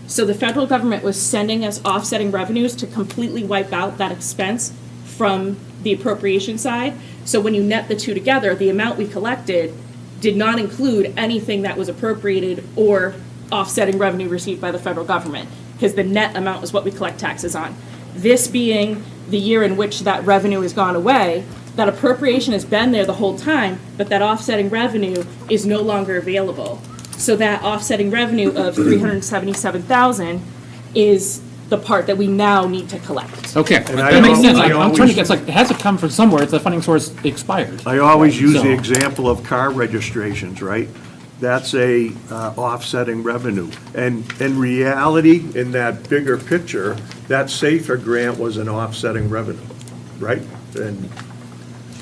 So the federal government was sending us offsetting revenues to completely wipe out that expense from the appropriation side. So when you net the two together, the amount we collected did not include anything that was appropriated or offsetting revenue received by the federal government, because the net amount is what we collect taxes on. This being the year in which that revenue has gone away, that appropriation has been there the whole time, but that offsetting revenue is no longer available. So that offsetting revenue of $377,000 is the part that we now need to collect. okay, And I that makes sense. always- I'm trying to get, it's like, it has to come from somewhere. It's the funding source expired. I always use the So- example of car registrations, right? That's a offsetting revenue. And in reality, in that bigger picture, that SAFER grant was an offsetting revenue, right? And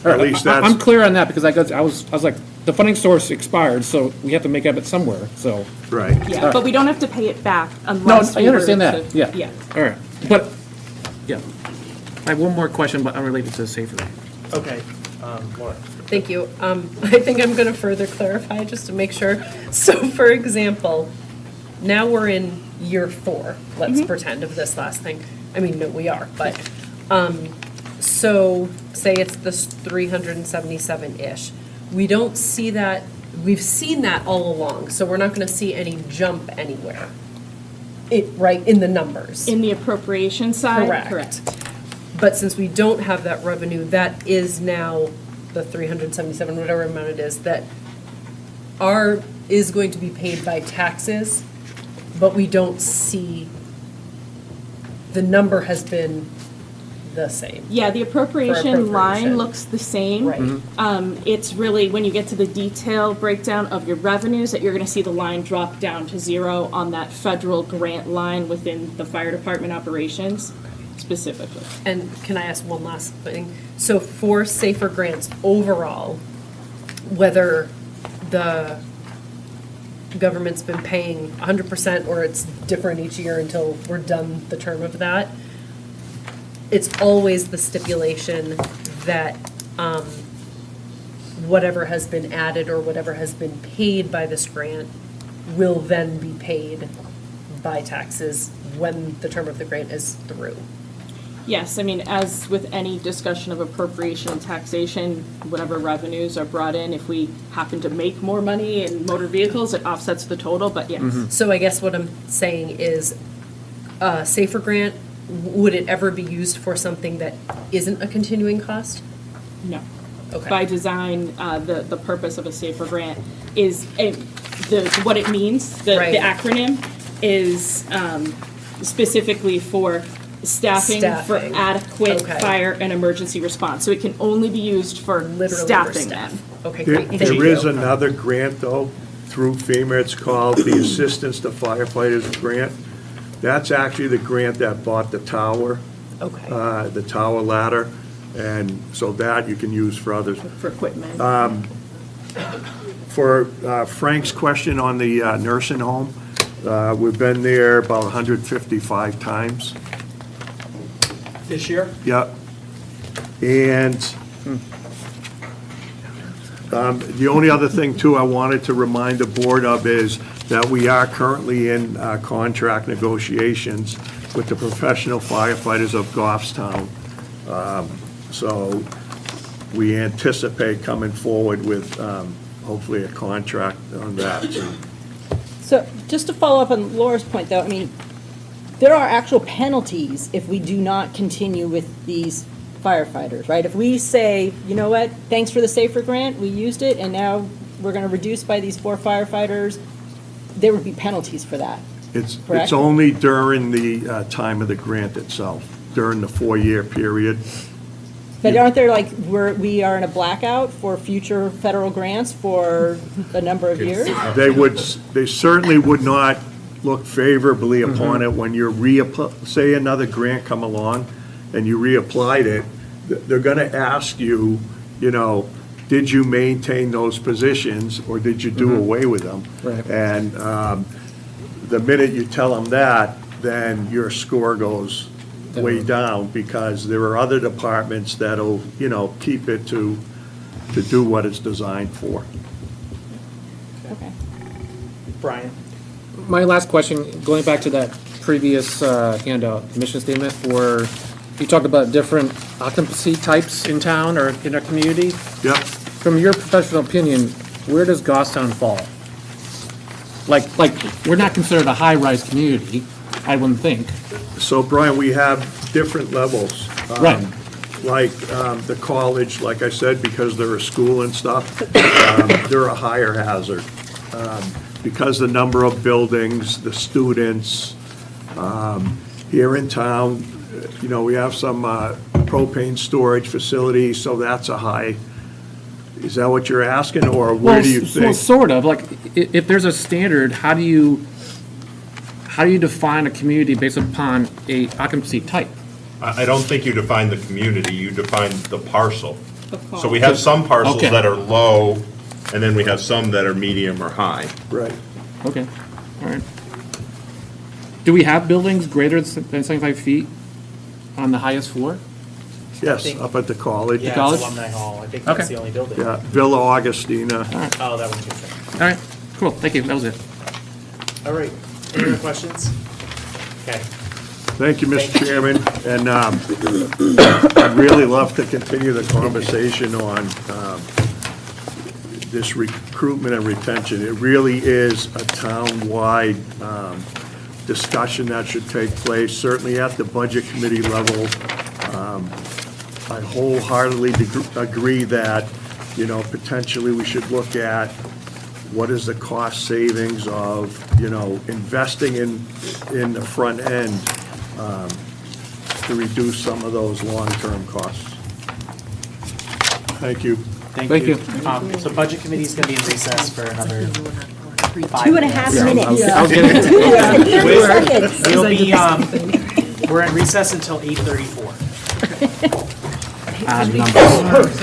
at least I'm that's, clear on that because I was like, the funding source expired, so we have to make up it somewhere, so. right. Yeah, but we don't have to pay it back No, unless I we were understand that, to- yeah. Yeah. All right, but, yeah. I have one more question, but unrelated to SAFER. Okay, Laura. Thank you. I think I'm going to further clarify just to make sure. So for example, now we're in year 4, let's pretend, of this last thing. I mean, no, we are, but, so say it's this 377-ish. We don't see that, we've seen that all along, so we're not going to see any jump anywhere. Right, in the numbers. In the appropriation side? Correct. But since we don't have that revenue, that is now the 377, whatever amount it is, that is going to be paid by taxes, but we don't see, the number has been the same. Yeah, the appropriation line appropriation. looks the same. Right. It's really, when you get to the detail breakdown of your revenues, that you're gonna see the line drop down to 0 on that federal grant line within the fire department operations specifically. And can I ask one last thing? So for safer grants overall, whether the government's been paying 100% or it's different each year until we're done the term of that, it's always the stipulation that whatever has been added or whatever has been paid by this grant will then be paid by taxes when the term of the grant is through. Yes, I mean, as with any discussion of appropriation and taxation, whatever revenues are brought in, if we happen to make more money in motor vehicles, it offsets the total, but yes. So I guess what I'm saying is, safer grant, would it ever be used for something that isn't a continuing cost? No. Okay. By design, the purpose of a safer grant is, what it means, the Right. acronym is specifically for staffing for Staffing. adequate Okay. fire and emergency response. So it can only be used for Literally for staffing staff. them. Okay, There great. Thank there you. is another grant, though, through FEMA, it's called the Assistance to Firefighters Grant. That's actually the grant that bought the tower, Okay. the tower ladder, and so that you can use for others. For equipment. For Frank's question on the nursing home, we've been there about 155 times. This year? Yep. And the only other thing, too, I wanted to remind the board of is that we are currently in contract negotiations with the professional firefighters of Goffstown. So we anticipate coming forward with hopefully a contract on that. So just to follow up on Laura's point, though, I mean, there are actual penalties if we do not continue with these firefighters, right? If we say, you know what, thanks for the safer grant, we used it, and now we're going to reduce by these 4 firefighters, there would be penalties for that. It's Correct? only during the time of the grant itself, during the 4-year period. But aren't there, like, we are in a blackout for future federal grants for a number of years? They certainly would not look favorably upon it when you're say another grant come along and you reapplied it, they're gonna ask you, you know, did you maintain those positions or did you do away with them? Right. And the minute you tell them that, then your score goes way down because there are other departments that'll, you know, keep it to do what it's designed for. Okay. Brian? My last question, going back to that previous handout, mission statement, where you talked about different occupancy types in town or in our community. Yep. From your professional opinion, where does Goffstown fall? Like, we're not considered a high-rise community, I wouldn't think. So Brian, we have different levels. Right. Like the college, like I said, because they're a school and stuff, they're a higher hazard. Because the number of buildings, the students, here in town, you know, we have some propane storage facilities, so that's a high. Is that what you're asking, or where do you Well, think? sort of, like, if there's a standard, how do you define a community based upon a occupancy type? I don't think you define the community, you define the parcel. So we have some parcels Okay. that are low, and then we have some that are medium or high. Right. Okay, all right. Do we have buildings greater than 75 feet on the highest floor? Yes, think- up at the college. Yeah, college? it's Alumni Hall. I think that's Okay. the only building. Yeah, Villa Augustina. Oh, that one's good. All right, cool, thank you, that was it. All right. Any other questions? Okay. Thank you, Mr. Chairman, and I'd really love to continue the conversation on this recruitment and retention. It really is a town-wide discussion that should take place, certainly at the Budget Committee level. I wholeheartedly agree that, you know, potentially we should look at what is the cost savings of, you know, investing in the front end to reduce some of those long-term costs. Thank you. Thank you. So Budget Committee is going to be in recess for another 5 2.5 minutes. I'll get it. 30 seconds. We'll be, we're in recess until 8:34. Odd numbers.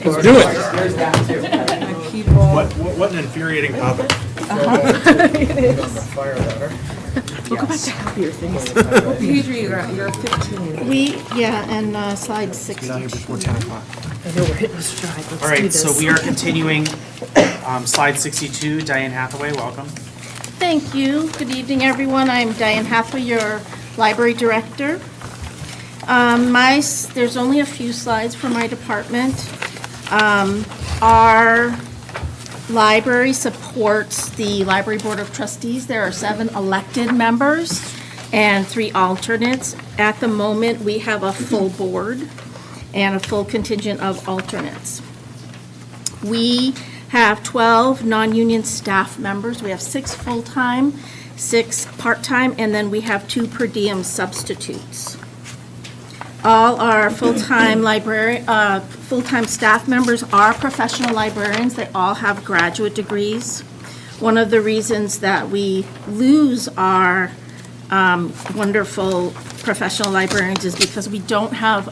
Let's do it. There's that too. What an infuriating topic. We'll go back to happier things. What page are you at? You're at 15. And slide 60. Get out here before 10 o'clock. I know we're hitting stride, let's All right, so we are continuing, slide 62, Diane Hathaway, welcome. Thank you. Good evening, everyone. I'm Diane Hathaway, your library director. There's only a few slides for my department. Our library supports the Library Board of Trustees. There are 7 elected members and 3 alternates. At the moment, we have a full board and a full contingent of alternates. We have 12 non-union staff members. We have 6 full-time, 6 part-time, and then we have 2 per diem substitutes. All our full-time full-time staff members are professional librarians. They all have graduate degrees. One of the reasons that we lose our wonderful professional librarians is because we don't have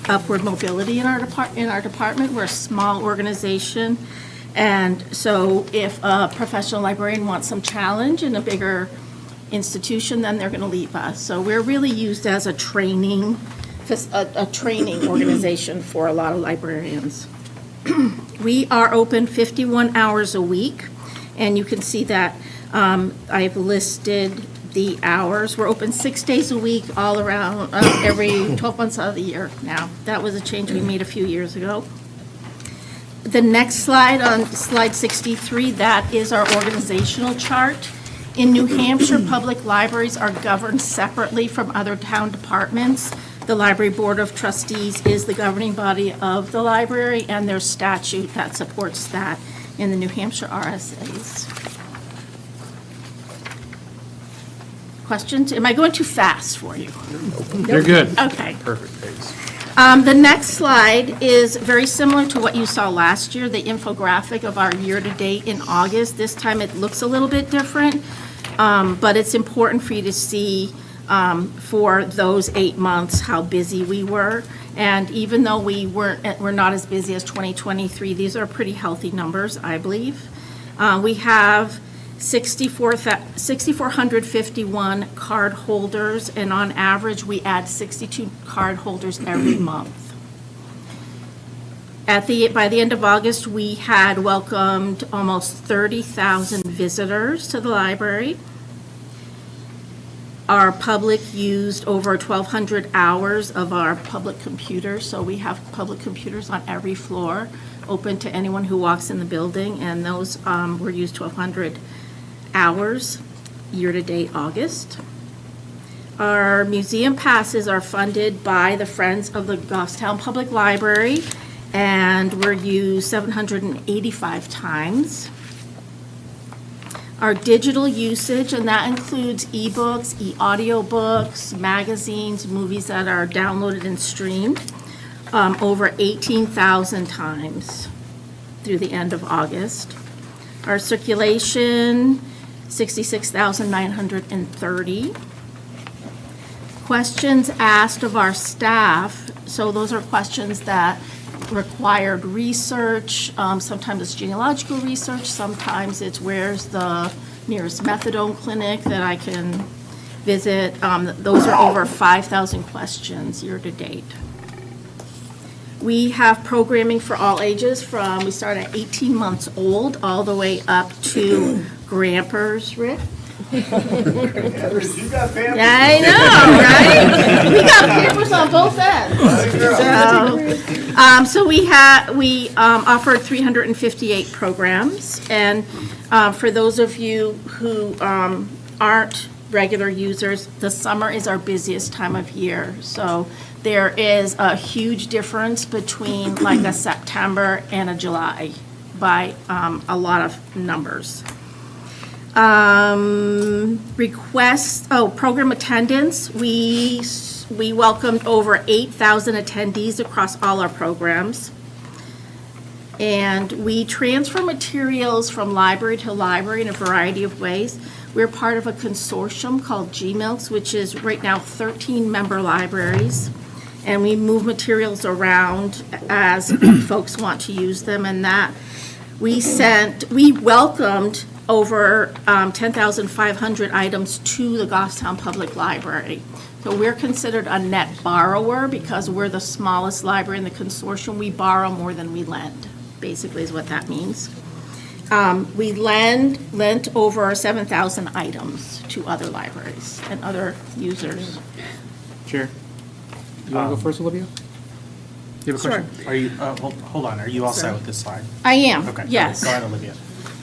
upward mobility in our department. We're a small organization. And so if a professional librarian wants some challenge in a bigger institution, then they're going to leave us. So we're really used as a training organization for a lot of librarians. We are open 51 hours a week, and you can see that I've listed the hours. We're open 6 days a week all around, every 12 months out of the year now. That was a change we made a few years ago. The next slide, on slide 63, that is our organizational chart. In New Hampshire, public libraries are governed separately from other town departments. The Library Board of Trustees is the governing body of the library, and there's statute that supports that in the New Hampshire RSAs. Questions? Am I going too fast for you? You're good. Okay. Perfect pace. The next slide is very similar to what you saw last year, the infographic of our year-to-date in August. This time it looks a little bit different, but it's important for you to see for those 8 months how busy we were. And even though we're not as busy as 2023, these are pretty healthy numbers, I believe. We have 6,451 card holders, and on average, we add 62 card holders every month. By the end of August, we had welcomed almost 30,000 visitors to the library. Our public used over 1,200 hours of our public computers, so we have public computers on every floor, open to anyone who walks in the building, and those were used 1,200 hours year-to-date August. Our museum passes are funded by the Friends of the Goffstown Public Library, and were used 785 times. Our digital usage, and that includes ebooks, e-audiobooks, magazines, movies that are downloaded and streamed, over 18,000 times through the end of August. Our circulation, 66,930. Questions asked of our staff, so those are questions that required research. Sometimes it's genealogical research, sometimes it's where's the nearest methadone clinic that I can visit. Those are over 5,000 questions year to date. We have programming for all ages we start at 18 months old all the way up to Grampers, Rick. You got family. Yeah, I know, right? We got papers on both ends. So we offered 358 programs, and for those of you who aren't regular users, the summer is our busiest time of year. So there is a huge difference between like a September and a July by a lot of numbers. Program attendance, we welcomed over 8,000 attendees across all our programs. And we transfer materials from library to library in a variety of ways. We're part of a consortium called GMILKS, which is right now 13 member libraries. and we move materials around as folks want to use them, and that we welcomed over 10,500 items to the Goffstown Public Library. So we're considered a net borrower because we're the smallest library in the consortium. We borrow more than we lend, basically is what that means. We lent over 7,000 items to other libraries and other users. Chair, you want to go first, Olivia? You have a Sure. question? Are you, hold on, are you all set with this slide? I am, Okay, yes. go ahead, Olivia.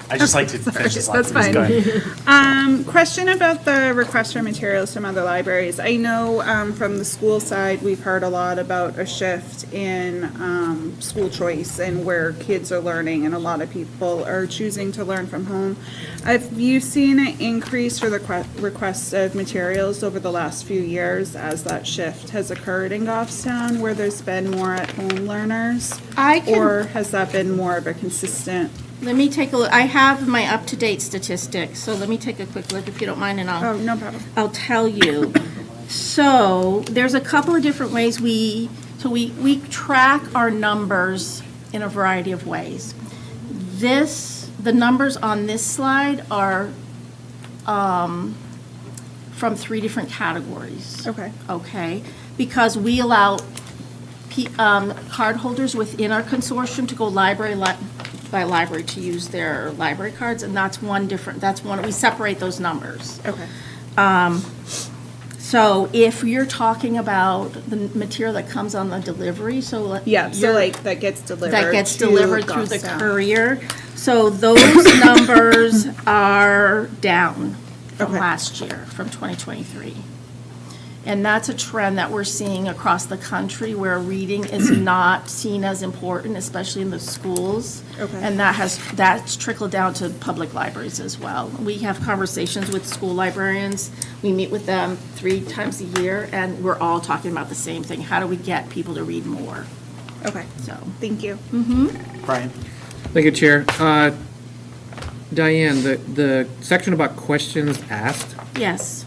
I just like to finish the slide. That's fine. Go ahead. Question about the request for materials from other libraries. I know from the school side, we've heard a lot about a shift in school choice and where kids are learning, and a lot of people are choosing to learn from home. Have you seen an increase for the request of materials over the last few years as that shift has occurred in Goffstown, where there's been more at-home learners? Or has that been more of a consistent? Let me take a look. I have my up-to-date statistics, so let me take a quick look if you don't mind, and Oh, no problem. I'll tell you. So there's a couple of different ways we track our numbers in a variety of ways. The numbers on this slide are from 3 different categories. Okay. Okay, because we allow cardholders within our consortium to go library by library to use their library cards, and that's one, we separate those numbers. Okay. So if you're talking about the material that comes on the delivery, so. Yeah, so like that gets delivered. That gets to delivered through the Goffstown. courier. So those numbers are down from Okay. last year, from 2023. And that's a trend that we're seeing across the country where reading is not seen as important, especially in the schools. Okay. And that's trickled down to public libraries as well. We have conversations with school librarians. We meet with them 3 times a year, and we're all talking about the same thing. How do we get people to read more? Okay, So. thank you. Brian? Thank you, Chair. Diane, the section about questions asked, Yes.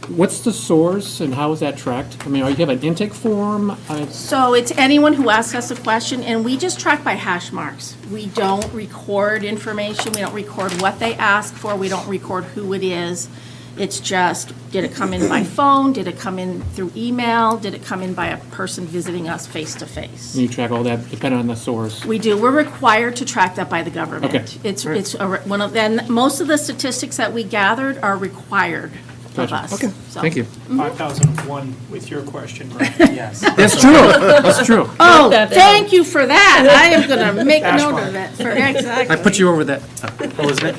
what's the source and how is that tracked? I mean, you have an intake form? So it's anyone who asks us a question, and we just track by hash marks. We don't record information, we don't record what they ask for, we don't record who it is. It's just, did it come in by phone, did it come in through email, did it come in by a person visiting us face to face? You track all that depending on the source? We do, we're required to track that by the government. Okay. One of, and most of the statistics that we gathered are required of Gotcha. us. Okay. So. Thank you. 5,001 with your question, Brian. Yes. That's true, that's true. Oh, thank you for that. I am gonna make note of it, exactly. I put you over that. Elizabeth?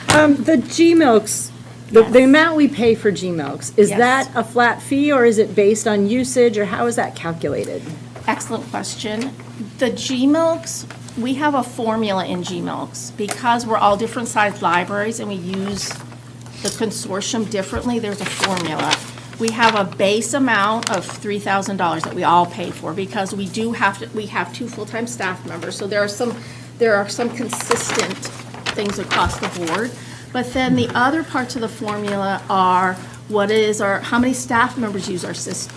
The GMilks, the amount we pay for GMilks, is Yes. that a flat fee or is it based on usage or how is that calculated? Excellent question. The GMilks, we have a formula in GMilks because we're all different sized libraries and we use the consortium differently, there's a formula. We have a base amount of $3,000 that we all pay for because we have 2 full-time staff members, so there are some consistent things across the board. But then the other parts of the formula are how many staff members use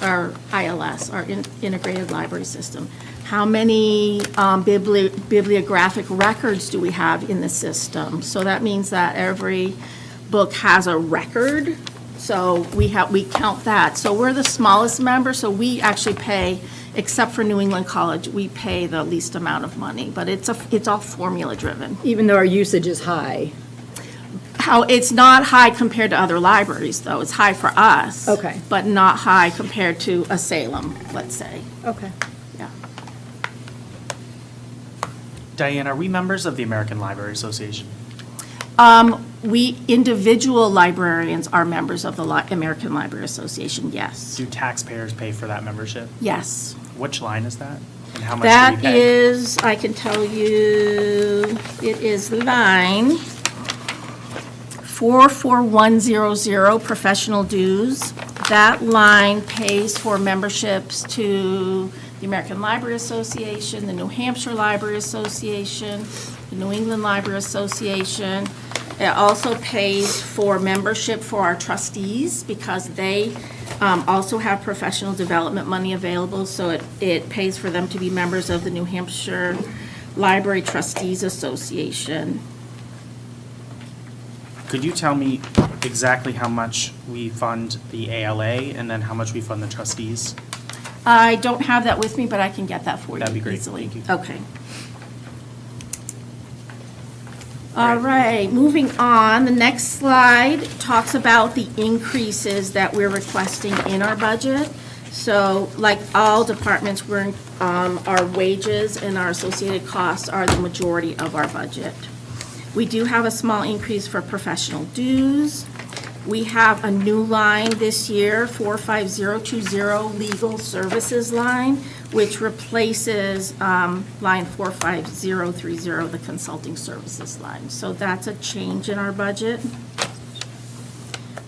our ILS, our Integrated Library System? How many bibliographic records do we have in the system? So that means that every book has a record, so we count that. So we're the smallest member, so we actually pay, except for New England College, we pay the least amount of money, but it's all formula driven. Even though our usage is high? It's not high compared to other libraries, though. It's high for us. Okay. But not high compared to a Salem, let's say. Okay. Yeah. Diane, are we members of the American Library Association? We, individual librarians are members of the American Library Association, yes. Do taxpayers pay for that membership? Yes. Which line is that? And how much do we That pay? is, I can tell you, it is line 44100, professional dues. That line pays for memberships to the American Library Association, the New Hampshire Library Association, the New England Library Association. It also pays for membership for our trustees because they also have professional development money available, so it pays for them to be members of the New Hampshire Library Trustees Association. Could you tell me exactly how much we fund the ALA and then how much we fund the trustees? I don't have that with me, but I can get that for you That'd be great. easily. Thank you. Okay. All right, moving on, the next slide talks about the increases that we're requesting in our budget. So like all departments, our wages and our associated costs are the majority of our budget. We do have a small increase for professional dues. We have a new line this year, 45020, legal services line, which replaces line 45030, the consulting services line. So that's a change in our budget.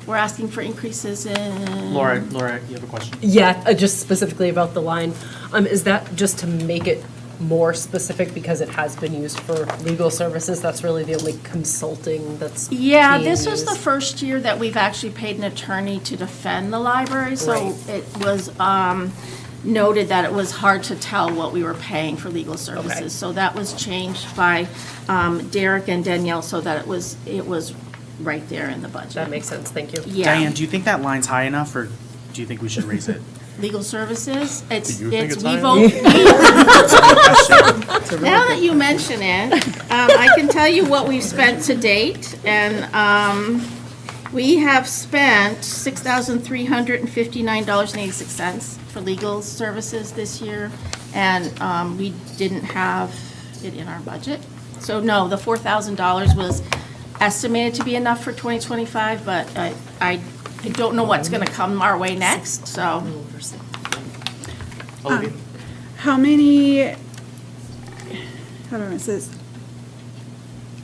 We're asking for increases in. Laura, you have a question? Yeah, just specifically about the line. Is that just to make it more specific because it has been used for legal services? That's really the only consulting that's Yeah, being this was the used? first year that we've actually paid an attorney to defend the library, so Right. it was noted that it was hard to tell what we were paying for legal services. So that was changed by Derek and Danielle so that it was right there in the budget. That makes sense, thank you. Yeah. Diane, do you think that line's high enough, or do you think we should raise it? Legal services, it's, you think it's we high? vote. Now that you mention it, I can tell you what we've spent to date, and we have spent $6,359.86 for legal services this year, and we didn't have it in our budget. So no, the $4,000 was estimated to be enough for 2025, but I don't know what's going to come our way next, so. How many, how do I say this?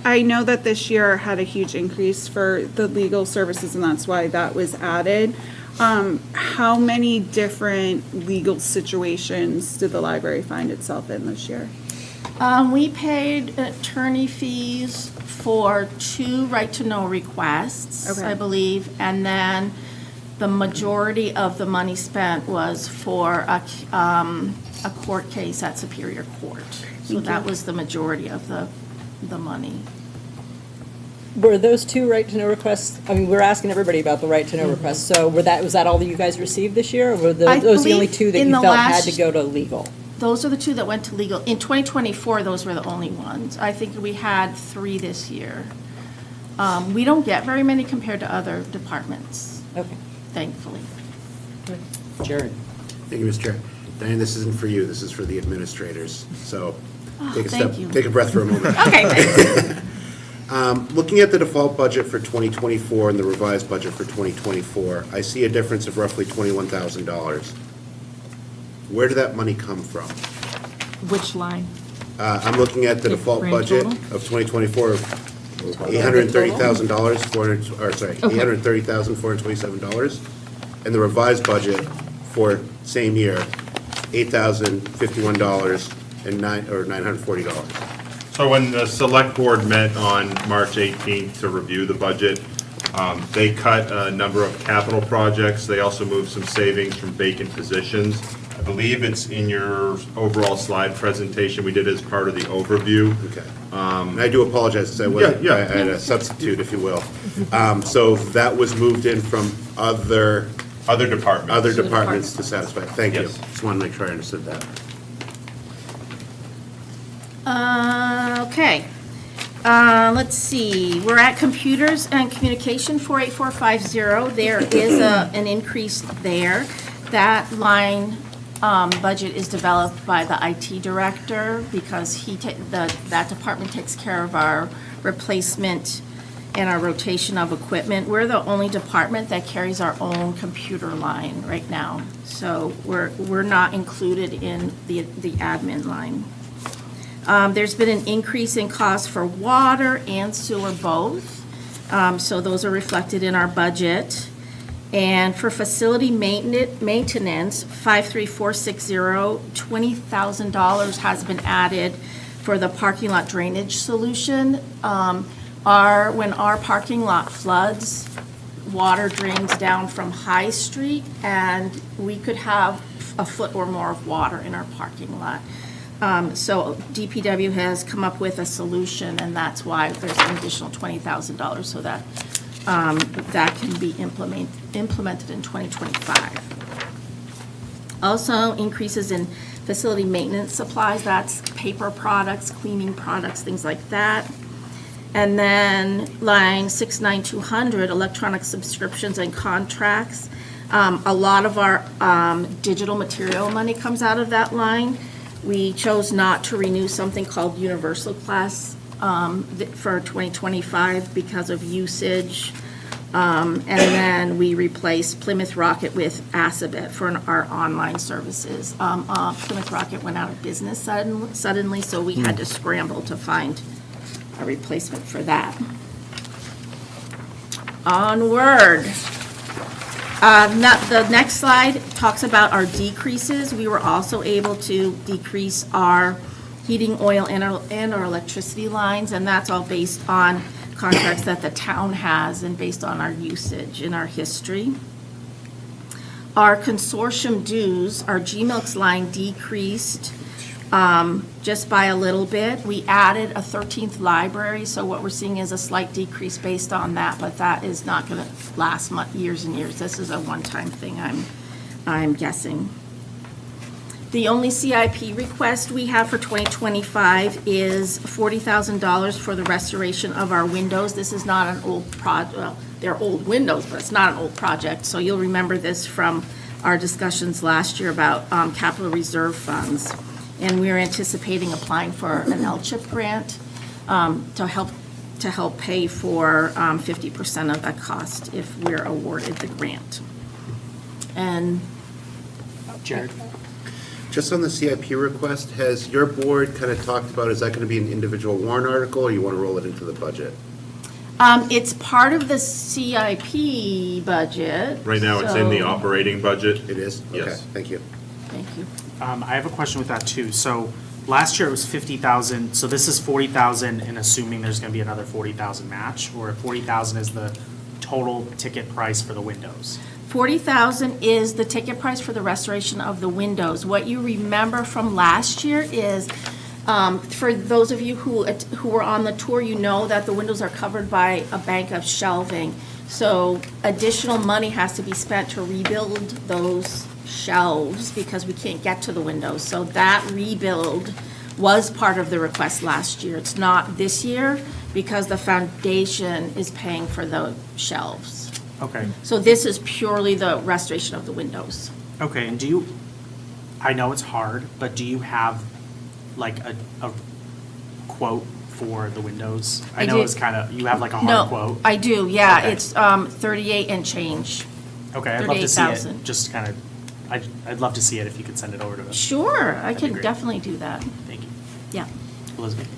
I know that this year had a huge increase for the legal services, and that's why that was added. How many different legal situations did the library find itself in this year? We paid attorney fees for 2 right-to-know requests, Okay. I believe, and then the majority of the money spent was for a court case at Superior Court. So Thank that you. was the majority of the money. Were those 2 right-to-know requests, I mean, we're asking everybody about the right-to-know requests, so was that all that you guys received this year, or were I those the only believe 2 that in you the felt had to last- go to legal? Those are the 2 that went to legal. In 2024, those were the only ones. I think we had 3 this year. We don't get very many compared to other departments. Okay. Thankfully. Jared. Thank you, Mr. Chair. Diane, this isn't for you, this is for the administrators, so take a thank step, you. take a breath for a moment. Okay, thanks. Looking at the default budget for 2024 and the revised budget for 2024, I see a difference of roughly $21,000. Where did that money come from? Which line? I'm looking at the The default grand budget total? of 2024 of $830,000, $830,427, and the revised budget for same year, $8,051 and $940. So when the select board met on March 18th to review the budget, they cut a number of capital projects. They also moved some savings from vacant positions. I believe it's in your overall slide presentation we did as part of the overview. Okay. And I do apologize, because I wasn't, Yeah, I yeah. had a substitute, if you will. So that was moved in from other departments to satisfy. Thank you. Yes. Just wanted to make sure I understood that. Okay. Let's see, we're at computers and communication, 48450. There is an increase there. That line budget is developed by the IT director because that department takes care of our replacement and our rotation of equipment. We're the only department that carries our own computer line right now. So we're not included in the admin line. There's been an increase in costs for water and sewer both. So those are reflected in our budget. And for facility maintenance, 53460, $20,000 has been added for the parking lot drainage solution. When our parking lot floods, water drains down from High Street, and we could have a foot or more of water in our parking lot. So DPW has come up with a solution, and that's why there's an additional $20,000, so that that can be implemented in 2025. Also, increases in facility maintenance supplies, that's paper products, cleaning products, things like that. And then line 69200, electronic subscriptions and contracts. A lot of our digital material money comes out of that line. We chose not to renew something called Universal Class for 2025 because of usage. And then we replaced Plymouth Rocket with Assabet for our online services. Plymouth Rocket went out of business suddenly, so we had to scramble to find a replacement for that. Onward. The next slide talks about our decreases. We were also able to decrease our heating oil and our electricity lines, and that's all based on contracts that the town has and based on our usage in our history. Our consortium dues, our GMILKS line decreased just by a little bit. We added a 13th library, so what we're seeing is a slight decrease based on that, but that is not going to last years and years. This is a one-time thing, I'm guessing. The only CIP request we have for 2025 is $40,000 for the restoration of our windows. This is not an old project, well, they're old windows, but it's not an old project. So you'll remember this from our discussions last year about capital reserve funds. And we're anticipating applying for an LCHIP grant to help pay for 50% of that cost if we're awarded the grant. And Jared? Just on the CIP request, has your board kind of talked about, is that going to be an individual warrant article, or you want to roll it into the budget? it's part of the CIP budget. Right now, it's in the so- operating budget. It is? Okay, Yes. thank you. Thank you. I have a question with that too. So last year it was 50,000, so this is 40,000 and assuming there's gonna be another 40,000 match, or 40,000 is the total ticket price for the windows? 40,000 is the ticket price for the restoration of the windows. What you remember from last year is, for those of you who were on the tour, you know that the windows are covered by a bank of shelving. So additional money has to be spent to rebuild those shelves because we can't get to the windows. So that rebuild was part of the request last year. It's not this year because the foundation is paying for the shelves. Okay. So this is purely the restoration of the windows. Okay, and do you, I know it's hard, but do you have like a quote for the windows? I know do. it's kind of, you have like a hard No, quote. I do, yeah. Okay. It's 38 and change. Okay, I'd love to see it, 38,000. just kind of, I'd love to see it if you could send it over to us. Sure, I That'd be can great. definitely do that. Thank you. Yeah. Elizabeth?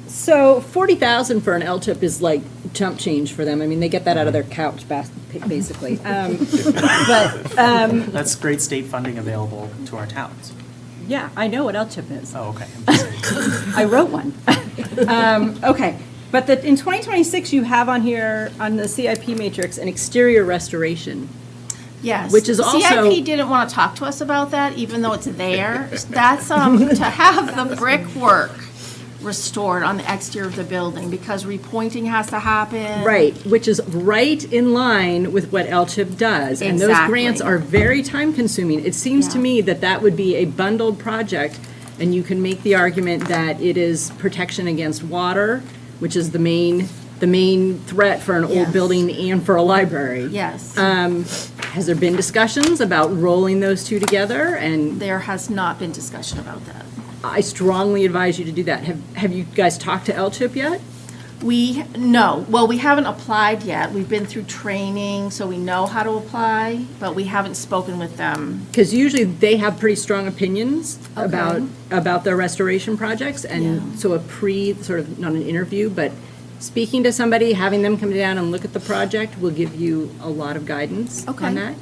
So 40,000 for an LTIP is like chump change for them. I mean, they get that out of their couch, basically. That's great state funding available to our towns. Yeah, I know what LTIP is. Oh, okay. I'm just saying. I wrote one. Okay, but in 2026, you have on here, on the CIP matrix, an exterior restoration. Yes. Which is also- CIP didn't want to talk to us about that, even though it's there. That's to have the brickwork restored on the exterior of the building because repointing has to happen. Right, which is right in line with what LCHIP does. And those grants Exactly. are very time-consuming. It seems to Yeah. me that that would be a bundled project, and you can make the argument that it is protection against water, which is the main threat for an old Yes. building and for a library. Yes. Has there been discussions about rolling those two together? And There has not been discussion about that. I strongly advise you to do that. Have you guys talked to LCHIP yet? No, well, we haven't applied yet. We've been through training, so we know how to apply, but we haven't spoken with them. Because usually they have pretty strong opinions Okay. about their restoration projects. And Yeah. so sort of, not an interview, but speaking to somebody, having them come down and look at the project will give you a lot of guidance Okay. on that.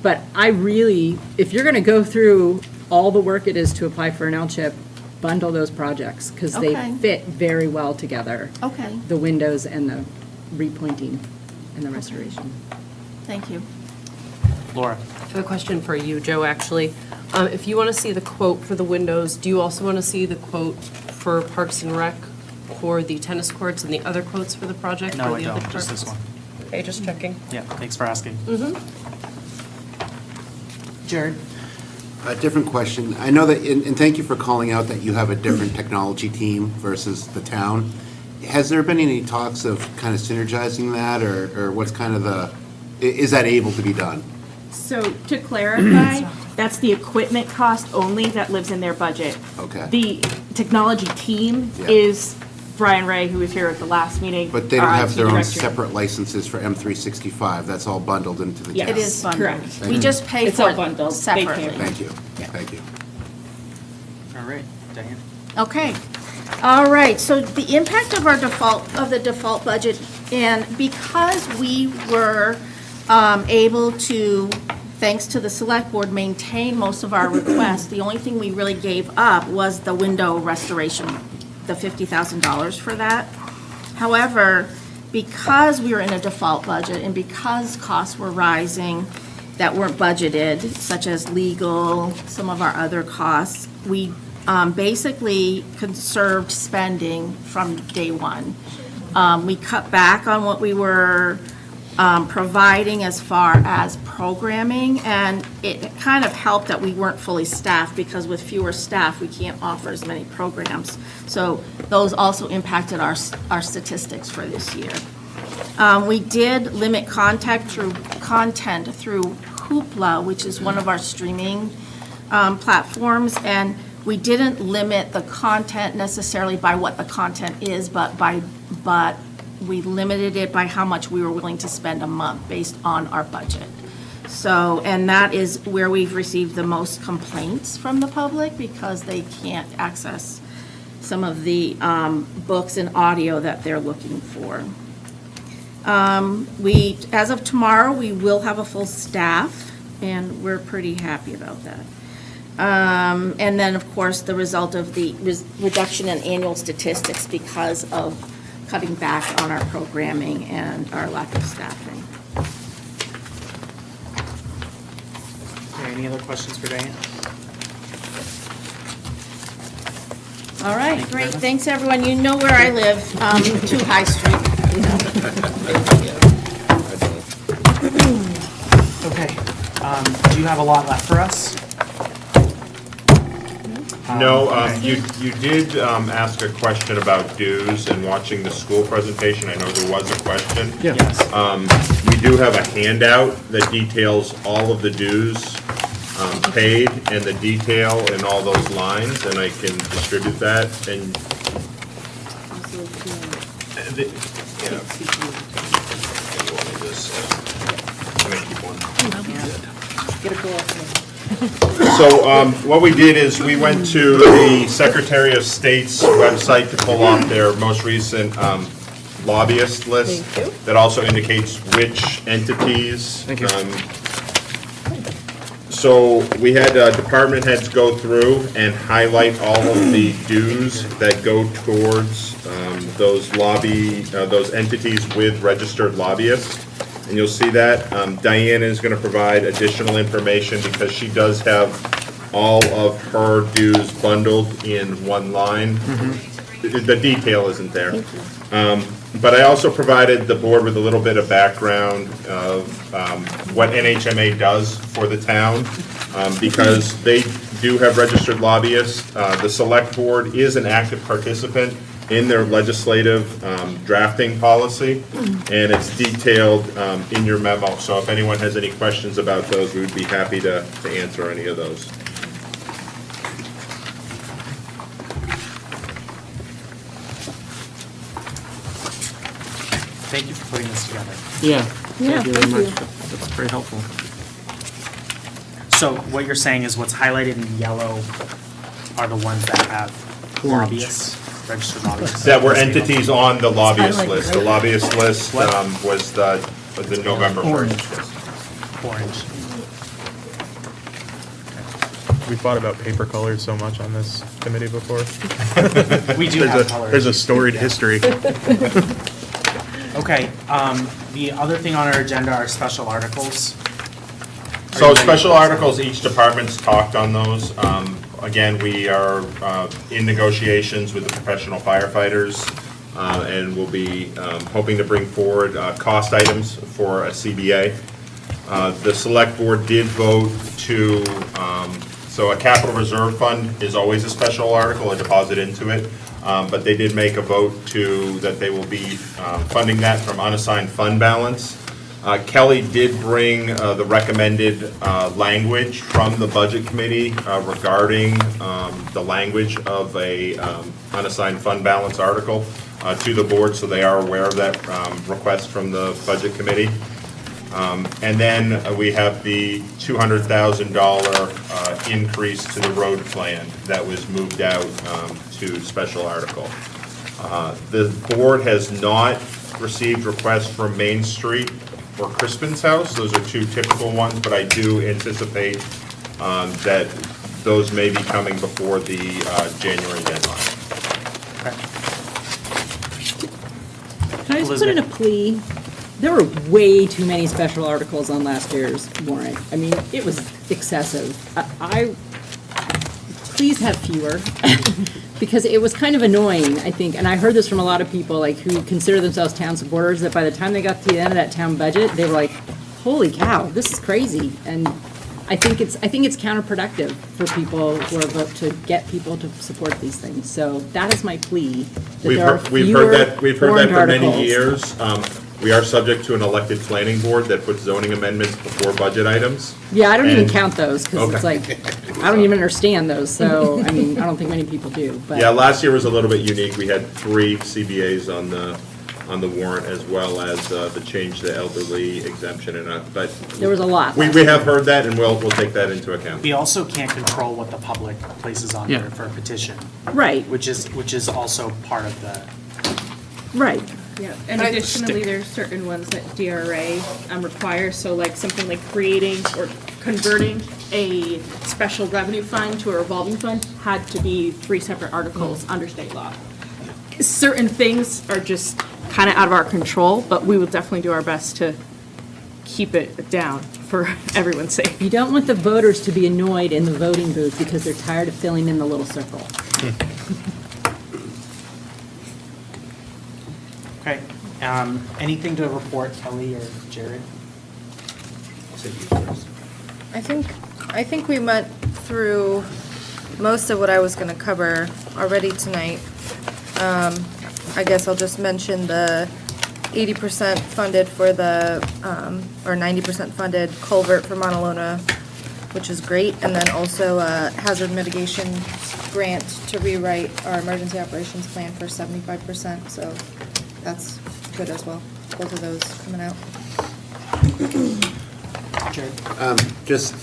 But I really, if you're going to go through all the work it is to apply for an LCHIP, bundle those projects because they Okay. fit very well together. Okay. The windows and the repointing and the restoration. Thank you. Laura? I have a question for you, Joe, actually. If you want to see the quote for the windows, do you also want to see the quote for Parks and Rec for the tennis courts and the other quotes for the project? No, for I the other don't, just this one. departments? Okay, just checking. Yeah, thanks for asking. Jared? A different question. I know that, and thank you for calling out that you have a different technology team versus the town. Has there been any talks of kind of synergizing that, or what's kind of is that able to be done? So to clarify, that's the equipment cost only that lives in their budget. Okay. The technology team Yeah. is Brian Ray, who was here at the last meeting. But they don't our have IT their own director. separate licenses for M365, that's all bundled into the town? Yes, It is bundled. correct. Thank We you. just pay It's for all it bundled. They pay separately. Thank you, thank you. All right, Diane? Okay. All right, so the impact of the default budget, and because we were able to, thanks to the select board, maintain most of our requests, the only thing we really gave up was the window restoration, the $50,000 for that. However, because we were in a default budget and because costs were rising that weren't budgeted, such as legal, some of our other costs, we basically conserved spending from day one. We cut back on what we were providing as far as programming, and it kind of helped that we weren't fully staffed, because with fewer staff, we can't offer as many programs. So those also impacted our statistics for this year. We did limit content through Hoopla, which is one of our streaming platforms, and we didn't limit the content necessarily by what the content is, but we limited it by how much we were willing to spend a month based on our budget. So, and that is where we've received the most complaints from the public, because they can't access some of the books and audio that they're looking for. As of tomorrow, we will have a full staff, and we're pretty happy about that. And then, of course, the result of the reduction in annual statistics because of cutting back on our programming and our lack of staffing. Okay, any other questions for Diane? All right, great, thanks, everyone. You know where I live, 2 High Street. Okay, do you have a lot left for us? No, Okay. you did ask a question about dues and watching the school presentation. I know there was a question. Yes. We do have a handout that details all of the dues paid and the detail in all those lines, and I can distribute that, and yeah. You want me to just, can I keep one? Get a goal. So what we did is we went to the Secretary of State's website to pull off their most recent lobbyist list. That also indicates which entities. Thank you. So we had department heads go through and highlight all of the dues that go towards those entities with registered lobbyists. And you'll see that. Diane is going to provide additional information because she does have all of her dues bundled in one line. The detail isn't there. But I also provided the board with a little bit of background of what NHMA does for the town, because they do have registered lobbyists. The select board is an active participant in their legislative drafting policy, and it's detailed in your memo. So if anyone has any questions about those, we would be happy to answer any of those. Thank you for putting this together. Yeah. Yeah, Thank you thank very you. much. That's very helpful. So what you're saying is what's highlighted in yellow are the ones that have lobbyists, registered lobbyists? That were entities on the lobbyist like list. The lobbyist list What? was the November 1st. Orange. We fought about paper colors so much on this committee before. We do have colors. There's a storied history. Okay, the other thing on our agenda are special articles. So special articles, each department's talked on those. Again, we are in negotiations with the professional firefighters, and we'll be hoping to bring forward cost items for a CBA. The select board did vote to, so a capital reserve fund is always a special article, a deposit into it. But they did make a vote that they will be funding that from unassigned fund balance. Kelly did bring the recommended language from the budget committee regarding the language of a unassigned fund balance article to the board, so they are aware of that request from the budget committee. And then we have the $200,000 increase to the road plan that was moved out to special article. The board has not received requests from Main Street or Crispin's House. Those are two typical ones, but I do anticipate that those may be coming before the January deadline. Can I just put in a plea? There were way too many special articles on last year's warrant. I mean, it was excessive. Please have fewer, because it was kind of annoying, I think, and I heard this from a lot of people, like, who consider themselves town supporters, that by the time they got to the end of that town budget, they were like, holy cow, this is crazy. And I think it's counterproductive for people who are vote to get people to support these things. So that is my plea, that there are fewer We've heard that warrant for many articles. years. We are subject to an elected planning board that puts zoning amendments before budget items. Yeah, I don't even And- count those, because it's Okay. like, I don't even understand those, so, I mean, I don't think many people do, but. Yeah, last year was a little bit unique. We had 3 CBAs on the warrant, as well as the change to elderly exemption, but. There was a lot. We have heard that, and we'll take that into account. We also can't control what the public places on Yeah. there for a petition. Right. Which is also part of the. Right. Yeah, and additionally, there's certain ones that DRA requires, so like something like creating or converting a special revenue fund to a revolving fund had to be 3 separate articles under state law. Certain things are just kind of out of our control, but we will definitely do our best to keep it down for everyone's sake. You don't want the voters to be annoyed in the voting booth because they're tired of filling in the little circle. Okay, anything to report, Kelly or Jared? I think we went through most of what I was gonna cover already tonight. I guess I'll just mention the 80% funded for the, or 90% funded culvert for Montalona, which is great, and then also a hazard mitigation grant to rewrite our emergency operations plan for 75%, so that's good as well. Both of those coming out. Just,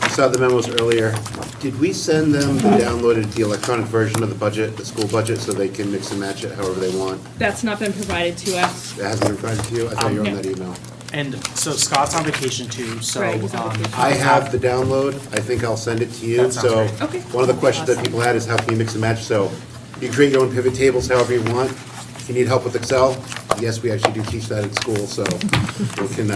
I saw the memos earlier. Did we send them the electronic version of the budget, the school budget, so they can mix and match it however they want? That's not been provided to us. That hasn't been provided to you? I thought you were on No. that email. And so Scott's on vacation too, so. Right, he's on vacation. I have the download. I think I'll send it to you. That sounds So great. Okay. one of the questions that people had is how can you mix and match? So you create your own pivot tables however you want. If you need help with Excel, yes, we actually do teach that in school, so we can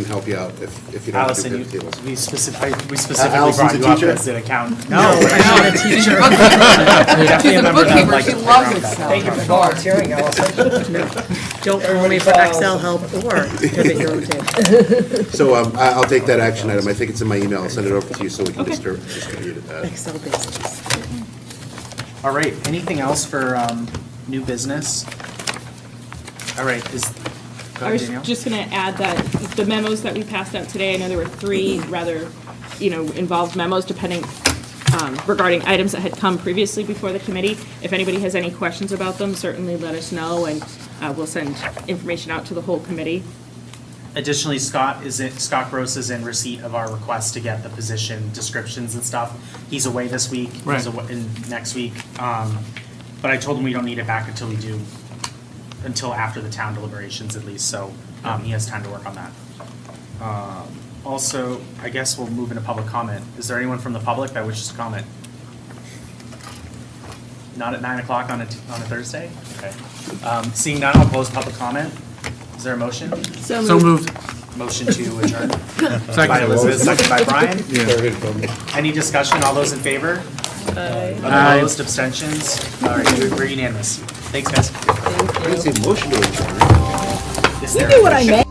help you out if you don't have to do Allison, pivot tables. we specifically Allison's brought a you up teacher? as an accountant. No, I'm not a teacher. Definitely a member that would like to She work loves on Excel. that. Thank you for volunteering, Allison. Don't call me for Excel help or pivot your own table. So I'll take that action item. I think it's in my email. I'll send it over to you so we can distribute it. Excel basis. All right, anything else for new business? All right, go I ahead, was Danielle. just gonna add that the memos that we passed out today, I know there were 3 rather, involved memos depending, regarding items that had come previously before the committee. If anybody has any questions about them, certainly let us know, and we'll send information out to the whole committee. Additionally, Scott Gross is in receipt of our request to get the position descriptions and stuff. He's away this week, Right. he's next week. But I told him we don't need it back until after the town deliberations at least, so he has time to work on that. Also, I guess we'll move into public comment. Is there anyone from the public that wishes to comment? Not at 9 o'clock on a Thursday? Okay. Seeing none, I'll close public comment. Is there a motion? So moved. Motion to adjourn. Second. By Elizabeth, second by Brian. Yeah. Any discussion? All those in favor? Aye. Opposed, abstentions? All right, we're unanimous. Thanks, guys. I didn't say motion to adjourn. Is You there knew a what I motion? meant.